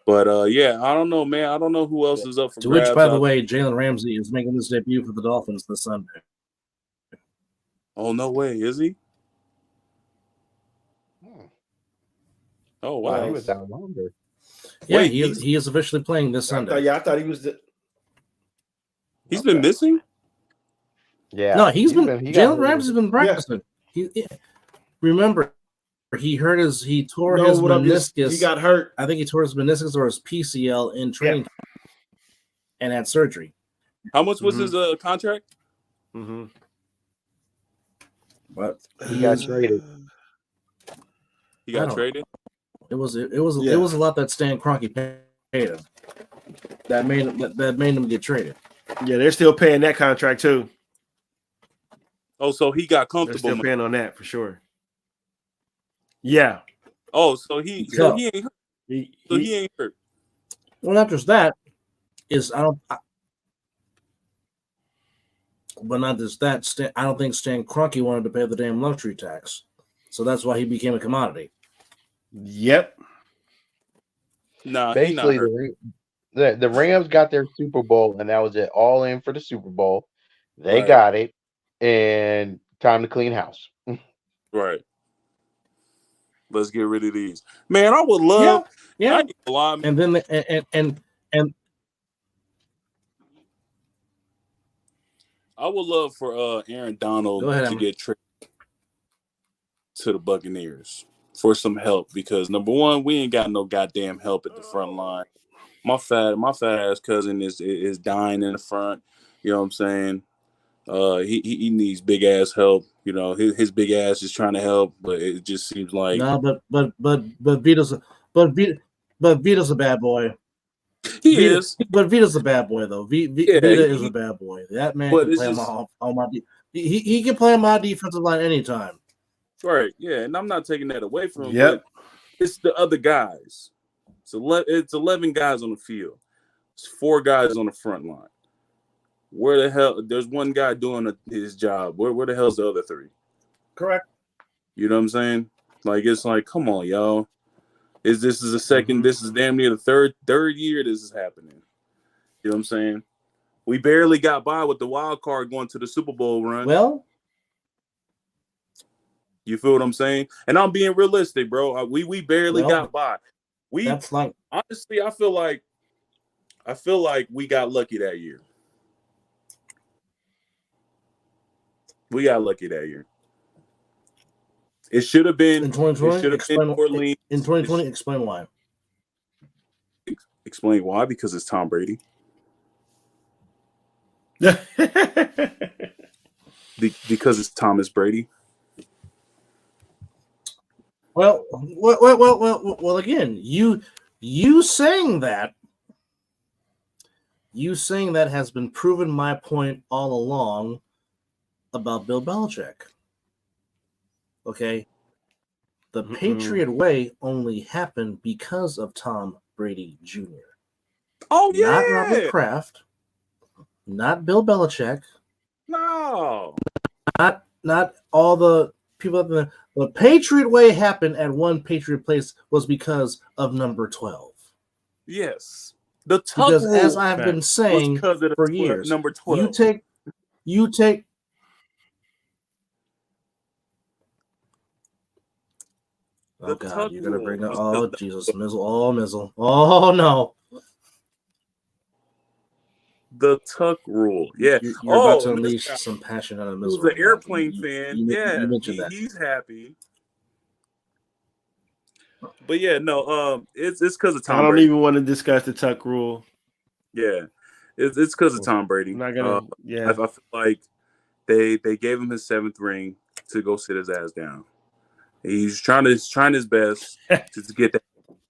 But I don't know, man. I don't know who else is up for grabs. Which, by the way, Jalen Ramsey is making his debut for the Dolphins this Sunday. Oh, no way, is he? Oh wow, he was down longer. Yeah, wait, he is officially playing this Sunday. I thought he was. He's been missing. Yeah, no, Jalen Ramsey's been practicing. Yeah. Remember, He tore No, his what up? meniscus. He got hurt. I think he tore his meniscus or his PCL in training and had surgery. How much was his contract? Mm-hmm. But He got traded. He got traded. It was a lot that Stan Kroenke paid him. That made him get traded. Yeah, they're still paying that contract too. Oh, so he got They're comfortable. still paying on that for sure. Yeah. Oh, so he ain't hurt. He ain't hurt. Well, not just that. But not just that. I don't think Stan Kroenke wanted to pay the damn luxury tax, so that's why he became a commodity. Yep. Nah, Basically, the Rams got their Super Bowl, and that was it. All in for the Super Bowl. They got it, and time to clean house. Right. Let's get rid of these. Man, I would love. Yeah. I ain't gonna lie, man. And then and I would love for Aaron Donald to get traded to the Buccaneers for some help, because number one, we ain't got no goddamn help at the front line. My fat ass cousin is dying in the front. You know what I'm saying? He needs big ass help. You know, his big ass is trying to help, but it just seems like but Vito's a bad boy. He is. But Vita's a bad boy though. Vita is a bad boy. That man can play on my he can play on my defensive line anytime. Right, yeah, and I'm not taking that away from him. Yep. But it's the other guys. It's 11 guys on the field. It's 4 guys on the front line. Where the hell? There's one guy doing his job. Where the hell's the other 3? Correct. You know what I'm saying? Like, it's like, come on, y'all. This is a second. This is damn near the third year this is happening. You know what I'm saying? We barely got by with the wild card going to the Super Bowl run. Well, you feel what I'm saying? And I'm being realistic, bro. We barely got by. That's like, honestly, I feel like we got lucky that year. We got lucky that year. It should have been in 2020. It should have been Orleans. In 2020, explain why. Explain why? Because it's Tom Brady. Because it's Thomas Brady. Well. Again, you saying that has been proven my point all along about Bill Belichick. Okay, the Patriot way only happened because of Tom Brady Jr. Oh yeah, not Robert Kraft, not Bill Belichick. No, not all the people. The Patriot way happened at one Patriot place was because of number 12. Yes, because as I've been saying for years, number 12. You take. Oh God! You're gonna bring up. Oh Jesus, Mizzle! Oh Mizzle! Oh no! The Tuck rule. Yeah. You're about to unleash some passion out of Mizzle. Who's an airplane fan? You mentioned that. He's happy. But yeah, no. It's because of Tom. I don't Brady. even want to discuss the Tuck rule. Yeah, it's because of Tom Brady. I'm not gonna. I feel like they gave him his 7th ring to go sit his ass down. He's trying his best to get that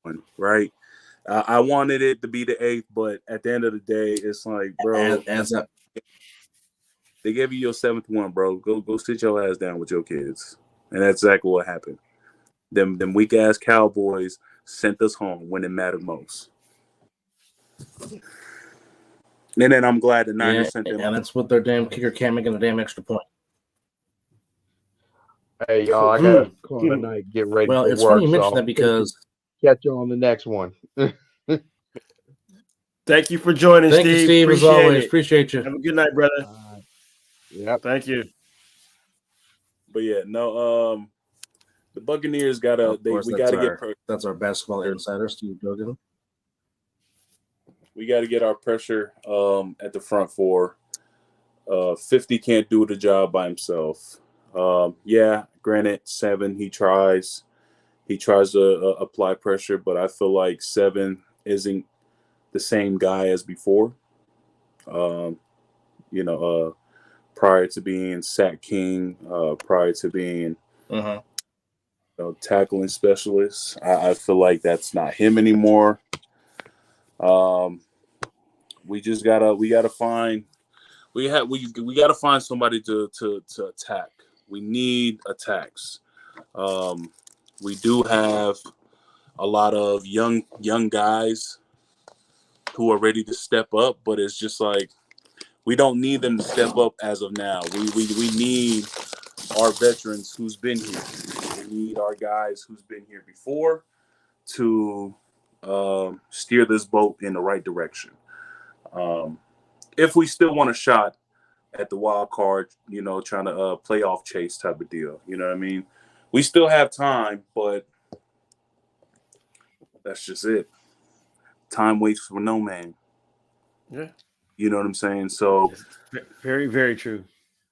one right. I wanted it to be the 8th, but at the end of the day, it's like, bro, they gave you your 7th one, bro. Go sit your ass down with your kids, and that's exactly what happened. Them weak ass Cowboys sent us home when it mattered most, and then I'm glad the Niners sent them. And that's what their damn kicker can't make a damn extra point. Hey, y'all, I got to call tonight. Get ready for work. Well, it's funny you mention that because... Catch you on the next one. Thank you for joining, Steve. Thank you, Steve, as always. Appreciate you. Have a good night, brother. Yeah. Thank you. But yeah, no, the Buccaneers we got to get... That's our basketball insider, Steve Duggan. We got to get our pressure at the front 4. 50 can't do the job by himself. Yeah, granted, 7, he tries. He tries to apply pressure, but I feel like 7 isn't the same guy as before. You know, prior to being sack king, prior to being tackling specialist, I feel like that's not him anymore. We gotta find somebody to attack. We need attacks. We do have a lot of young guys who are ready to step up, but it's just like we don't need them to step up as of now. We need our veterans who's been here. We need our guys who's been here before to steer this boat in the right direction. If we still want a shot at the wild card, trying to playoff chase type of deal, you know what I mean? We still have time, but that's just it. Time waits for no man. Yeah. You know what I'm saying? So very, very true.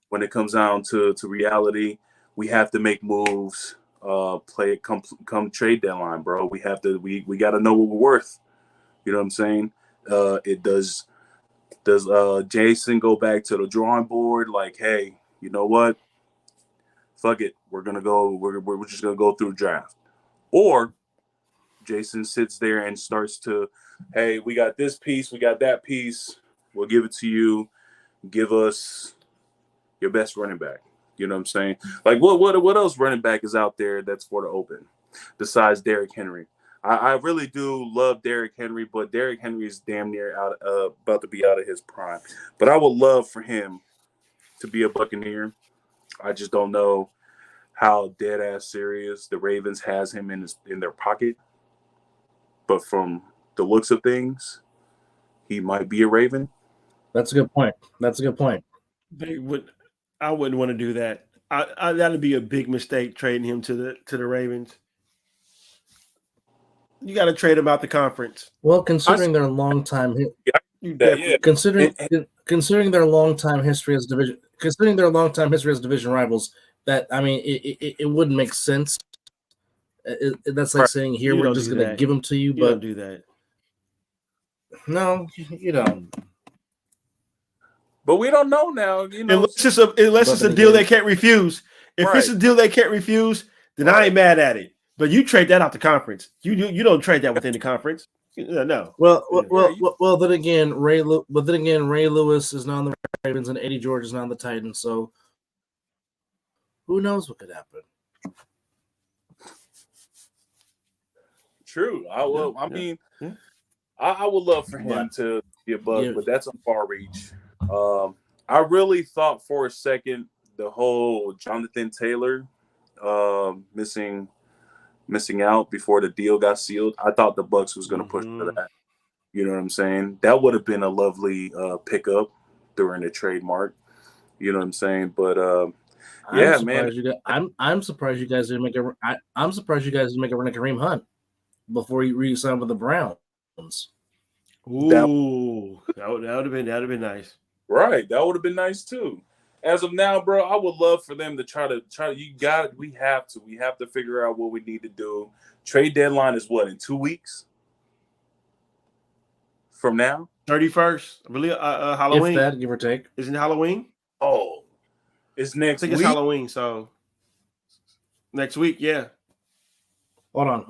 When it comes down to reality, we have to make moves, come trade deadline, bro. We have to we got to know what we're worth. You know what I'm saying? Does Jason go back to the drawing board like, hey, you know what? Fuck it. We're just gonna go through draft. Or Jason sits there and starts to, hey, we got this piece, we got that piece, we'll give it to you. Give us your best running back. You know what I'm saying? Like what else running back is out there that's for the open besides Derrick Henry? I really do love Derrick Henry, but Derrick Henry is damn near about to be out of his prime. But I would love for him to be a Buccaneer. I just don't know how dead ass serious the Ravens has him in their pocket. But from the looks of things, he might be a Raven. That's a good point. I wouldn't want to do that. That'd be a big mistake trading him to the Ravens. You got to trade him out the conference. Well, considering their long time, considering their long time history as division rivals, that it wouldn't make sense. That's like saying here we're just going to give them to you, but don't do that. No, you don't. But we don't know now. Unless it's a deal they can't refuse. If it's a deal they can't refuse, then I ain't mad at it. But you trade that out the conference. You don't trade that within the conference. No. Well. Then again, Ray Lewis is now on the Ravens and Eddie George is now on the Titans. So who knows what could happen? True. I will. I mean, I would love for him to be a Buck, but that's a far reach. I really thought for a second the whole Jonathan Taylor missing out before the deal got sealed. I thought the Bucs was going to push for that. You know what I'm saying? That would have been a lovely pickup during the trademark. You know what I'm saying? But I'm surprised you guys didn't make a. I'm surprised you guys didn't make a run at Kareem Hunt before he re-signed with the Browns. Ooh, that would have been nice. Right, that would have been nice too. As of now, bro, I would love for them to try to. We have to figure out what we need to do. Trade deadline is what, in 2 weeks from now? 31st, really? Halloween, if that, give or take. Isn't it Halloween? Oh, it's next week. I think it's Halloween, so next week, yeah. Hold on.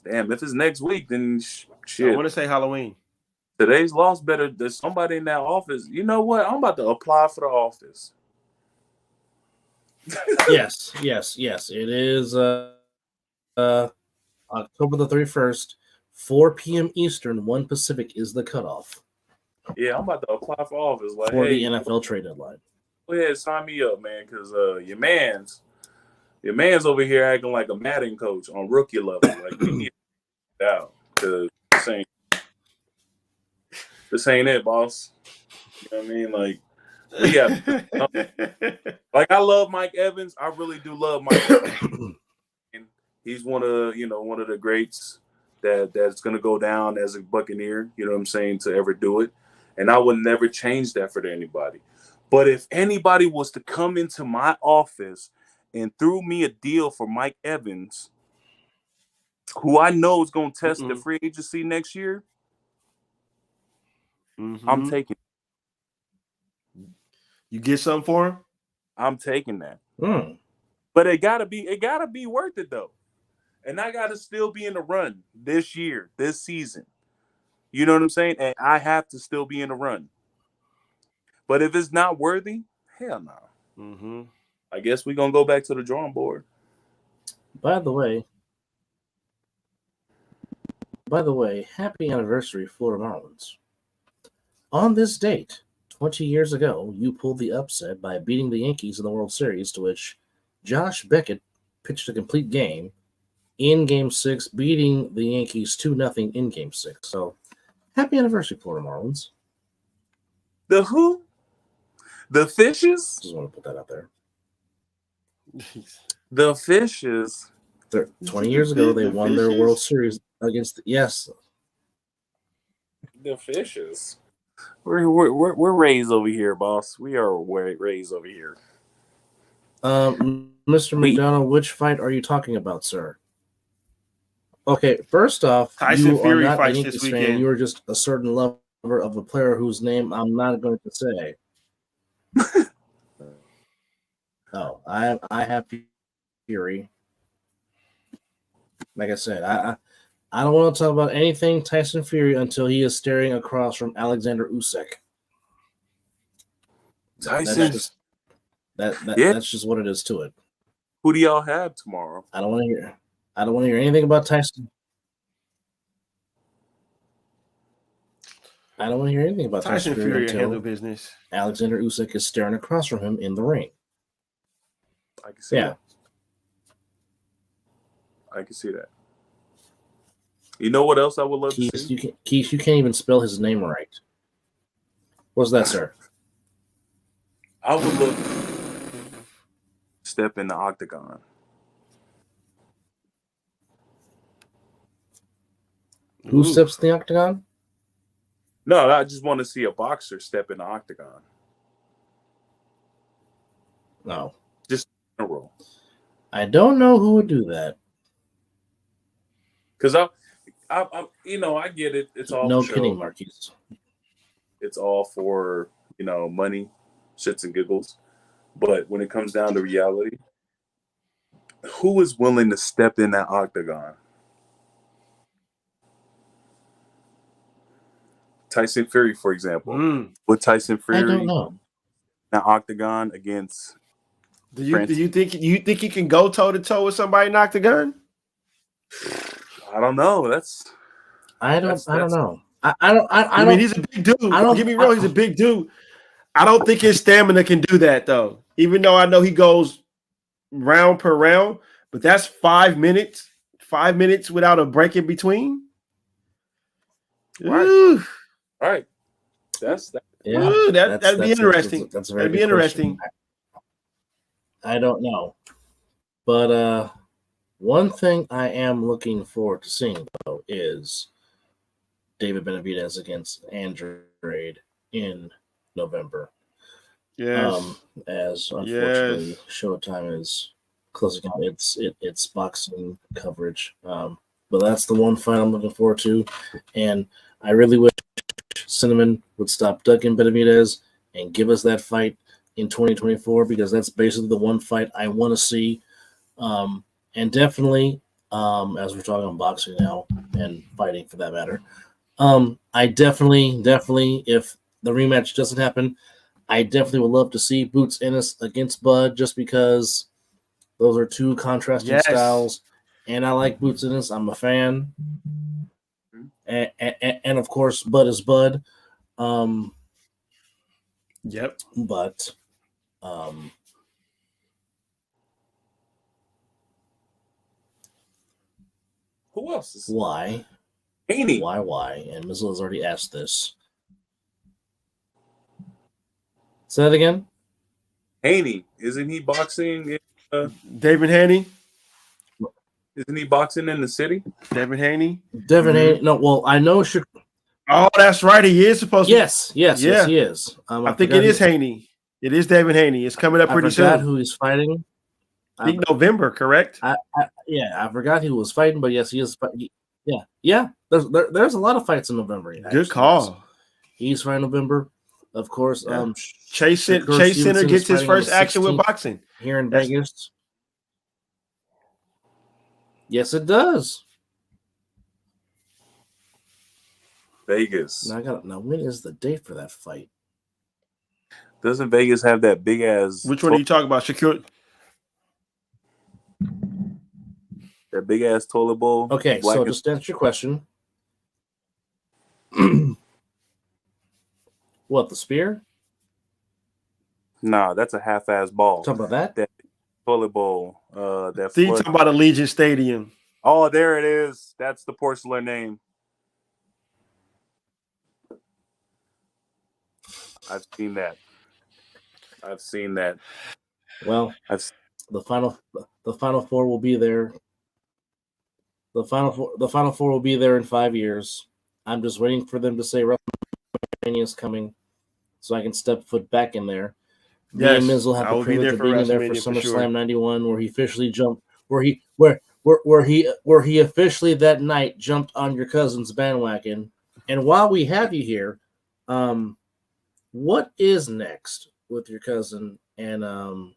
Damn, if it's next week, then shit. I want to say Halloween. Today's loss better. There's somebody in that office. You know what? I'm about to apply for the office. Yes. It is October the 31st, 4 p.m. Eastern, 1 Pacific is the cutoff. Yeah, I'm about to apply for office. Like, for the NFL trade deadline. Go ahead, sign me up, man, because your man's over here acting like a Madden coach on rookie level. Like, we need to out because this ain't it, boss. You know what I mean? Like, I love Mike Evans. I really do love Mike Evans. And he's one of the greats that's gonna go down as a Buccaneer, you know what I'm saying, to ever do it. And I would never change that for anybody. But if anybody was to come into my office and threw me a deal for Mike Evans, who I know is going to test the free agency next year, I'm taking. You get something for him? I'm taking that. But it gotta be worth it though. And I gotta still be in the run this year, this season. You know what I'm saying? And I have to still be in the run. But if it's not worthy, hell no. I guess we're gonna go back to the drawing board. By the way, happy anniversary, Florida Marlins. On this date, 20 years ago, you pulled the upset by beating the Yankees in the World Series, to which Josh Beckett pitched a complete game in Game 6, beating the Yankees 2-0 in Game 6. So, happy anniversary, Florida Marlins. The who? The Fishes? Just want to put that out there. The Fishes. 20 years ago, they won their World Series against the Fishes. We're raised over here, boss. We are raised over here. Mr. McDonald, which fight are you talking about, sir? Okay, first off, Tyson you Fury are not fights a this Yankees fan. weekend. You are just a certain lover of a player whose name I'm not going to say. No, I have Fury. Like I said, I don't want to talk about anything Tyson Fury until he is staring across from Alexander Usyk. Tyson. That's just what it is to it. Who do y'all have tomorrow? I don't want to hear anything about Tyson. I don't want to hear anything about Tyson Fury until handle business. Alexander Usyk is staring across from him in the ring. I can see that. I can see that. You know what else I would love to see? Keith, you can't even spell his name right. What's that, sir? I would love to step in the octagon. Who steps in the octagon? No, I just want to see a boxer step in the octagon. No. Just in a row. I don't know who would do that. Because I get it. It's all no for kidding, show. Marquise. It's all for, money, shits and giggles. But when it comes down to reality, who is willing to step in that octagon? Tyson Fury, for example. Would Tyson Fury I don't know. That octagon against Do you think he can go toe to toe with somebody in the octagon? I don't know. I don't know. I mean, he's a big dude. Don't get me wrong, he's a big dude. I don't think his stamina can do that, though. Even though I know he goes round per round, but that's 5 minutes. 5 minutes without a break in between. Right. Ooh. Right. That'd be interesting. That'd be interesting. I don't know. But one thing I am looking forward to seeing, though, is David Benavidez against Andrade in November. Yes. As unfortunately Showtime is closing out its boxing coverage. But that's the one fight I'm looking forward to. And I really wish Cinnamon would stop ducking Benavidez and give us that fight in 2024, because that's basically the one fight I want to see. And definitely, as we're talking about boxing now and fighting for that matter, I definitely, if the rematch doesn't happen, I definitely would love to see Boots Ennis against Bud, just because those are two contrasting styles. And I like Boots Ennis. I'm a fan. And of course, Bud is Bud. Yep. But who else is why? Haney. Why? And Mizzle has already asked this. Say that again. Haney, isn't he boxing? David Haney. Isn't he boxing in the city? Devin Haney. Haney. No, well, I know. Oh, that's right. He is supposed to. Yes, he is. I think it is Haney. It is David Haney. It's coming up pretty soon. I forgot who he's fighting. I think November, correct? I forgot he was fighting, but yes, he is. Yeah. There's a lot of fights in November. Actually, Good call. Yes. He's fighting November, of course. Yeah. Chase Center Stevenson gets his is first fighting on the action with 16th boxing. here in Vegas. Yes, it does. Vegas. Now, when is the date for that fight? Doesn't Vegas have that big ass? Which one are you talking about? Shakur? That big ass toilet bowl. Okay, so just to answer your question. What, the spear? Nah, that's a half-ass ball. Talk about that? That toilet bowl. That. So you talking about Allegiant Stadium? Oh, there it is. That's the porcelain name. I've seen that. Well, the final four will be there. The final four will be there in 5 years. I'm just waiting for them to say WrestleMania is coming, so I can step foot back in there. Yes, Me and Mizzle have I the will be privilege there of for being in there for WrestleMania for SummerSlam sure. '91, where he officially jumped, where he officially that night jumped on your cousin's bandwagon. And while we have you here, what is next with your cousin and the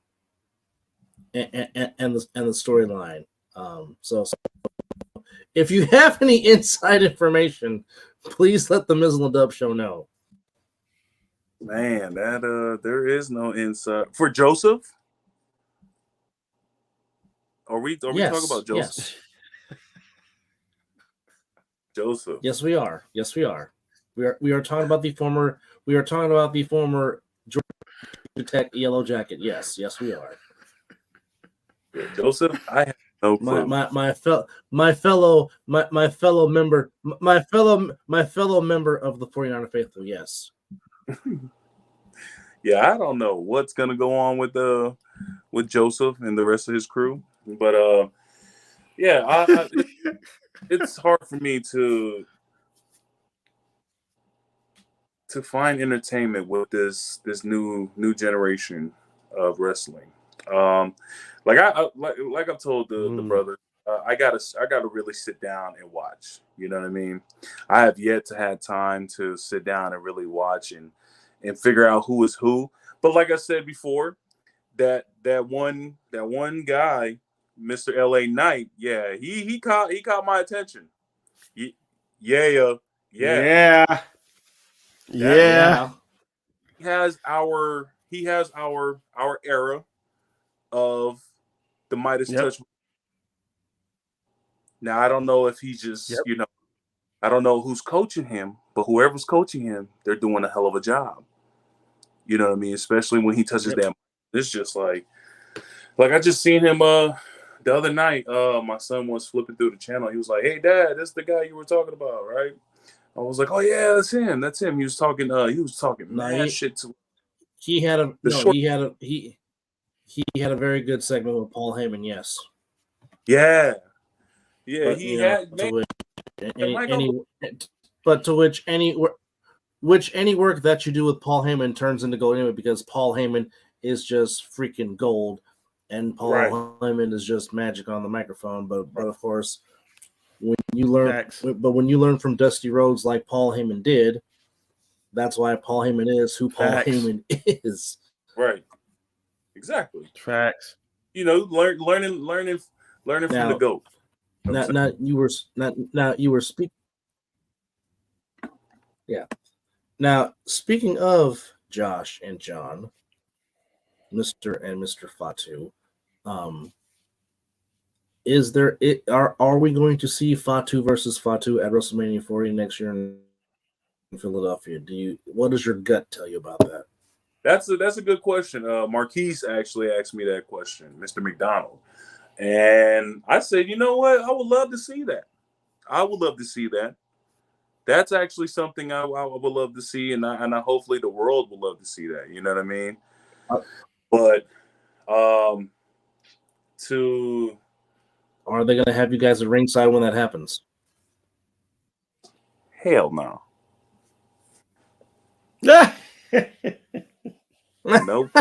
storyline? So if you have any inside information, please let the Mizzle An Dub Show know. Man, that there is no inside for Joseph. Are we talking about Joseph? Yes. Joseph. Yes, we are. We are talking about the former Georgia Tech Yellow Jacket. Yes, we are. Yeah, Joseph, I have no clue. My fellow member of the 49er faithful. Yes. Yeah, I don't know what's gonna go on with Joseph and the rest of his crew, but yeah, it's hard for me to find entertainment with this new generation of wrestling. Like I've told the brother, I gotta really sit down and watch. You know what I mean? I have yet to have time to sit down and really watch and figure out who is who. But like I said before, that one guy, Mr. LA Knight, yeah, he caught my attention. Yeah. He has our era of the Midas Touch. Now I don't know if he's just I don't know who's coaching him, but whoever's coaching him, they're doing a hell of a job. You know what I mean? Especially when he touches that. It's just like I just seen him the other night. My son was flipping through the channel. He was like, "Hey, Dad, that's the guy you were talking about, right?" I was like, "Oh yeah, that's him. He was talking mad shit to." He had a very good segment with Paul Heyman. Yes. Yeah. But, he had. Which any work that you do with Paul Heyman turns into gold anyway, because Paul Heyman is just freaking gold, and Paul Heyman is just magic on the microphone. But of course, when you learn from Dusty Rhodes like Paul Heyman did, that's why Paul Heyman is who Paul Heyman is. Right. Exactly. Facts. You know, learning from the GOAT. Now you were speaking. Yeah. Now, speaking of Josh and John, Mr. and Mr. Fatu, are we going to see Fatu versus Fatu at WrestleMania 40 next year in Philadelphia? What does your gut tell you about that? That's a good question. Marquise actually asked me that question, Mr. McDonald. And I said, you know what? I would love to see that. That's actually something I would love to see, and I hopefully the world will love to see that. You know what I mean? But are they going to have you guys at ringside when that happens? Hell no. Nope.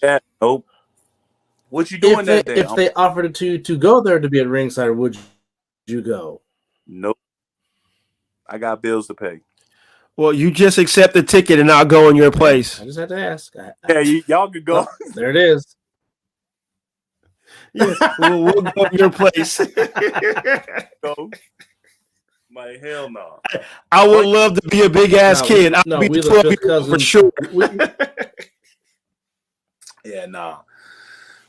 Yeah, nope. What you doing that day? If they offered it to go there to be at ringside, would you go? Nope. I got bills to pay. Well, you just accept the ticket and I'll go in your place. I just had to ask. Yeah, y'all could go. Oh, there it is. Yeah, we'll go in your place. Go. My hell no. I would love to be a big ass kid. I'll be we 12 the fifth years old for cousins. sure. Yeah, nah.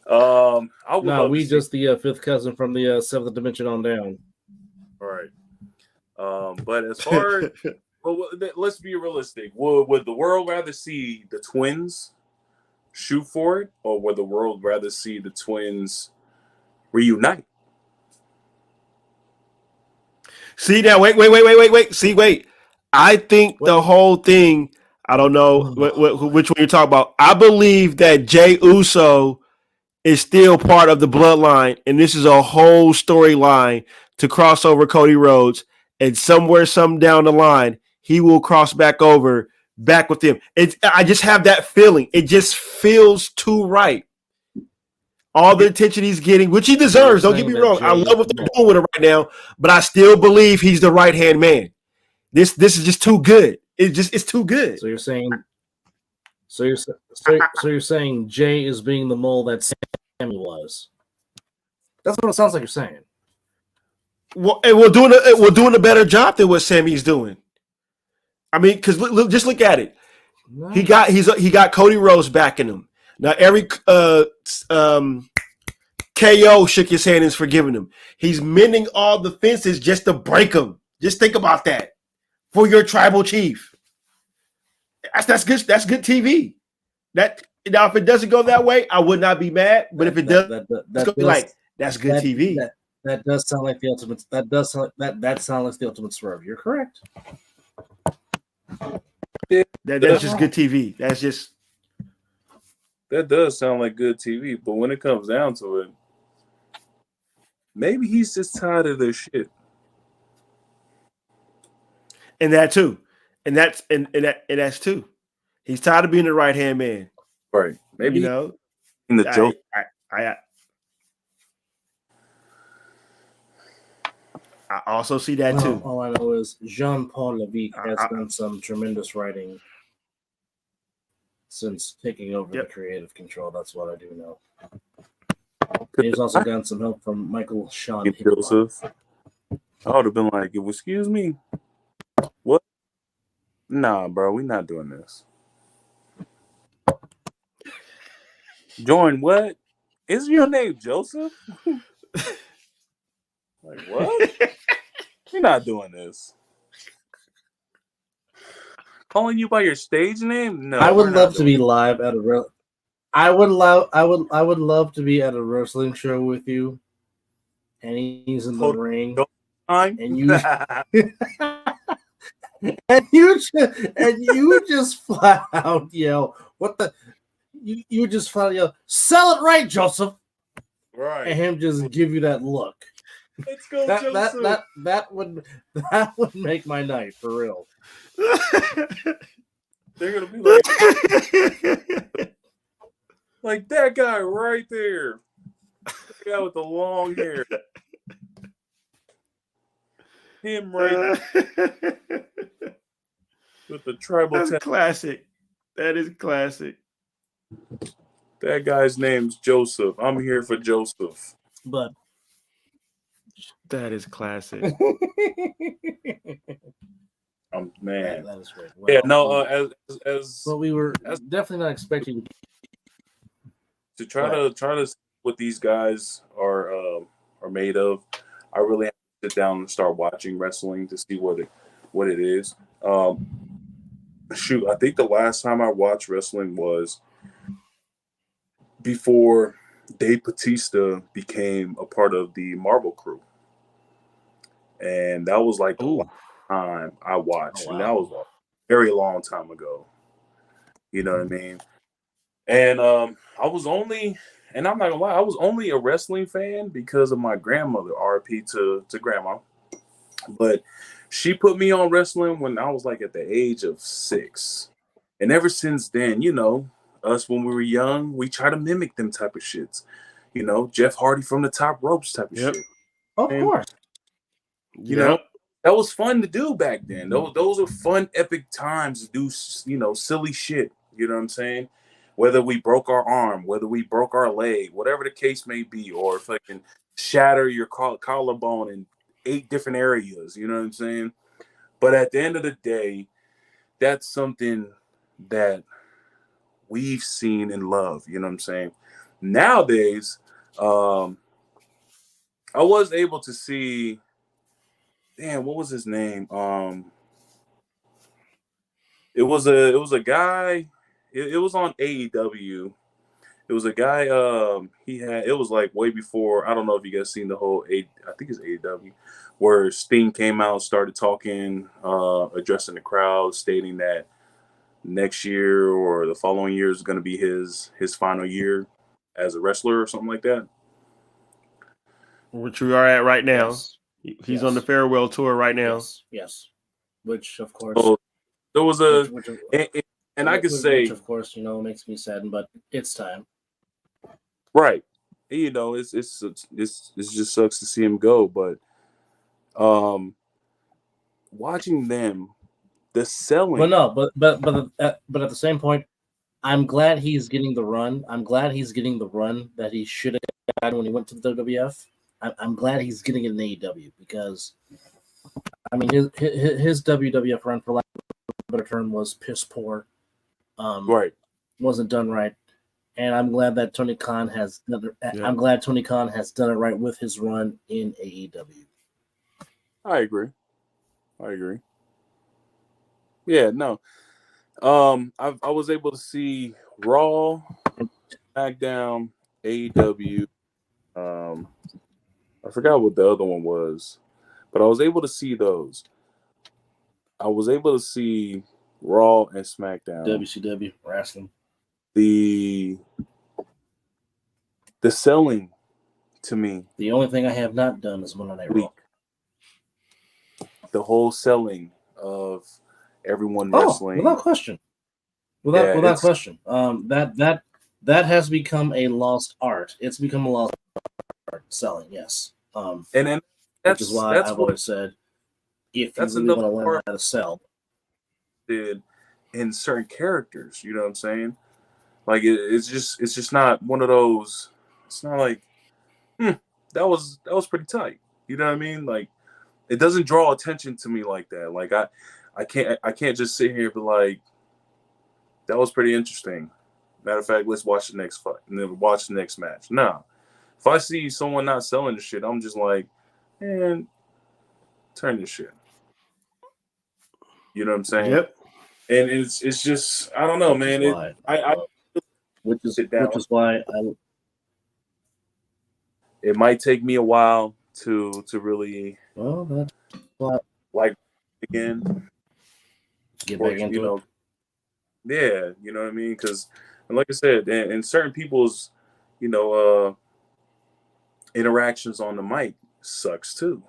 I would love we to see- just the fifth cousin from the seventh dimension on down. All right. But as far well, let's be realistic. Would the world rather see the twins shoot for it, or would the world rather see the twins reunite? See now, wait. See, wait. I think the whole thing. I don't know which one you're talking about. I believe that Jey Uso is still part of the bloodline, and this is a whole storyline to cross over Cody Rhodes, and some down the line, he will cross back with him. I just have that feeling. It just feels too right. All the attention he's getting, which he deserves. Don't get me wrong. I love what they're doing with him right now, but I still believe he's the right hand man. This is just too good. It's too good. So you're saying, so you're saying Jay is being the mole that Sammy was. That's what it sounds like you're saying. Well, and we're doing a better job than what Sammy's doing. I mean, because just look at it. No. He got Cody Rhodes backing him. Now every KO shook his hand and is forgiving him. He's mending all the fences just to break them. Just think about that for your tribal chief. That's good. That's good TV. That now, if it doesn't go that way, I would not be mad. But if it does, that's good TV. That does sound like the ultimate. That sounds like the ultimate swerve. You're correct. That's just good TV. That does sound like good TV, but when it comes down to it, maybe he's just tired of this shit. And that too. And that's too. He's tired of being the right hand man. Right. Maybe in the joke. I also see that too. All I know is Jean-Paul Levique has done some tremendous writing since taking over the creative control. That's what I do know. He's also gotten some help from Michael Sean Joseph. I would have been like, excuse me. What? Nah, bro, we not doing this. Join what? Is your name Joseph? Like, what? We're not doing this. Calling you by your stage name? No. I would love to be live at a I would love to be at a wrestling show with you, and he's in the ring, and you and you just flat out yell, "What the?" You just flat out yell, "Sell it right, Joseph!" Right, and him just give you that look. Let's go, Joseph. That would make my night for real. They're gonna be like that guy right there, the guy with the long hair. Him right there. With the tribal. That's classic. That is classic. That guy's name's Joseph. I'm here for Joseph. But that is classic. Man, that is great. Well, yeah, no. But we were definitely not expecting to try to see what these guys are made of. I really have to sit down and start watching wrestling to see what it is. Shoot, I think the last time I watched wrestling was before Dave Bautista became a part of the Marvel crew, and that was like the last time I watched, and that was a very long time ago. You know what I mean? And I was only, and I'm not gonna lie, I was only a wrestling fan because of my grandmother, RP to grandma. But she put me on wrestling when I was like at the age of 6. And ever since then, you know, us when we were young, we try to mimic them type of shits. You know, Jeff Hardy from the top ropes type of Yep. shit. Of And, course. you know, that was fun to do back then. Those are fun, epic times to do, you know, silly shit. You know what I'm saying? Whether we broke our arm, whether we broke our leg, whatever the case may be, or fucking shatter your collarbone in 8 different areas. You know what I'm saying? But at the end of the day, that's something that we've seen and love. You know what I'm saying? Nowadays, I was able to see. Damn, what was his name? It was a guy. It was on AEW. It was a guy. He had. It was like way before. I don't know if you guys seen the whole. I think it's AEW, where Sting came out, started talking, addressing the crowd, stating that next year or the following year is going to be his final year as a wrestler or something like that. Which we are at right now. Yes. He's on the farewell tour right now. Yes. Which, of course, So there was a, which, and I could say, which, of course, you know, makes me saddened, but it's time. right. You know, it's just sucks to see him go, but watching them, the selling. But no, but at the same point, I'm glad he's getting the run. I'm glad he's getting the run that he should have had when he went to the WWF. I'm glad he's getting it in AEW because, I mean, his WWF run, for lack of a better term, was piss poor. Right. Wasn't done right, and I'm glad that Tony Khan has done it. Yeah. I'm glad Tony Khan has done it right with his run in AEW. I agree. Yeah, no. I was able to see Raw, SmackDown, AEW. I forgot what the other one was, but I was able to see those. I was able to see Raw and SmackDown. WCW wrestling. The selling to me. The only thing I have not done is Monday Night Raw. The whole selling of everyone wrestling. Without question. Without question. That has become a lost art. It's become a lost art, selling, yes. And which is why I've always said, if you really want to learn how to sell, did in certain characters, you know what I'm saying? Like it's just not one of those. It's not like, that was pretty tight. You know what I mean? Like it doesn't draw attention to me like that. Like I can't just sit here and be like, that was pretty interesting. Matter of fact, let's watch the next fight and then watch the next match. No. If I see someone not selling the shit, I'm just like, man, turn this shit. You know what I'm saying? Yep. And it's just, I don't know, man. Which is why it might take me a while to really like again. Get back into it. Yeah, you know what I mean? Because, like I said, and certain people's, interactions on the mic sucks too.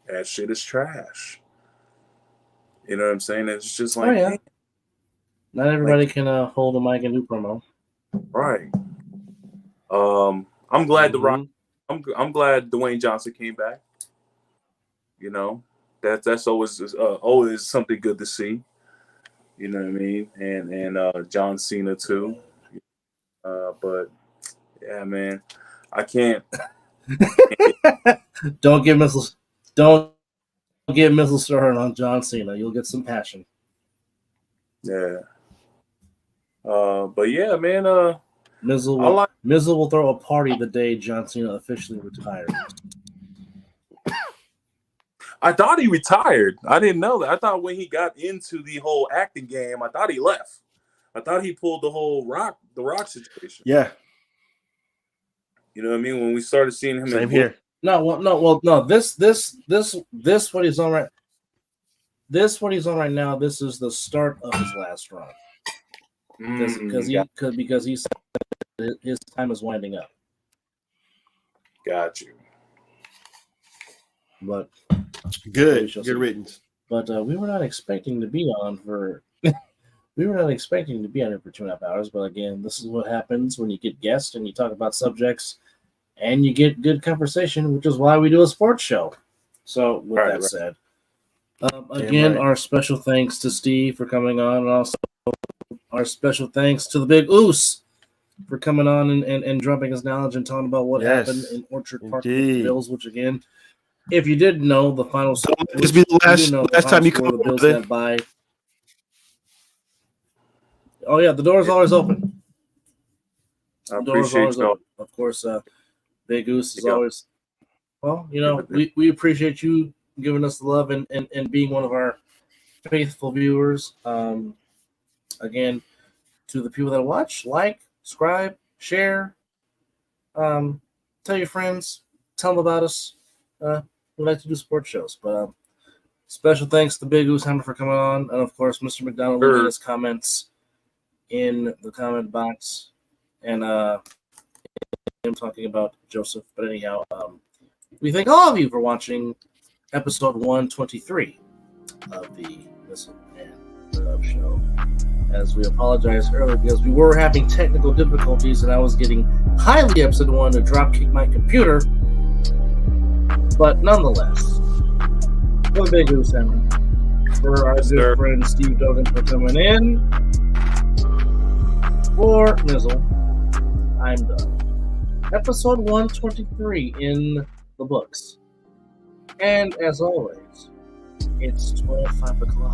That shit is trash. You know what I'm saying? It's just like, hey, not everybody can hold a mic and do promo. Right. I'm glad I'm glad Dwayne Johnson came back. You know, that's always something good to see. You know what I mean? And John Cena too. But yeah, man, I can't. Don't get missiles started on John Cena. You'll get some passion. Yeah. But yeah, man. Mizzle will throw a party the day John Cena officially retires. I thought he retired. I didn't know that. I thought when he got into the whole acting game, I thought he left. I thought he pulled the whole the Rock situation. Yeah. You know what I mean? When we started seeing him Same here. No. This what he's on right. This what he's on right now. This is the start of his last run. Because he said his time is winding up. Got you. But good riddance. But we were not expecting to be on for We were not expecting to be on here for 2.5 hours, but again, this is what happens when you get guests and you talk about subjects and you get good conversation, which is why we do a sports show. So, with that said, again, our special thanks to Steve for coming on, and also our special thanks to the Big Oos for coming on and dropping his knowledge and talking about what happened in Orchard Park with the Bills, which, again, if you didn't know, the final score. This be the last time you come the Bills got by. Oh, yeah, the door is always open. I appreciate y'all. Of course, Big Goose is always, well, you know, we appreciate you giving us the love and being one of our faithful viewers. Again, to the people that watch, like, subscribe, share, tell your friends, tell them about us. We like to do sports shows. But special thanks to Big Goose Hammer for coming on. And, of course, Mr. McDonald leaving his comments in the comment box, and him talking about Joseph. But anyhow, we thank all of you for watching episode 123 of the Mizzle An Dub Show. As we apologized earlier because we were having technical difficulties and I was getting highly upset and wanted to drop kick my computer. But nonetheless, for Big Goose Hammer, for our good friend Steve Dogan for coming in, for Mizzle, I'm done. Episode 123 in the books. And as always, it's 12:05 o'clock.